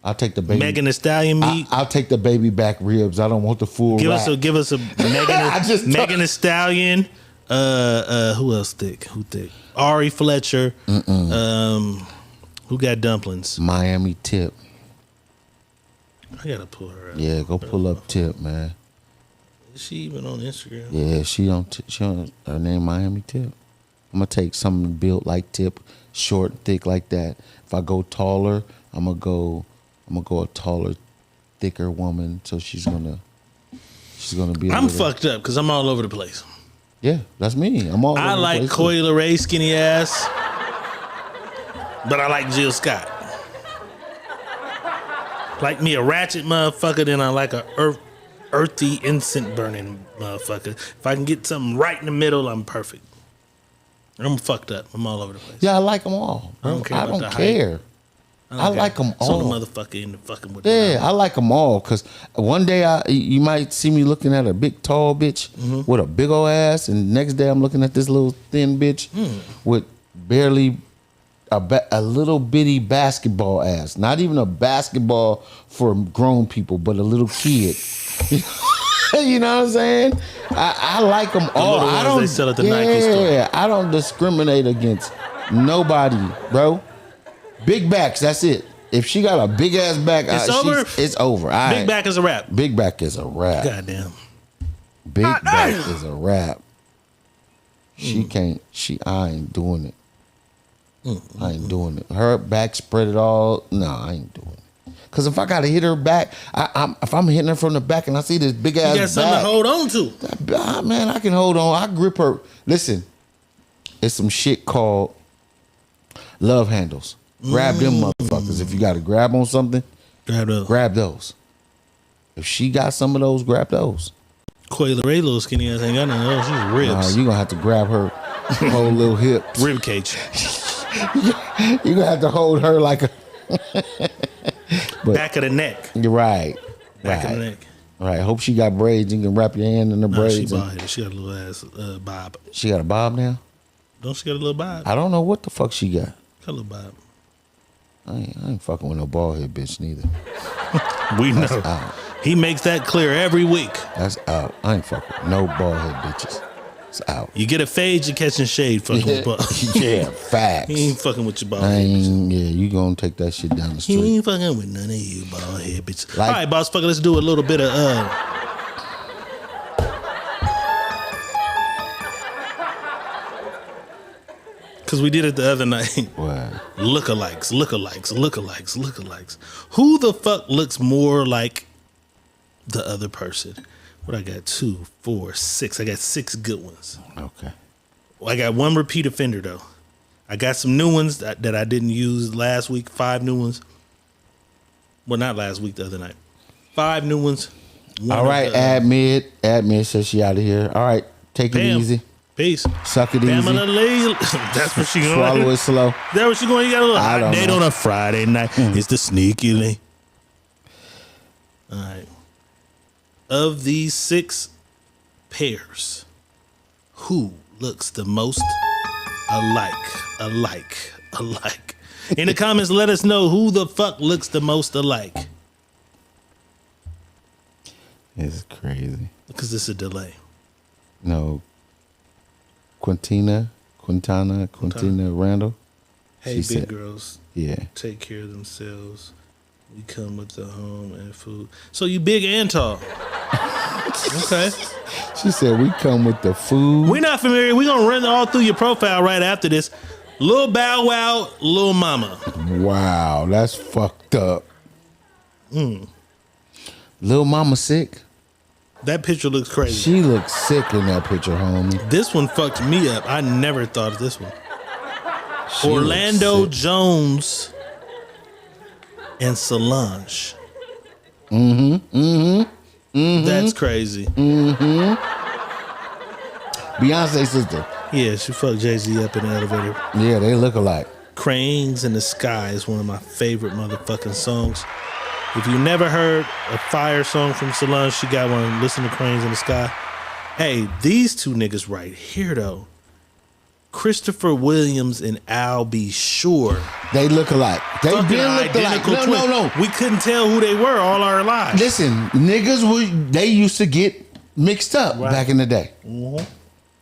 I'll take the baby. Megan Thee Stallion meat. I'll take the baby back ribs. I don't want the full. Give us a Megan Thee Stallion. Who else thick? Who thick? Ari Fletcher. Who got dumplings? Miami Tip. I gotta pull her up. Yeah, go pull up Tip, man. Is she even on Instagram? Yeah, she on her name Miami Tip. I'm gonna take something built like Tip, short, thick like that. If I go taller, I'm gonna go a taller, thicker woman. So she's gonna be. I'm fucked up because I'm all over the place. Yeah, that's me. I'm all. I like Coi Leray skinny ass, but I like Jill Scott. Like me a ratchet motherfucker, then I like a earthy incense burning motherfucker. If I can get something right in the middle, I'm perfect. I'm fucked up. I'm all over the place. Yeah, I like them all. I don't care. I don't care. I like them all. So the motherfucker in the fucking with. Yeah, I like them all because one day you might see me looking at a big tall bitch with a big old ass, and the next day I'm looking at this little thin bitch with barely a little bitty basketball ass. Not even a basketball for grown people, but a little kid. You know what I'm saying? I like them all. I don't. They sell at the Nike store. Yeah, I don't discriminate against nobody, bro. Big backs, that's it. If she got a big ass back, it's over. It's over. Big back is a wrap. Big back is a wrap. Goddamn. Big back is a wrap. She can't. I ain't doing it. I ain't doing it. Her back spread it all. No, I ain't doing it. Because if I gotta hit her back, if I'm hitting her from the back and I see this big ass You got something back, to hold on to. man, I can hold on. I grip her. Listen, it's some shit called love handles. Grab them motherfuckers. If you got to grab on something, grab those. If she got some of those, grab those. Quayla Ray, little skinny ass, ain't got none of those. She's ribs. Nah, you gonna have to grab her whole little hip. Rib cage. You gonna have to hold her like a back of the neck. You're right. Back of the neck. Right. Hope she got braids. You can wrap your hand in the braids. She bald headed. She got a little ass bob. She got a bob now? Don't she got a little bob? I don't know what the fuck she got. Got a little bob. I ain't fucking with no bald head bitch neither. We That's know. out. He makes that clear every week. That's out. I ain't fucking with no bald head bitches. It's out. You get a fade, you're catching shade fucking with bald. Yeah, facts. He ain't fucking with your bald head bitches. Yeah, you gonna take that shit down the street. He ain't fucking with none of you bald head bitches. Like- All right, boss fucker, let's do a little bit of because we did it the other night. Wow. Lookalikes. Who the fuck looks more like the other person? What I got? 2, 4, 6. I got 6 good ones. Okay. Well, I got 1 repeat offender though. I got some new ones that I didn't use last week. 5 new ones. Well, not last week, the other night. 5 new ones. All right, Admit says she out of here. All right, take it easy. Peace. Suck it Pamela easy. Lee. That's what she going. Swallow it slow. That what she going? You got a little I hot don't date know. on a Friday night. It's the sneaky link. All right. Of these 6 pairs, who looks the most alike? In the comments, let us know who the fuck looks the most alike. It's crazy. Because this is a delay. No. Quintina Randall. Hey, She big said- girls. Yeah. Take care of themselves. We come with the home and food. So you big and tall. Okay. She said we come with the food. We're not familiar. We're going to run all through your profile right after this. Lil Bow Wow, Lil Mama. Wow, that's fucked up. Lil Mama sick. That picture looks crazy. She looks sick in that picture, homie. This one fucked me up. I never thought of this one. She Orlando looks sick. Jones and Solange. That's crazy. Beyonce sister. Yeah, she fucked Jay-Z up in the elevator. Yeah, they look alike. Cranes in the Sky is one of my favorite motherfucking songs. If you never heard a fire song from Solange, she got one. Listen to Cranes in the Sky. Hey, these 2 niggas right here, though. Christopher Williams and Al B. Sure. They look alike. They Fucking been look alike. identical No. twins. We couldn't tell who they were all our lives. Listen, niggas they used to get mixed up back in the day.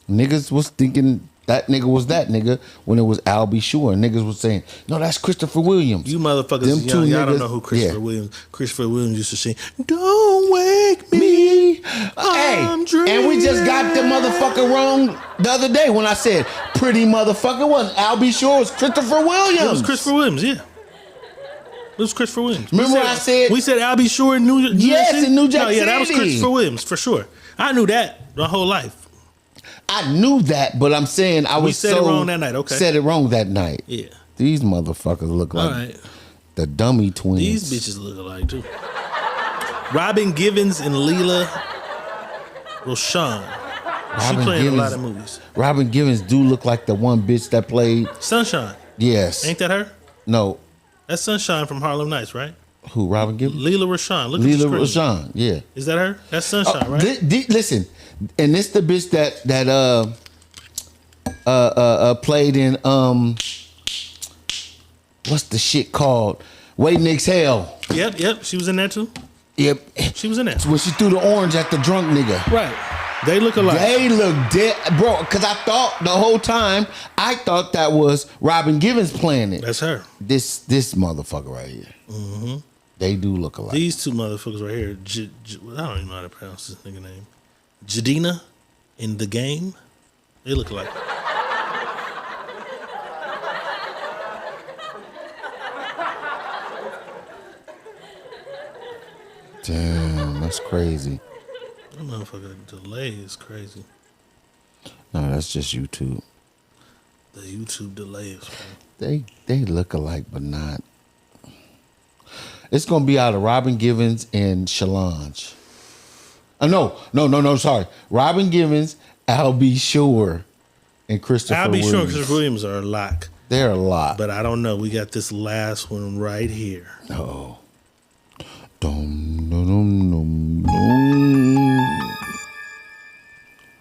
Niggas was thinking that nigga was that nigga when it was Al B. Sure. Niggas was saying, no, that's Christopher Williams. You motherfuckers Them is two young. Y'all don't niggas- know who Christopher yeah. Williams. Christopher Williams used to sing, "Don't wake me, I'm dreaming." And we just got the motherfucker wrong the other day when I said pretty motherfucker. It wasn't Al B. Sure, it was Christopher Williams. It was Christopher Williams, yeah. It was Christopher Williams. Remember what I said? We said Al B. Sure in New Jack Yes, City? in New Jack No, yeah, that was City. Christopher Williams for sure. I knew that my whole life. I knew that, but I'm saying I We was said it wrong that night, okay. Said it wrong that night. Yeah. These motherfuckers look like All right. the dummy twins. These bitches look alike too. Robin Givens and Leela Roshan. She playing a lot of movies. Robin Givens do look like the one bitch that played Sunshine. Yes. Ain't that her? No. That's Sunshine from Harlem Nights, right? Who? Robin Givens? Leela Roshan. Look at the Leela screen. Roshan. Yeah. Is that her? That's Sunshine, right? Listen, and this the bitch that played in what's the shit called? Waiting to Exhale. Yep. She was in that too. Yep. She was in that. When she threw the orange at the drunk nigga. Right. They look alike. They look dead, bro. Because I thought the whole time that was Robin Givens playing it. That's her. This motherfucker right here. Mm-hmm. They do look alike. These 2 motherfuckers right here. I don't even know how to pronounce this nigga name. Jadina in The Game. They look alike. Damn, that's crazy. That motherfucker delay is crazy. No, that's just YouTube. The YouTube delay is crazy. They look alike, but not. It's gonna be out of Robin Givens and Solange. No, sorry. Robin Givens, Al B. Shore, and Christopher I'll be Williams. sure Christopher Williams are a lock. They're a lot. But I don't know. We got this last one right here. Oh. Dum, dum, dum, dum, dum.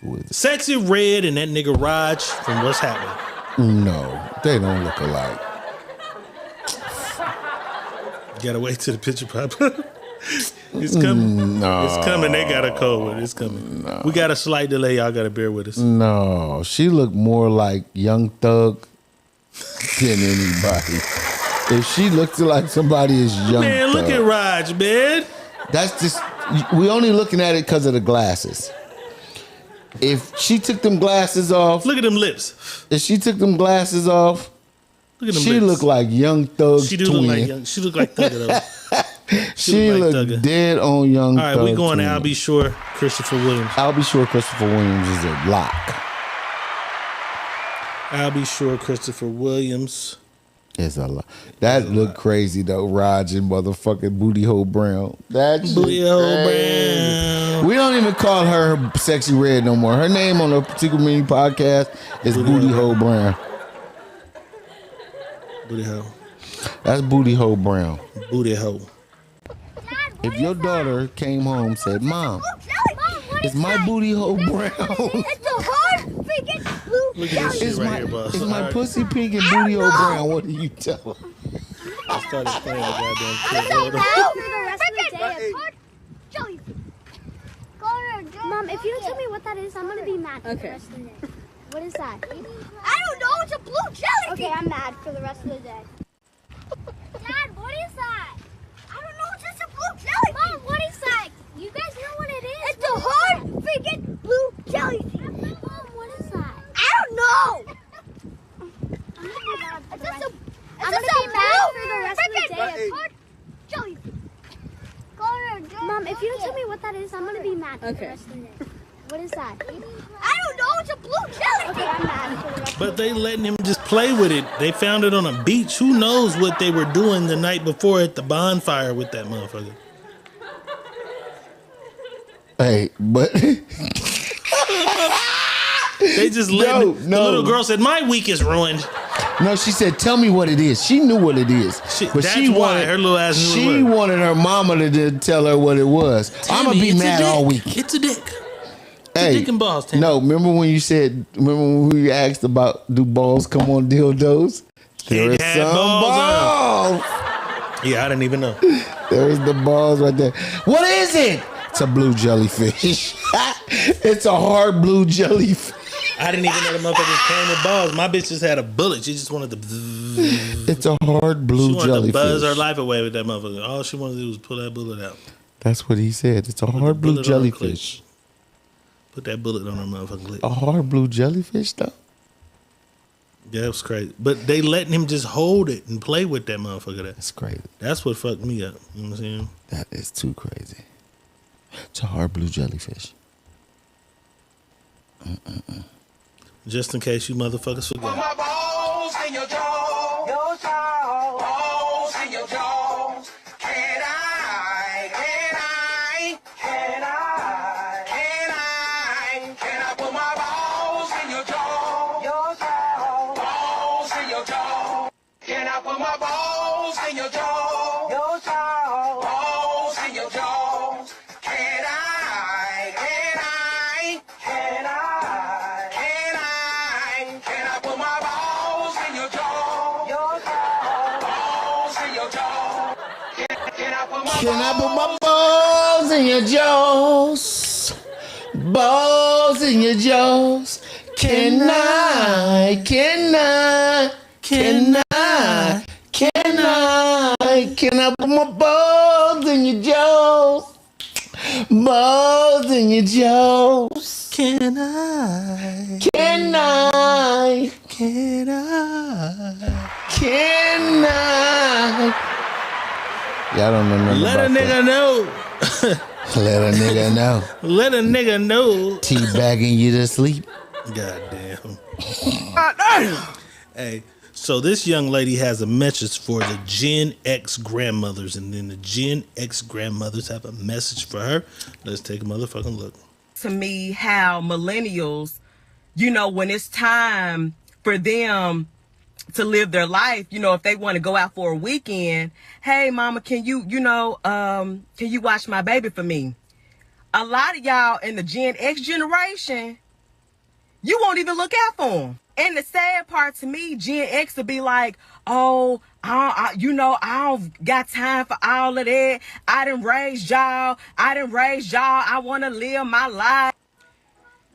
Who is it? Sexy Red and that nigga Raj from What's Happening. No, they don't look alike. You gotta wait till the picture pop up. It's coming. No. It's coming. They got a code with it. It's coming. No. We got a slight delay. Y'all gotta bear with us. No, she looked more like Young Thug than anybody. If she looked like somebody is Young Man, Thug. look at Raj, man. That's just, we only looking at it because of the glasses. If she took them glasses off. Look at them lips. If she took them glasses off, Look at them she lips. looked like Young Thug's She do twin. look like young. She look like Thugger though. She look like looked Thugger. dead on Young All right, Thug. we going to twin. I'll Be Sure Christopher Williams. I'll be sure Christopher Williams is a lock. I'll Be Sure Christopher Williams. It's a lot. That looked crazy though, Raj and motherfucking Booty Hole Brown. That's Booty Hole Brown. We don't even call her Sexy Red no more. Her name on the Secret Mini podcast is Booty Hole Brown. Booty Hole. That's Booty Hole Brown. Booty Hole. If your daughter came home and said, Mom, is my booty hole brown? It's a hard freaking blue Look at this shit right here, boss. Is my pussy pink and booty hole brown? What do you tell her? I started playing the goddamn I kid. don't know for the rest of the day. It's hard jellyfish. Mom, if you don't tell me what that is, I'm gonna be mad for the rest of the day. What is that? I don't know. It's a blue jellyfish. Okay, I'm mad for the rest of the day. Dad, what is that? I don't know. It's just a blue jellyfish. Mom, what is that? You guys know what it is? It's a hard freaking blue jellyfish. Mom, what is that? I don't know. I'm gonna be mad for the rest. I'm gonna be mad for the rest of the day. It's hard jellyfish. Mom, if you don't tell me what that is, I'm gonna be mad for the rest of the day. What is that? I don't know. It's a blue jellyfish. Okay, I'm mad for the rest. But they letting him just play with it. They found it on a beach. Who knows what they were doing the night before at the bonfire with that motherfucker? Hey, but They just letting it. The little girl said, "My week is ruined." No, she said, "Tell me what it is." She knew what it is, but that's she why wanted her little ass knew She what it was. wanted her mama to tell her what it was. I'm gonna Tammy, be it's a mad dick. all week. It's a dick. Hey, dick and balls, Tammy. no, remember when you said? Remember when we asked about do balls come on dildos? There is had some balls balls. Yeah, I didn't even know. There's the balls right there. What is it? It's a blue jellyfish. It's a hard blue jellyfish. I didn't even know the motherfuckers came with balls. My bitch just had a bullet. She just wanted to. It's a hard blue She wanted jellyfish. to buzz her life away with that motherfucker. All she wanted to do was pull that bullet out. That's what he said. It's a hard blue bullet on her jellyfish. Put that bullet on her motherfucking lip. A hard blue jellyfish, though. Yeah, that was crazy. But they letting him just hold it and play with that motherfucker. That's crazy. That's what fucked me up. You know what I'm saying? That is too crazy. It's a hard blue jellyfish. Just in case you motherfuckers forgot. My balls in your jaw. Your jaw. Balls in your jaws. Can I put my balls in your jaw? Your jaw. Balls in your jaw. Can I put my balls in your jaw? Your jaw. Balls in your jaws. Can I put my balls in your jaw? Your jaw. Balls in your jaw. Can I put my balls in your jaws? Balls in your jaws. Can I put my balls in your jaws? Balls in your jaws. Can I? Y'all don't know nothing Let a about nigga know. Let a nigga know. Let a nigga know. Teabagging you to sleep. Goddamn. Hey, so this young lady has a message for the Gen X grandmothers, and then the Gen X grandmothers have a message for her. Let's take a motherfucking look. To me, how millennials, you know, when it's time for them to live their life, you know, if they want to go out for a weekend, hey mama, can you watch my baby for me? A lot of y'all in the Gen X generation, you won't even look out for them. And the sad part to me, Gen X will be like, oh, I don't got time for all of that. I done raised y'all. I want to live my life.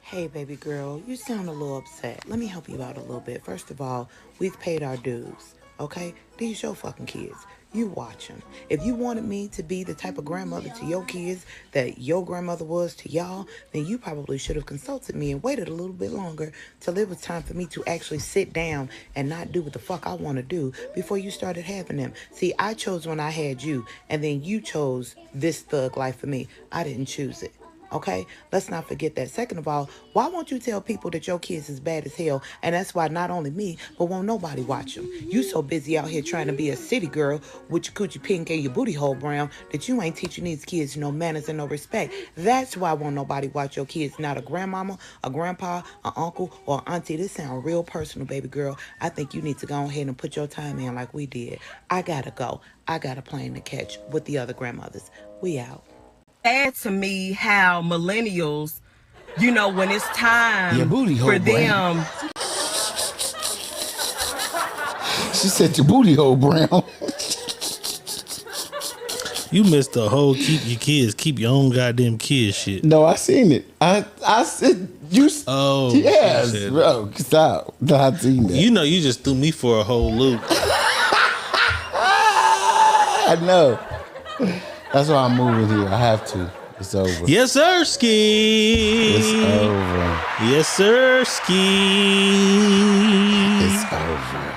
Hey, baby girl, you sound a little upset. Let me help you out a little bit. First of all, we've paid our dues, okay? These your fucking kids. You watch them. If you wanted me to be the type of grandmother to your kids that your grandmother was to y'all, then you probably should have consulted me and waited a little bit longer till it was time for me to actually sit down and not do what the fuck I want to do before you started having them. See, I chose when I had you, and then you chose this thug life for me. I didn't choose it. Okay, let's not forget that. Second of all, why won't you tell people that your kids is bad as hell? And that's why not only me, but won't nobody watch them. You so busy out here trying to be a city girl with your coochie pink and your booty hole brown that you ain't teaching these kids no manners and no respect. That's why won't nobody watch your kids. Not a grandmama, a grandpa, an uncle, or auntie. This sound real personal, baby girl. I think you need to go ahead and put your time in like we did. I gotta go. I got a plane to catch with the other grandmothers. We out. Sad to me how millennials, you know, when it's time Your booty hole for brown. them. She said your booty hole brown. You missed the whole keep your own goddamn kids shit. No, I seen it. I said you. Oh, yes, bro. Stop. No, I seen that. You know, you just threw me for a whole loop. I know. That's why I'm moving here. I have to. It's over. Yes, sir, ski. It's over. Yes, sir, ski. It's over.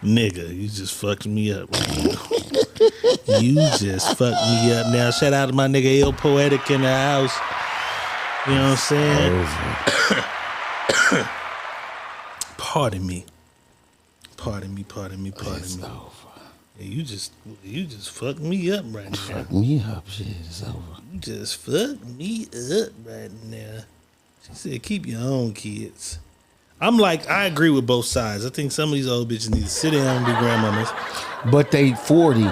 Nigga, you just fucked me up. You just fucked me up. Now, shout out to my nigga El Poetic in the house. You know what I'm saying? Pardon me. It's over. You just fucked me up right now. Fuck me up, shit. It's over. You just fucked me up right now. She said, keep your own kids. I'm like, I agree with both sides. I think some of these old bitches need to sit down and be grandmamas. But they 40.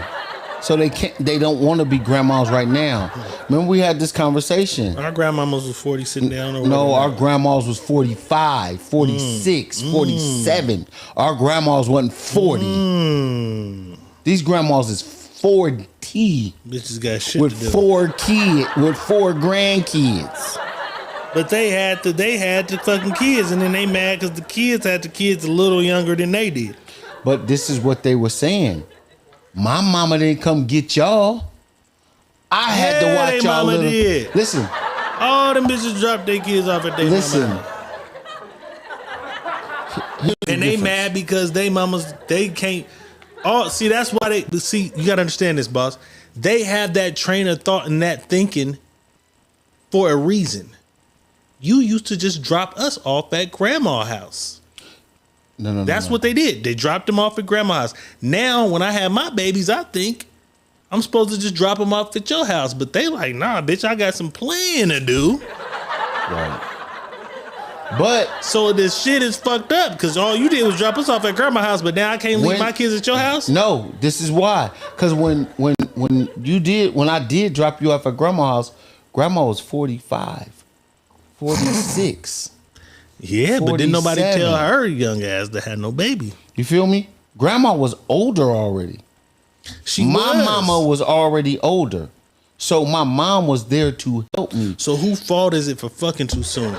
So they don't want to be grandmas right now. Remember we had this conversation. Our grandmamas was 40 sitting down or No, whatever. our grandmas was 45, 46, 47. Our grandmas wasn't 40. These grandmas is 40. Bitches got shit with to do. 4 grandkids. But they had the fucking kids, and then they mad because the kids had the kids a little younger than they did. But this is what they were saying. My mama didn't come get y'all. I had to watch y'all. Mama did. Listen. All them bitches dropped their kids off at their mama. And they mad because they mamas, they can't. Oh, see, that's why they, see, you got to understand this, boss. They have that train of thought and that thinking for a reason. You used to just drop us off at grandma's house. No. That's what they did. They dropped them off at grandma's house. Now, when I have my babies, I think I'm supposed to just drop them off at your house. But they like, nah, bitch, I got some planning to do. Right. But so this shit is fucked up because all you did was drop us off at grandma's house, but now I can't leave my kids at your house? No, this is why. Because when I did drop you off at grandma's house, grandma was 45, 46. Yeah, 47. but didn't nobody tell her young ass to have no baby. You feel me? Grandma was older already. My mama was already older. So my mom was there to help me. So whose fault is it for fucking too soon?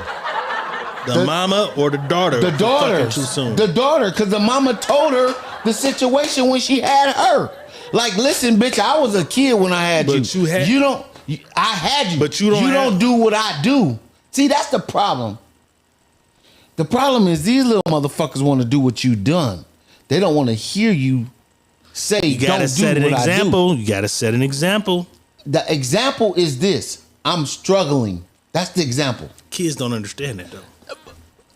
The mama or the daughter? The daughter. Too soon. The daughter, because the mama told her the situation when she had her. Like, listen, bitch, I was a kid when I had you. I had you. But you don't do what I do. See, that's the problem. The problem is these little motherfuckers want to do what you done. They don't want to hear you say, You gotta don't set do an what example. I do. You gotta set an example. The example is this. I'm struggling. That's the example. Kids don't understand that though.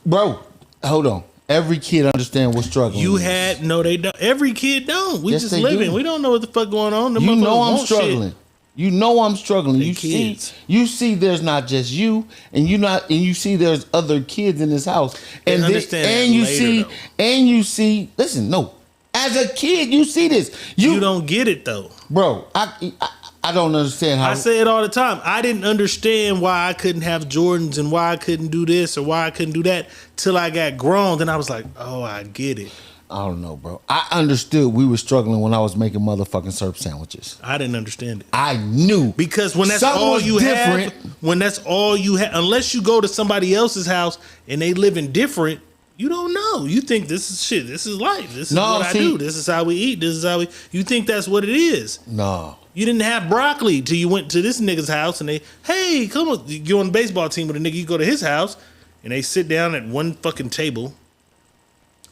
Bro, hold on. Every kid understand what's struggling. You is. had no, they don't. Every kid don't. We Yes, just they living. do. We don't know what the fuck going on. Them You know motherfuckers I'm want shit. struggling. You know I'm struggling. They You kids. see there's not just you, and you see there's other kids in this house. They And understand that and you later, see though. and you see, listen, no. As a kid, you see this. You don't get it though. Bro, I don't understand how I say it all the time. I didn't understand why I couldn't have Jordans and why I couldn't do this or why I couldn't do that till I got grown. Then I was like, oh, I get it. I don't know, bro. I understood we were struggling when I was making motherfucking syrup sandwiches. I didn't understand it. I knew. Because when that's Something all was you different. have, when that's all you have, unless you go to somebody else's house and they living different, you don't know. You think this is shit. This is life. This is what I do. This is how we eat. This is how we. You think that's what it is. No. You didn't have broccoli till you went to this nigga's house and they, hey, come on. You're on the baseball team with a nigga. You go to his house and they sit down at one fucking table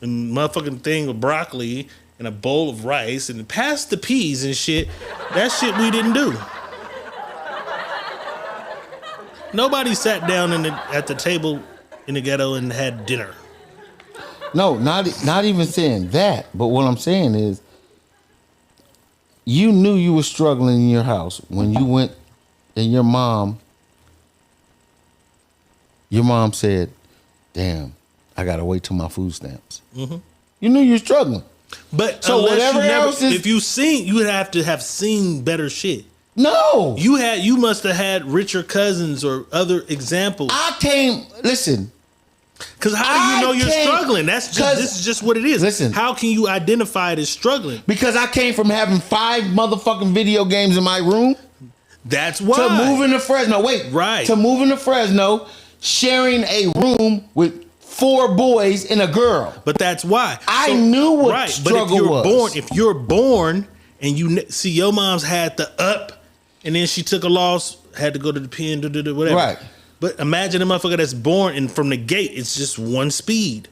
and motherfucking thing with broccoli and a bowl of rice and pass the peas and shit. That shit we didn't do. Nobody sat down at the table in the ghetto and had dinner. No, not even saying that. But what I'm saying is, you knew you were struggling in your house when you went, and your mom said, "Damn, I gotta wait till my food stamps." Mm-hmm. You knew you were struggling. But so whatever else is, if you seen, you would have to have seen better shit. No, you must have had richer cousins or other examples. Listen. Because how do you know you're struggling? This is just what it is. Listen, how can you identify it as struggling? Because I came from having 5 motherfucking video games in my room. That's why. To moving to Fresno. Right. To moving to Fresno, sharing a room with 4 boys and a girl. But that's why. I knew what struggle was. If you're born and you see your mom's had the up, and then she took a loss, had to go to the pen, whatever. Right. But imagine a motherfucker that's born and from the gate, it's just one speed.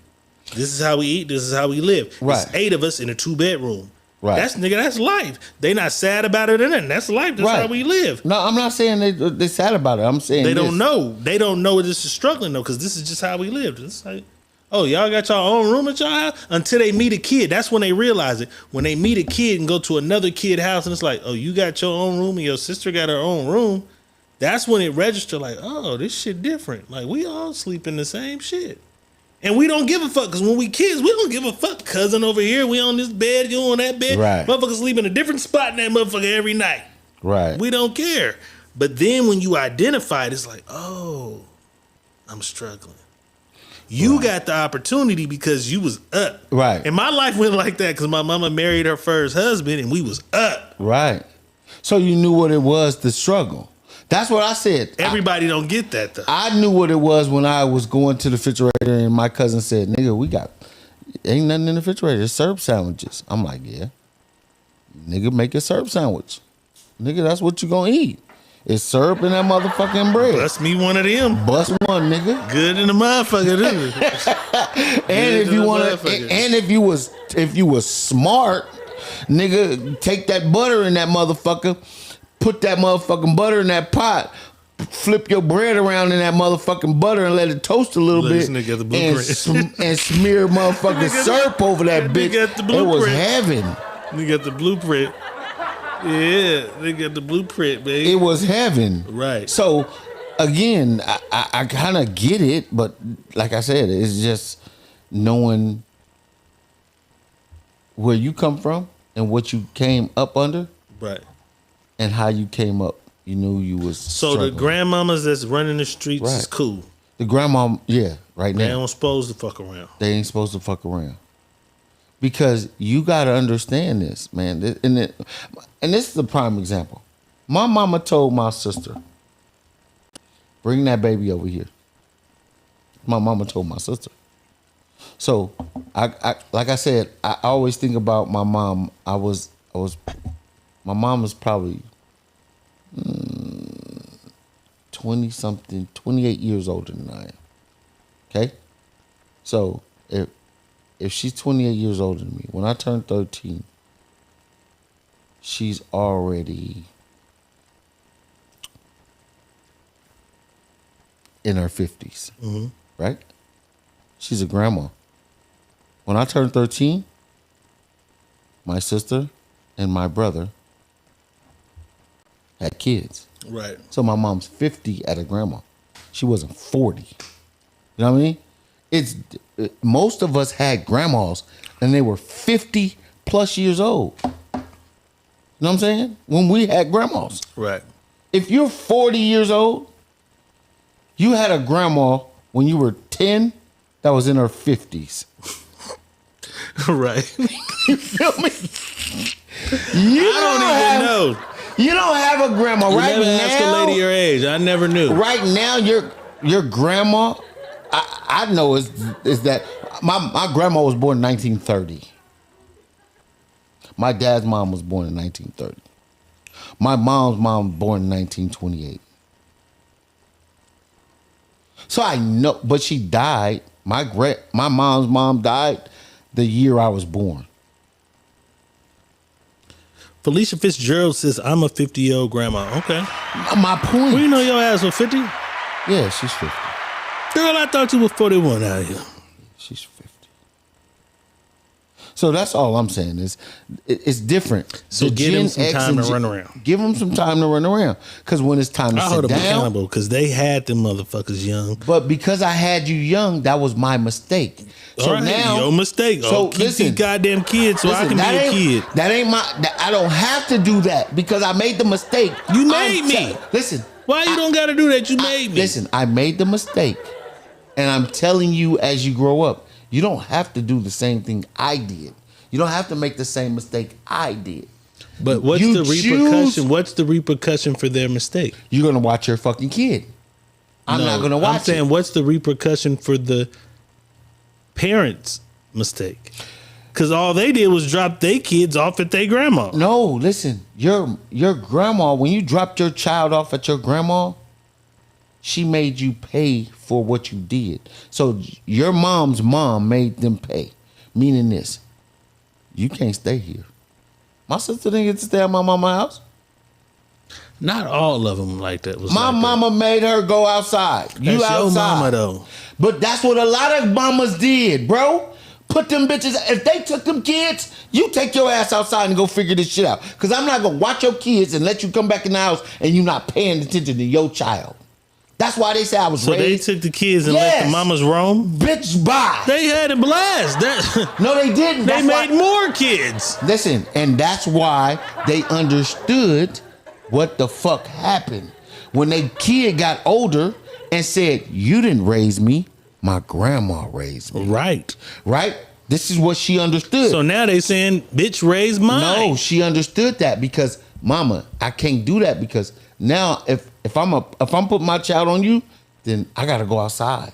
This is how we eat. This is how we live. Right. It's 8 of us in a 2-bedroom. Right. That's life. They not sad about it or nothing. That's life. That's how we live. No, I'm not saying they're sad about it. I'm saying they don't know. They don't know this is struggling though, because this is just how we live. This is how, oh, y'all got y'all own room at y'all house? Until they meet a kid. That's when they realize it. When they meet a kid and go to another kid house and it's like, oh, you got your own room and your sister got her own room. That's when it registered like, oh, this shit different. Like, we all sleep in the same shit. And we don't give a fuck, because when we kids, we don't give a fuck. Cousin over here, we on this bed, you on that bed. Right. Motherfuckers sleep in a different spot in that motherfucker every night. Right. We don't care. But then when you identify it, it's like, oh, I'm struggling. You got the opportunity because you was up. Right. And my life went like that because my mama married her first husband and we was up. Right. So you knew what it was to struggle. That's what I said. Everybody don't get that though. I knew what it was when I was going to the refrigerator and my cousin said, nigga, ain't nothing in the refrigerator. It's syrup sandwiches. I'm like, yeah. Nigga, make a syrup sandwich. Nigga, that's what you gonna eat. It's syrup in that motherfucking bread. Bust me one of them. Bust one, nigga. Good in the motherfucker. And if you wanna, and if you was smart, nigga, take that butter in that motherfucker. Put that motherfucking butter in that pot. Flip your bread around in that motherfucking butter and let it toast a little bit. And smear motherfucking syrup over that bitch. It was heaven. You got the blueprint. Yeah, they got the blueprint, baby. It was heaven. Right. So, again, I kind of get it, but like I said, it's just knowing where you come from and what you came up under. Right. And how you came up. You knew you was struggling. The grandmamas that's running the streets is cool. The grandma, right now. They ain't supposed to fuck around. They ain't supposed to fuck around. Because you got to understand this, man. And this is a prime example. My mama told my sister, bring that baby over here. My mama told my sister. So, I like I said, I always think about my mom. My mom was probably 20-something, 28 years older than I am. Okay? So, if she's 28 years older than me, when I turned 13, she's already in her 50s, right? She's a grandma. When I turned 13, my sister and my brother had kids. Right. So my mom's 50 at a grandma. She wasn't 40. You know what I mean? Most of us had grandmas and they were 50 plus years old. You know what I'm saying? When we had grandmas. Right. If you're 40 years old, you had a grandma when you were 10 that was in her 50s. Right. You feel me? I don't even know. You don't have a grandma You right never now. ask a lady her age. I never knew. Right now, your grandma, I know is that my grandma was born in 1930. My dad's mom was born in 1930. My mom's mom was born in 1928. So I know, but she died. My mom's mom died the year I was born. Felicia Fitzgerald says, I'm a 50-year-old grandma. Okay. My point. Well, you know your ass was 50? Yeah, she's 50. Girl, I thought you were 41 out here. She's 50. So that's all I'm saying is it's different. So give them some time to run around. Give them some time to run around. Because when it's time to I sit hold them down. accountable because they had them motherfuckers young. But because I had you young, that was my mistake. So all right, now, your mistake. So keep listen, these goddamn kids so I can be a kid. That ain't my. I don't have to do that because I made the mistake. You made me. Listen. Why you don't got to do that? You made me. Listen, I made the mistake, and I'm telling you, as you grow up, you don't have to do the same thing I did. You don't have to make the same mistake I did. But what's the repercussion? What's the repercussion for their mistake? You're gonna watch your fucking kid. I'm not gonna watch. I'm saying, what's the repercussion for the parents' mistake? Because all they did was drop their kids off at their grandma. No, listen, your grandma, when you dropped your child off at your grandma, she made you pay for what you did. So your mom's mom made them pay. Meaning this, you can't stay here. My sister didn't get to stay at my mama's house. Not all of them like that. My mama made her go outside. You That's outside. your mama though. But that's what a lot of mamas did, bro. Put them bitches. If they took them kids, you take your ass outside and go figure this shit out. Because I'm not gonna watch your kids and let you come back in the house and you not paying attention to your child. That's why they say I was raised. So they took the kids and let the mamas roam? Bitch, bye. They had a blast. No, they didn't. They made more kids. Listen, and that's why they understood what the fuck happened. When they kid got older and said, you didn't raise me, my grandma raised me. Right. Right? This is what she understood. So now they saying, bitch, raise mine. No, she understood that because, mama, I can't do that because now if I'm putting my child on you, then I gotta go outside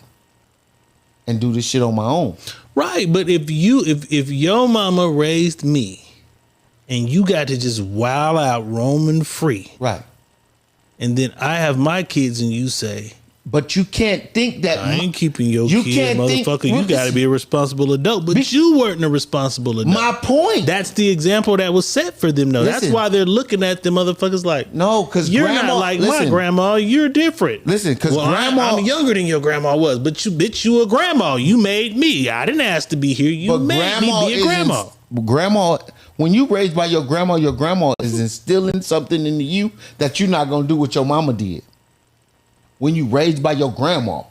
and do this shit on my own. Right, but if your mama raised me and you got to just wild out roaming free. Right. And then I have my kids and you say, but you can't think that I ain't keeping your kid, motherfucker. You got to be a responsible adult. But you weren't a responsible adult. My point. That's the example that was set for them, though. Listen. That's why they're looking at them motherfuckers like, no, because you're not like my grandma. You're different. Listen, because grandma, I'm younger than your grandma was, but you a grandma. You made me. I didn't ask to be here. You made me be a grandma. Grandma, when you raised by your grandma is instilling something into you that you're not gonna do what your mama did. When you raised by your grandma.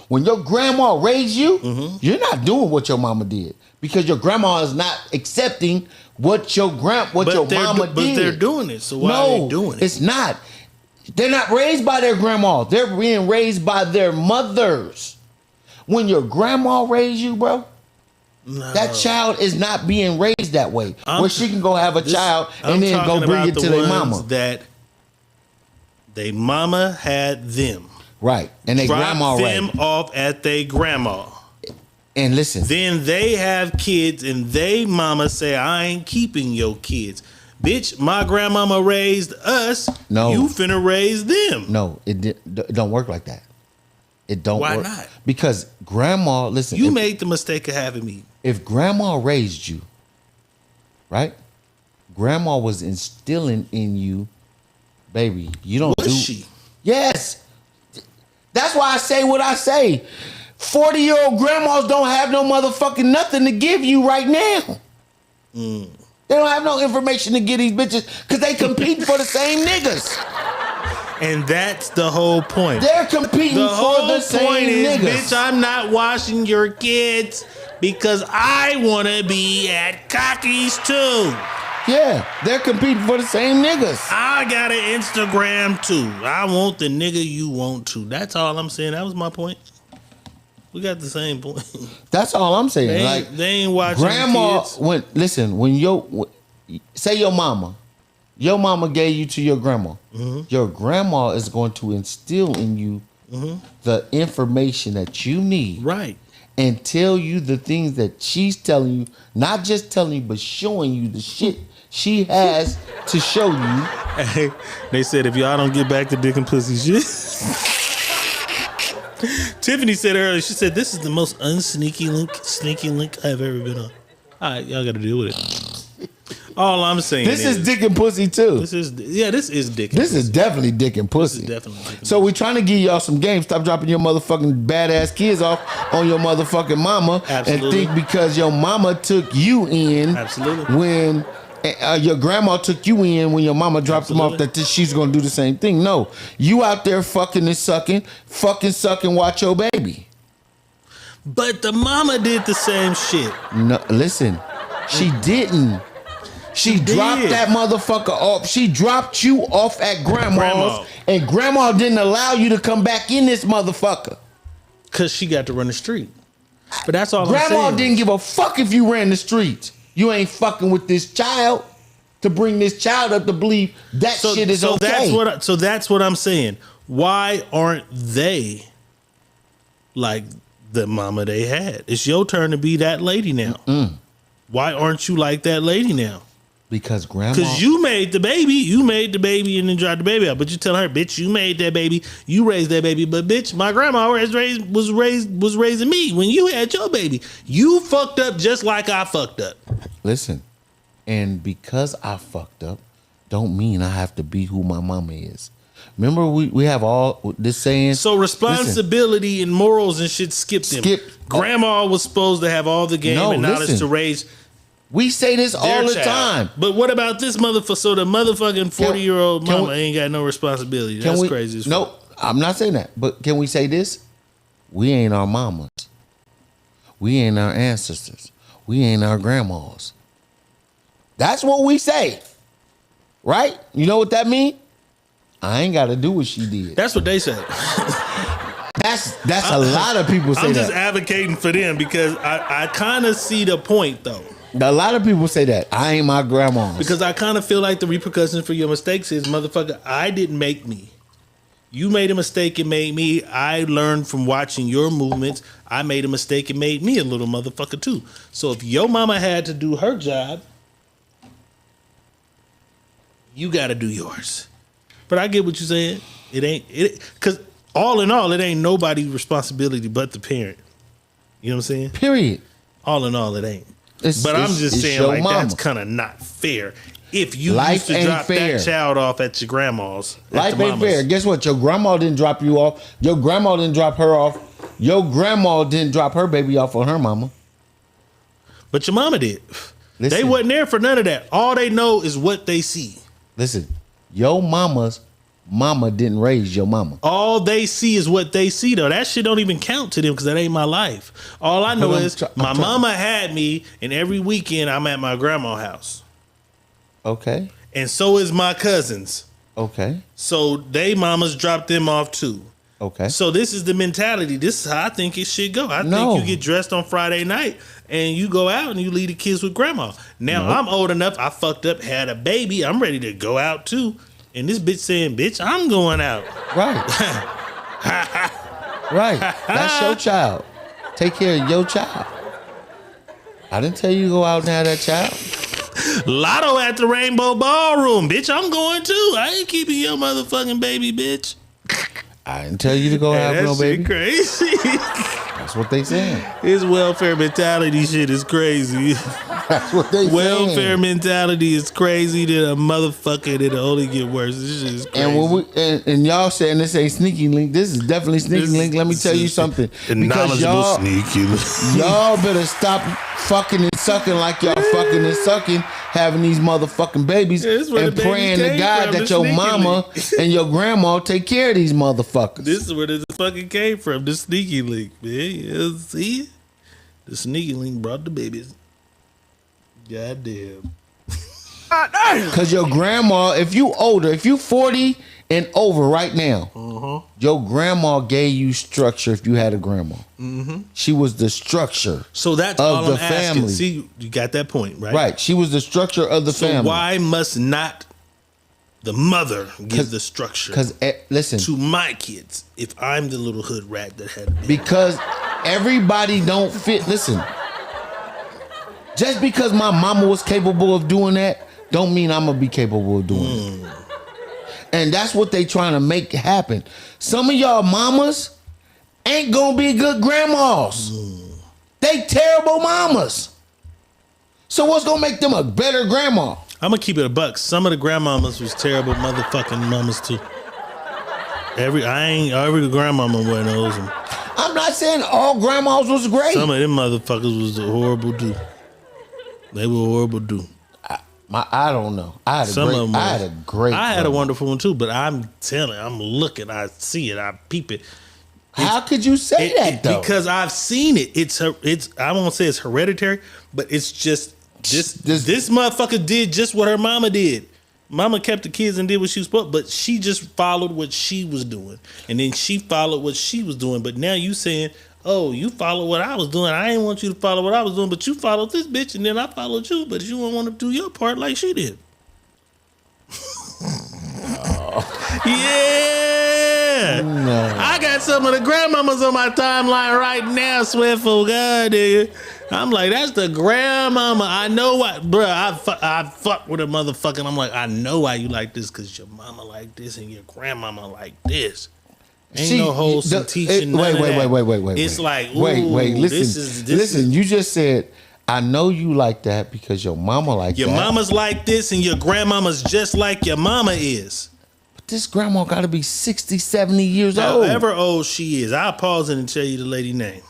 When your grandma raised you, you're not doing what your mama did because your grandma is not accepting what your mama did. But they're doing it, so why are they doing it? It's not. They're not raised by their grandma. They're being raised by their mothers. When your grandma raised you, bro, that child is not being raised that way. Where she can go have a child and then go bring it to their mama. That they mama had them. Right. And they grandma them off at their grandma. And listen. Then they have kids and they mama say, I ain't keeping your kids. Bitch, my grandmama raised us. No. You finna raise them. No, it don't work like that. It don't work. Why not? Because grandma, listen. You made the mistake of having me. If grandma raised you, right? grandma was instilling in you, baby. You don't Was do. she? Yes. That's why I say what I say. 40-year-old grandmas don't have no motherfucking nothing to give you right now. They don't have no information to give these bitches because they compete for the same niggas. And that's the whole point. They're competing The for whole the same point is, niggas. bitch, I'm not watching your kids because I want to be at Cocky's too. Yeah, they're competing for the same niggas. I got an Instagram too. I want the nigga you want to. That's all I'm saying. That was my point. We got the same point. That's all I'm saying. They ain't watching grandma. kids. When say your mama gave you to your grandma. Mm-hmm. Your grandma is going to instill in you the information that you need, right, and tell you the things that she's telling you, not just telling you, but showing you the shit she has to show you. Hey, they said if y'all don't get back to dick and pussy shit. Tiffany said earlier, she said, this is the most sneaky link I've ever been on. All right, y'all got to deal with it. All I'm saying This is dick and pussy too. This is dick and This is definitely dick and pussy. So we're trying to give y'all some games. Stop dropping your motherfucking badass kids off on your motherfucking mama. Absolutely. And think because your mama took you in when your grandma took you in when your mama dropped them off that she's gonna do the same thing. No, you out there fucking and sucking, watch your baby. But the mama did the same shit. No, listen, she didn't. She dropped that motherfucker off. She dropped you off at grandma's, and grandma didn't allow you to come back in this motherfucker. Cause she got to run the street. But that's all I'm Grandma saying. didn't give a fuck if you ran the streets. You ain't fucking with this child to bring this child up to believe that shit is okay. That's what I'm saying. Why aren't they like the mama they had? It's your turn to be that lady now. Why aren't you like that lady now? Because grandma. Because you made the baby and then dropped the baby out. But you tell her, bitch, you made that baby, you raised that baby. But bitch, my grandma was raising me when you had your baby. You fucked up just like I fucked up. Listen, and because I fucked up, don't mean I have to be who my mama is. Remember, we have all this saying. So responsibility and morals and shit skipped him. Grandma was supposed to have all the game and knowledge to raise. We say this all the child. time. But what about this motherfucker? So the motherfucking 40-year-old mama ain't got no responsibility. That's crazy as fuck. Nope, I'm not saying that. But can we say this? We ain't our mamas. We ain't our ancestors. We ain't our grandmas. That's what we say. Right? You know what that mean? I ain't got to do what she did. That's what they say. That's a lot of people say that. I'm just advocating for them because I kind of see the point though. A lot of people say that. I ain't my grandma's. Because I kind of feel like the repercussions for your mistakes is, motherfucker, I didn't make me. You made a mistake and made me. I learned from watching your movements. I made a mistake and made me a little motherfucker too. So if your mama had to do her job, you got to do yours. But I get what you're saying. Because all in all, it ain't nobody's responsibility but the parent. You know what I'm saying? Period. All in all, it ain't. I'm just saying, like, that's kind of not fair. If you used to drop that child off at your grandma's. Life ain't fair. Guess what? Your grandma didn't drop you off. Your grandma didn't drop her off. Your grandma didn't drop her baby off on her mama. But your mama did. Listen, they wasn't there for none of that. All they know is what they see. Listen, your mama's mama didn't raise your mama. All they see is what they see, though. That shit don't even count to them because that ain't my life. All I know is my mama had me, and every weekend I'm at my grandma's house. Okay. And so is my cousins. Okay. So they mamas dropped them off too. Okay. So this is the mentality. This is how I think it should go. I think you get dressed on Friday night and you go out and you leave the kids with grandma. Now I'm old enough. I fucked up, had a baby. I'm ready to go out too. And this bitch saying, bitch, I'm going out. Right. Right. That's your child. Take care of your child. I didn't tell you to go out and have that child. Lotto at the Rainbow Ballroom. Bitch, I'm going too. I ain't keeping your motherfucking baby, bitch. I didn't tell you to go have no baby. Crazy. That's what they saying. His welfare mentality shit is crazy. That's what they welfare saying. mentality is crazy than a motherfucker. It'll only get worse. This shit is crazy. And when and y'all saying this ain't sneaky link, this is definitely sneaky link. Let me tell you something. Because y'all better stop fucking and sucking like y'all fucking and sucking, having these motherfucking babies, and praying to God that your mama and your grandma take care of these motherfuckers. This is where this fucking came from. The sneaky link, man. Yeah, see? The sneaky link brought the babies. Goddamn. Because your grandma, if you older, if you 40 and over right now, your grandma gave you structure if you had a grandma. She was the structure So that's of all the I'm asking. family. See, you got that point, right? Right. She was the structure of the So family. why must not the mother give the structure listen, to my kids if I'm the little hood rat that had to be? Because everybody don't fit. Listen, just because my mama was capable of doing that, don't mean I'm gonna be capable of doing it. And that's what they trying to make happen. Some of y'all mamas ain't gonna be good grandmas. They terrible mamas. So what's gonna make them a better grandma? I'm gonna keep it a buck. Some of the grandmamas was terrible motherfucking mamas too. Every grandmama wasn't those. I'm not saying all grandmas was great. Some of them motherfuckers was horrible too. They were horrible too. I don't know. I had a great. I had a wonderful one too, but I'm telling, I'm looking, I see it, I peep it. How could you say that though? Because I've seen it. It's I won't say it's hereditary, but it's just this motherfucker did just what her mama did. Mama kept the kids and did what she was supposed, but she just followed what she was doing, and then she followed what she was doing. But now you saying, oh, you follow what I was doing. I didn't want you to follow what I was doing, but you followed this bitch, and then I followed you, but you don't want to do your part like she did. Yeah. No. I got some of the grandmamas on my timeline right now, swear for God, nigga. I'm like, that's the grandmama. I know why, bruh. I fuck with a motherfucker. I'm like, I know why you like this, because your mama like this and your grandmama like this. Ain't no wholesome teaching. Wait. It's like, ooh, wait. Listen. You just said, I know you like that because your mama like that. Your mama's like this and your grandmama's just like your mama is. But this grandma got to be 60, 70 years old. However old she is. I'll pause it and tell you the lady name.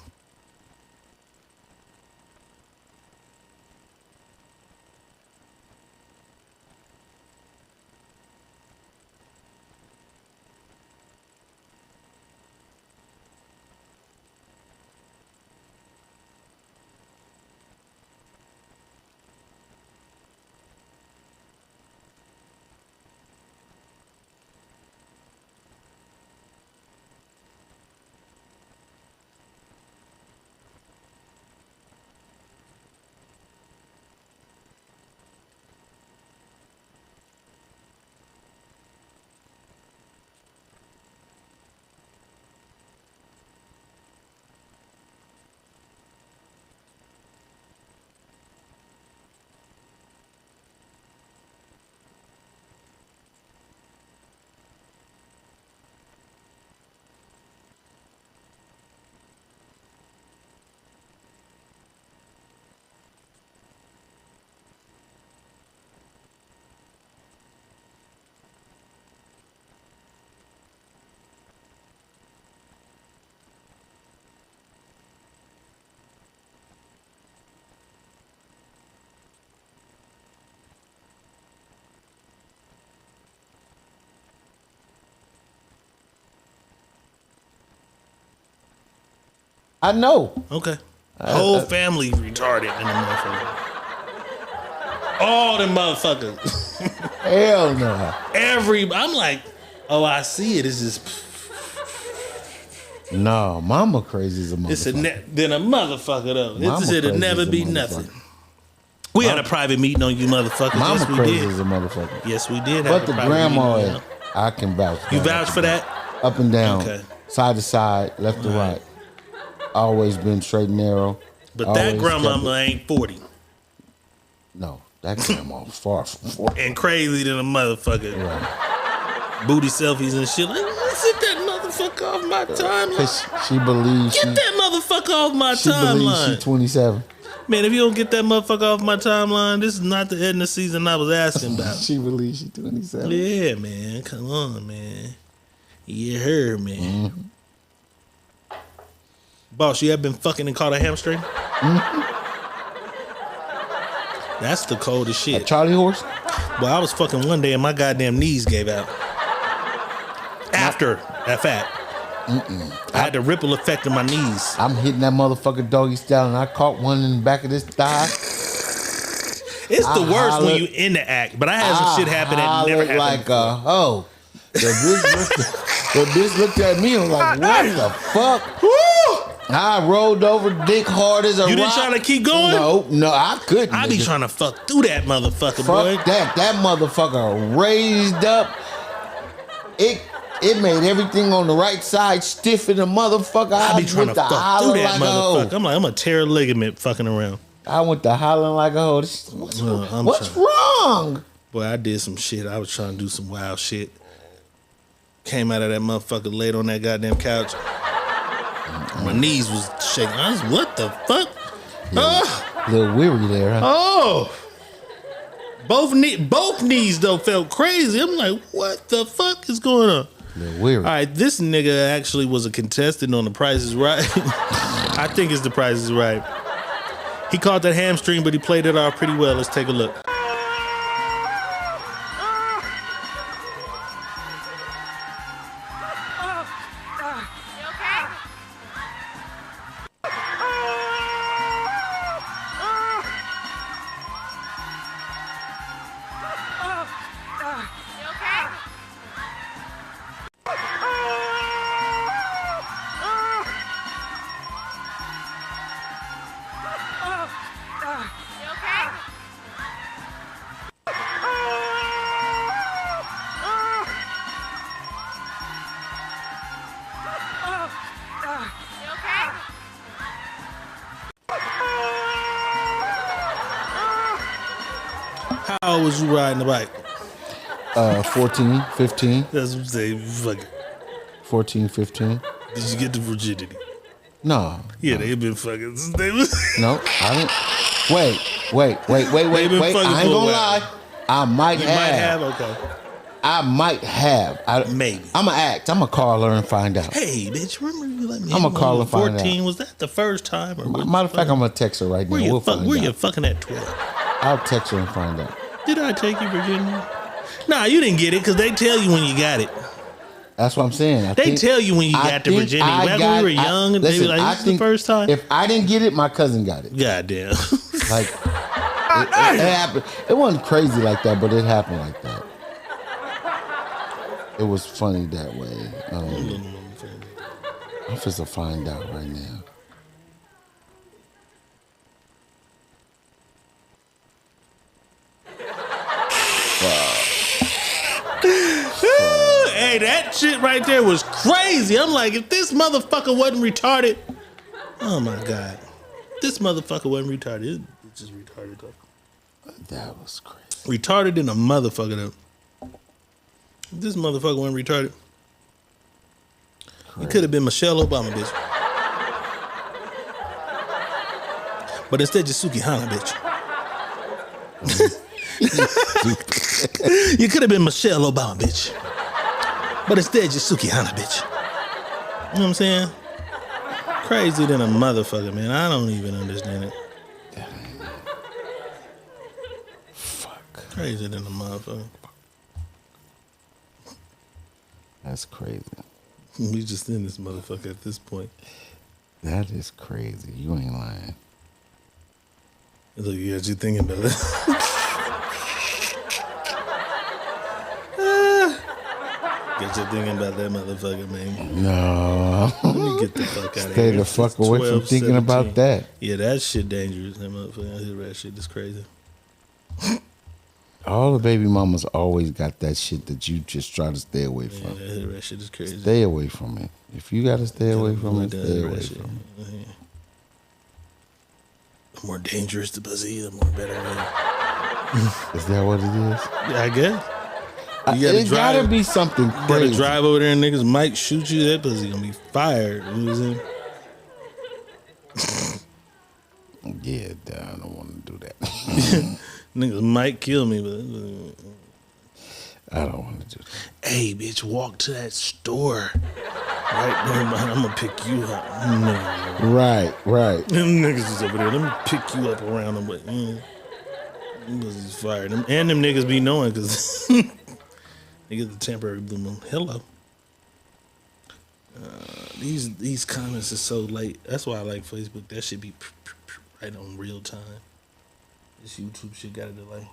I know. Okay. Whole family retarded in the motherfucker. All the motherfuckers. Hell no. I'm like, oh, I see it. It's just. No, mama crazy as a motherfucker. Then a motherfucker though. Mama This it'll crazy never as a be motherfucker. nothing. We had a private meeting on you motherfuckers. Mama Yes, we crazy did. as a motherfucker. Yes, we did. But have the a private grandma, meeting on I can vouch for you that. vouch for that? Up and down. Okay. Side to side, left to right. Always been straight and narrow. But that Always grandmama kept it- ain't 40. No, that grandma was far from 40. And crazy than a motherfucker. Booty selfies and shit. Like, let's Get that motherfucker off my timeline. Cause she believes Get that motherfucker off my she believes timeline. she's 27. Man, if you don't get that motherfucker off my timeline, this is not the Edna season I was asking about. She believes she's 27. Yeah, man. Come on, man. You heard, man. Mm-hmm. Boss, you have been fucking and caught a hamstring? Mm-hmm. That's the coldest shit. A Charlie horse? Well, I was fucking one day and my goddamn knees gave out. After that fact. I had the ripple effect in my knees. I'm hitting that motherfucker doggy style, and I caught one in the back of this thigh. It's the worst when you in the act, but I had some shit happen that never happened. Like the bitch looked at me and was like, what the fuck? I rolled over dick hard as a rock. You didn't try to keep going? No, I couldn't. I be trying to fuck through that motherfucker, boy. Fuck that motherfucker raised up. It made everything on the right side stiff in the motherfucker. I be trying to fuck through that motherfucker. I'm like, I'm a tear ligament fucking around. I went to hollering like a hoe. What's wrong? Boy, I did some shit. I was trying to do some wild shit. Came out of that motherfucker, laid on that goddamn couch. My knees was shaking. I was, what the fuck? A little weary there, huh? Oh. Both knees, though, felt crazy. I'm like, what the fuck is going on? A little weary. All right, this nigga actually was a contestant on The Price is Right. I think it's The Price is Right. He caught that hamstring, but he played it off pretty well. Let's take a look. How old was you riding the bike? 14, 15. That's what I'm saying. Fuck it. 14, 15. Did you get the virginity? No. Yeah, they've been fucking since they was. No, I didn't. Wait. I ain't gonna lie. I might have. Okay. I might have. Maybe. I'm gonna act. I'm gonna call her and find out. Hey, bitch, remember you let me? I'm gonna call and find out. 14, was that the first time? Or Matter of fact, I'm gonna text her right now. We'll find out. Where you fucking at 12? I'll text her and find out. Did I take you, Virginia? Nah, you didn't get it because they tell you when you got it. That's what I'm saying. They tell you when you got the Virginia. Back when we were young, and they be like, "This is the first time." If I didn't get it, my cousin got it. Goddamn. Like it happened. It wasn't crazy like that, but it happened like that. It was funny that way. I'm just to find out right now. Hey, that shit right there was crazy. I'm like, if this motherfucker wasn't retarded, oh my god, this motherfucker wasn't retarded. It's just retarded though. That was crazy. Retarded in a motherfucker though. If this motherfucker wasn't retarded, he could have been Michelle Obama, bitch. But instead, just Sukihana, bitch. You could have been Michelle Obama, bitch. But instead, just Sukihana, bitch. You know what I'm saying? Crazy than a motherfucker, man. I don't even understand it. Fuck. Crazy than a motherfucker. That's crazy. We just in this motherfucker at this point. That is crazy. You ain't lying. Look, you got you thinking about it. Get you thinking about that motherfucker, man. No. Let me get the fuck out of here. Stay the fuck away from thinking about that. Yeah, that shit dangerous. That motherfucker, that shit is crazy. All the baby mamas always got that shit that you just try to stay away from. Yeah, that shit is crazy. Stay away from it. If you gotta stay away from it, stay away from it. Yeah. The more dangerous the pussy, the more better it is. Is that what it is? Yeah, I guess. It gotta be something You gotta crazy. drive over there and niggas might shoot you. That pussy gonna be fired. You know what I'm saying? Yeah, I don't want to do that. Niggas might kill me, but I don't want to do that. Hey, bitch, walk to that store. Right there, I'm gonna pick you up. No. Right. Them niggas is over there. Let me pick you up around them. But them pussies fired. And them niggas be knowing because they get the temporary blue moon. Hello. These comments are so late. That's why I like Facebook. That should be right on real time. This YouTube shit got a delay.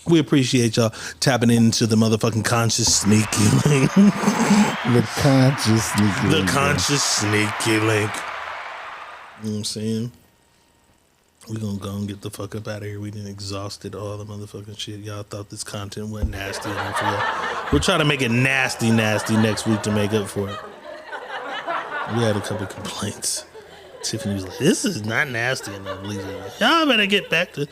We appreciate y'all tapping into the motherfucking conscious sneaky link. The conscious sneaky link. The conscious sneaky link. You know what I'm saying? We gonna go and get the fuck up out of here. We done exhausted all the motherfucking shit. Y'all thought this content wasn't nasty enough for y'all. We'll try to make it nasty next week to make up for it. We had a couple complaints. Tiffany was like, "This is not nasty enough." Lisa was like, "Y'all better get back to."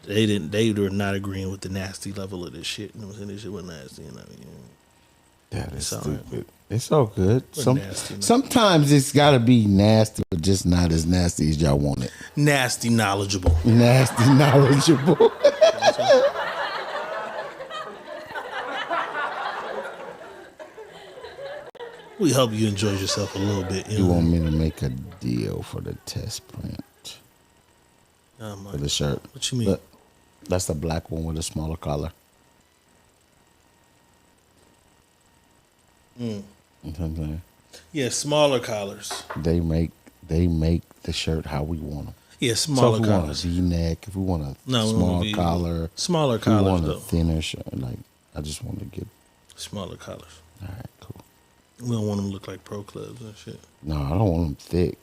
They were not agreeing with the nasty level of this shit. You know what I'm saying? This shit was nasty enough. That is all stupid. right. It's all good. We're nasty enough. Sometimes it's got to be nasty, but just not as nasty as y'all want it. Nasty knowledgeable. Nasty knowledgeable. We hope you enjoyed yourself a little bit. You want me to make a deal for the test print for the shirt? What you mean? Look, that's the black one with a smaller collar. You know what I'm saying? Yeah, smaller collars. They make the shirt how we want them. Yeah, smaller so if we collars. want a V-neck, if we want a No, we small want a V- collar, smaller if we collars, want a though. thinner shirt. Like I just want to get Smaller collars. All right, cool. We don't want them to look like pro clubs and shit. No, I don't want them thick.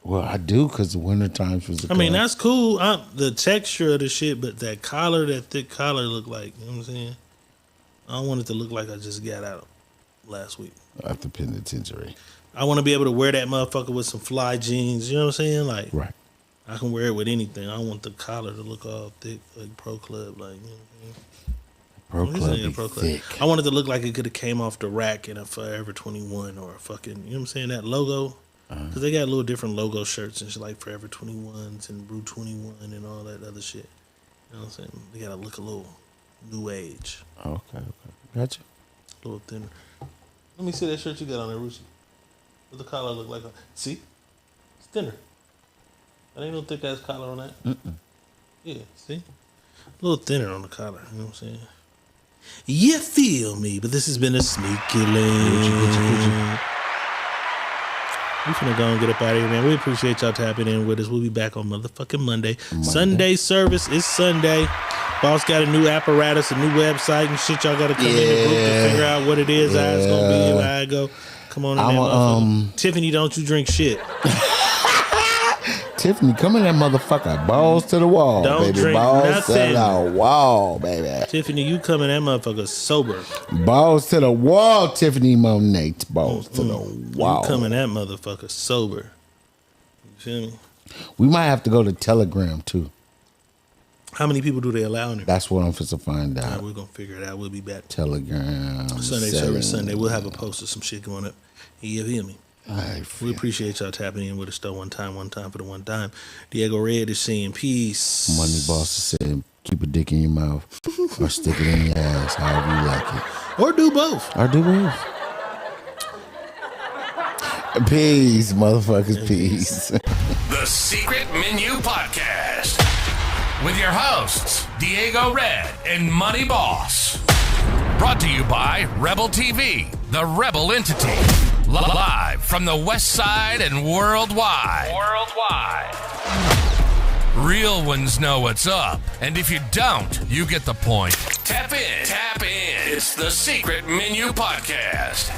Well, I do because the winter times was. I mean, that's cool. The texture of the shit, but that collar, that thick collar, look like, you know what I'm saying? I don't want it to look like I just got out last week. At the penitentiary. I want to be able to wear that motherfucker with some fly jeans. You know what I'm saying? Like, right. I can wear it with anything. I don't want the collar to look all thick, like pro club, like, you know what I'm saying? Pro This club ain't a be Pro Club. thick. I wanted to look like it could have came off the rack in a Forever 21 or a fucking, you know what I'm saying, that logo. Because they got little different logo shirts and shit like Forever 21s and Brew 21 and all that other shit. You know what I'm saying? They got to look a little new age. Okay. Gotcha. A little thinner. Let me see that shirt you got on there, Rusi. What the collar look like? See? It's thinner. That ain't no thick ass collar on that. Mm-mm. Yeah, see? A little thinner on the collar. You know what I'm saying? You feel me, but this has been a sneaky link. We finna go and get up out of here, man. We appreciate y'all tapping in with us. We'll be back on motherfucking Monday. Sunday service is Sunday. Boss got a new apparatus, a new website and shit. Y'all got to come in the group to figure out what it is, how it's gonna be, how it go. Come on in there, motherfucker. Tiffany, don't you drink shit. Tiffany, come in that motherfucker. Balls to the wall, Don't baby. drink Balls nothing. to the wall, baby. Tiffany, you come in that motherfucker sober. Balls to the wall, Tiffany Monet. Balls to the wall. You come in that motherfucker sober. You feel me? We might have to go to Telegram too. How many people do they allow in there? That's what I'm supposed to find All right, out. we're gonna figure it out. We'll be back. Telegram. Sunday service Sunday. We'll have a post of some shit going up. You feel me? Right, we appreciate y'all tapping in with us though. One time for the one time. Diego Red is saying peace. Money Boss is saying, keep a dick in your mouth or stick it in your ass, however you like it. Or do both. Peace, motherfuckers. Peace. The Secret Menu Podcast with your hosts, Diego Red and Money Boss. Brought to you by Rebel TV, the Rebel entity. Live from the West Side and worldwide. Real ones know what's up. And if you don't, you get the point. Tap in. It's the Secret Menu Podcast.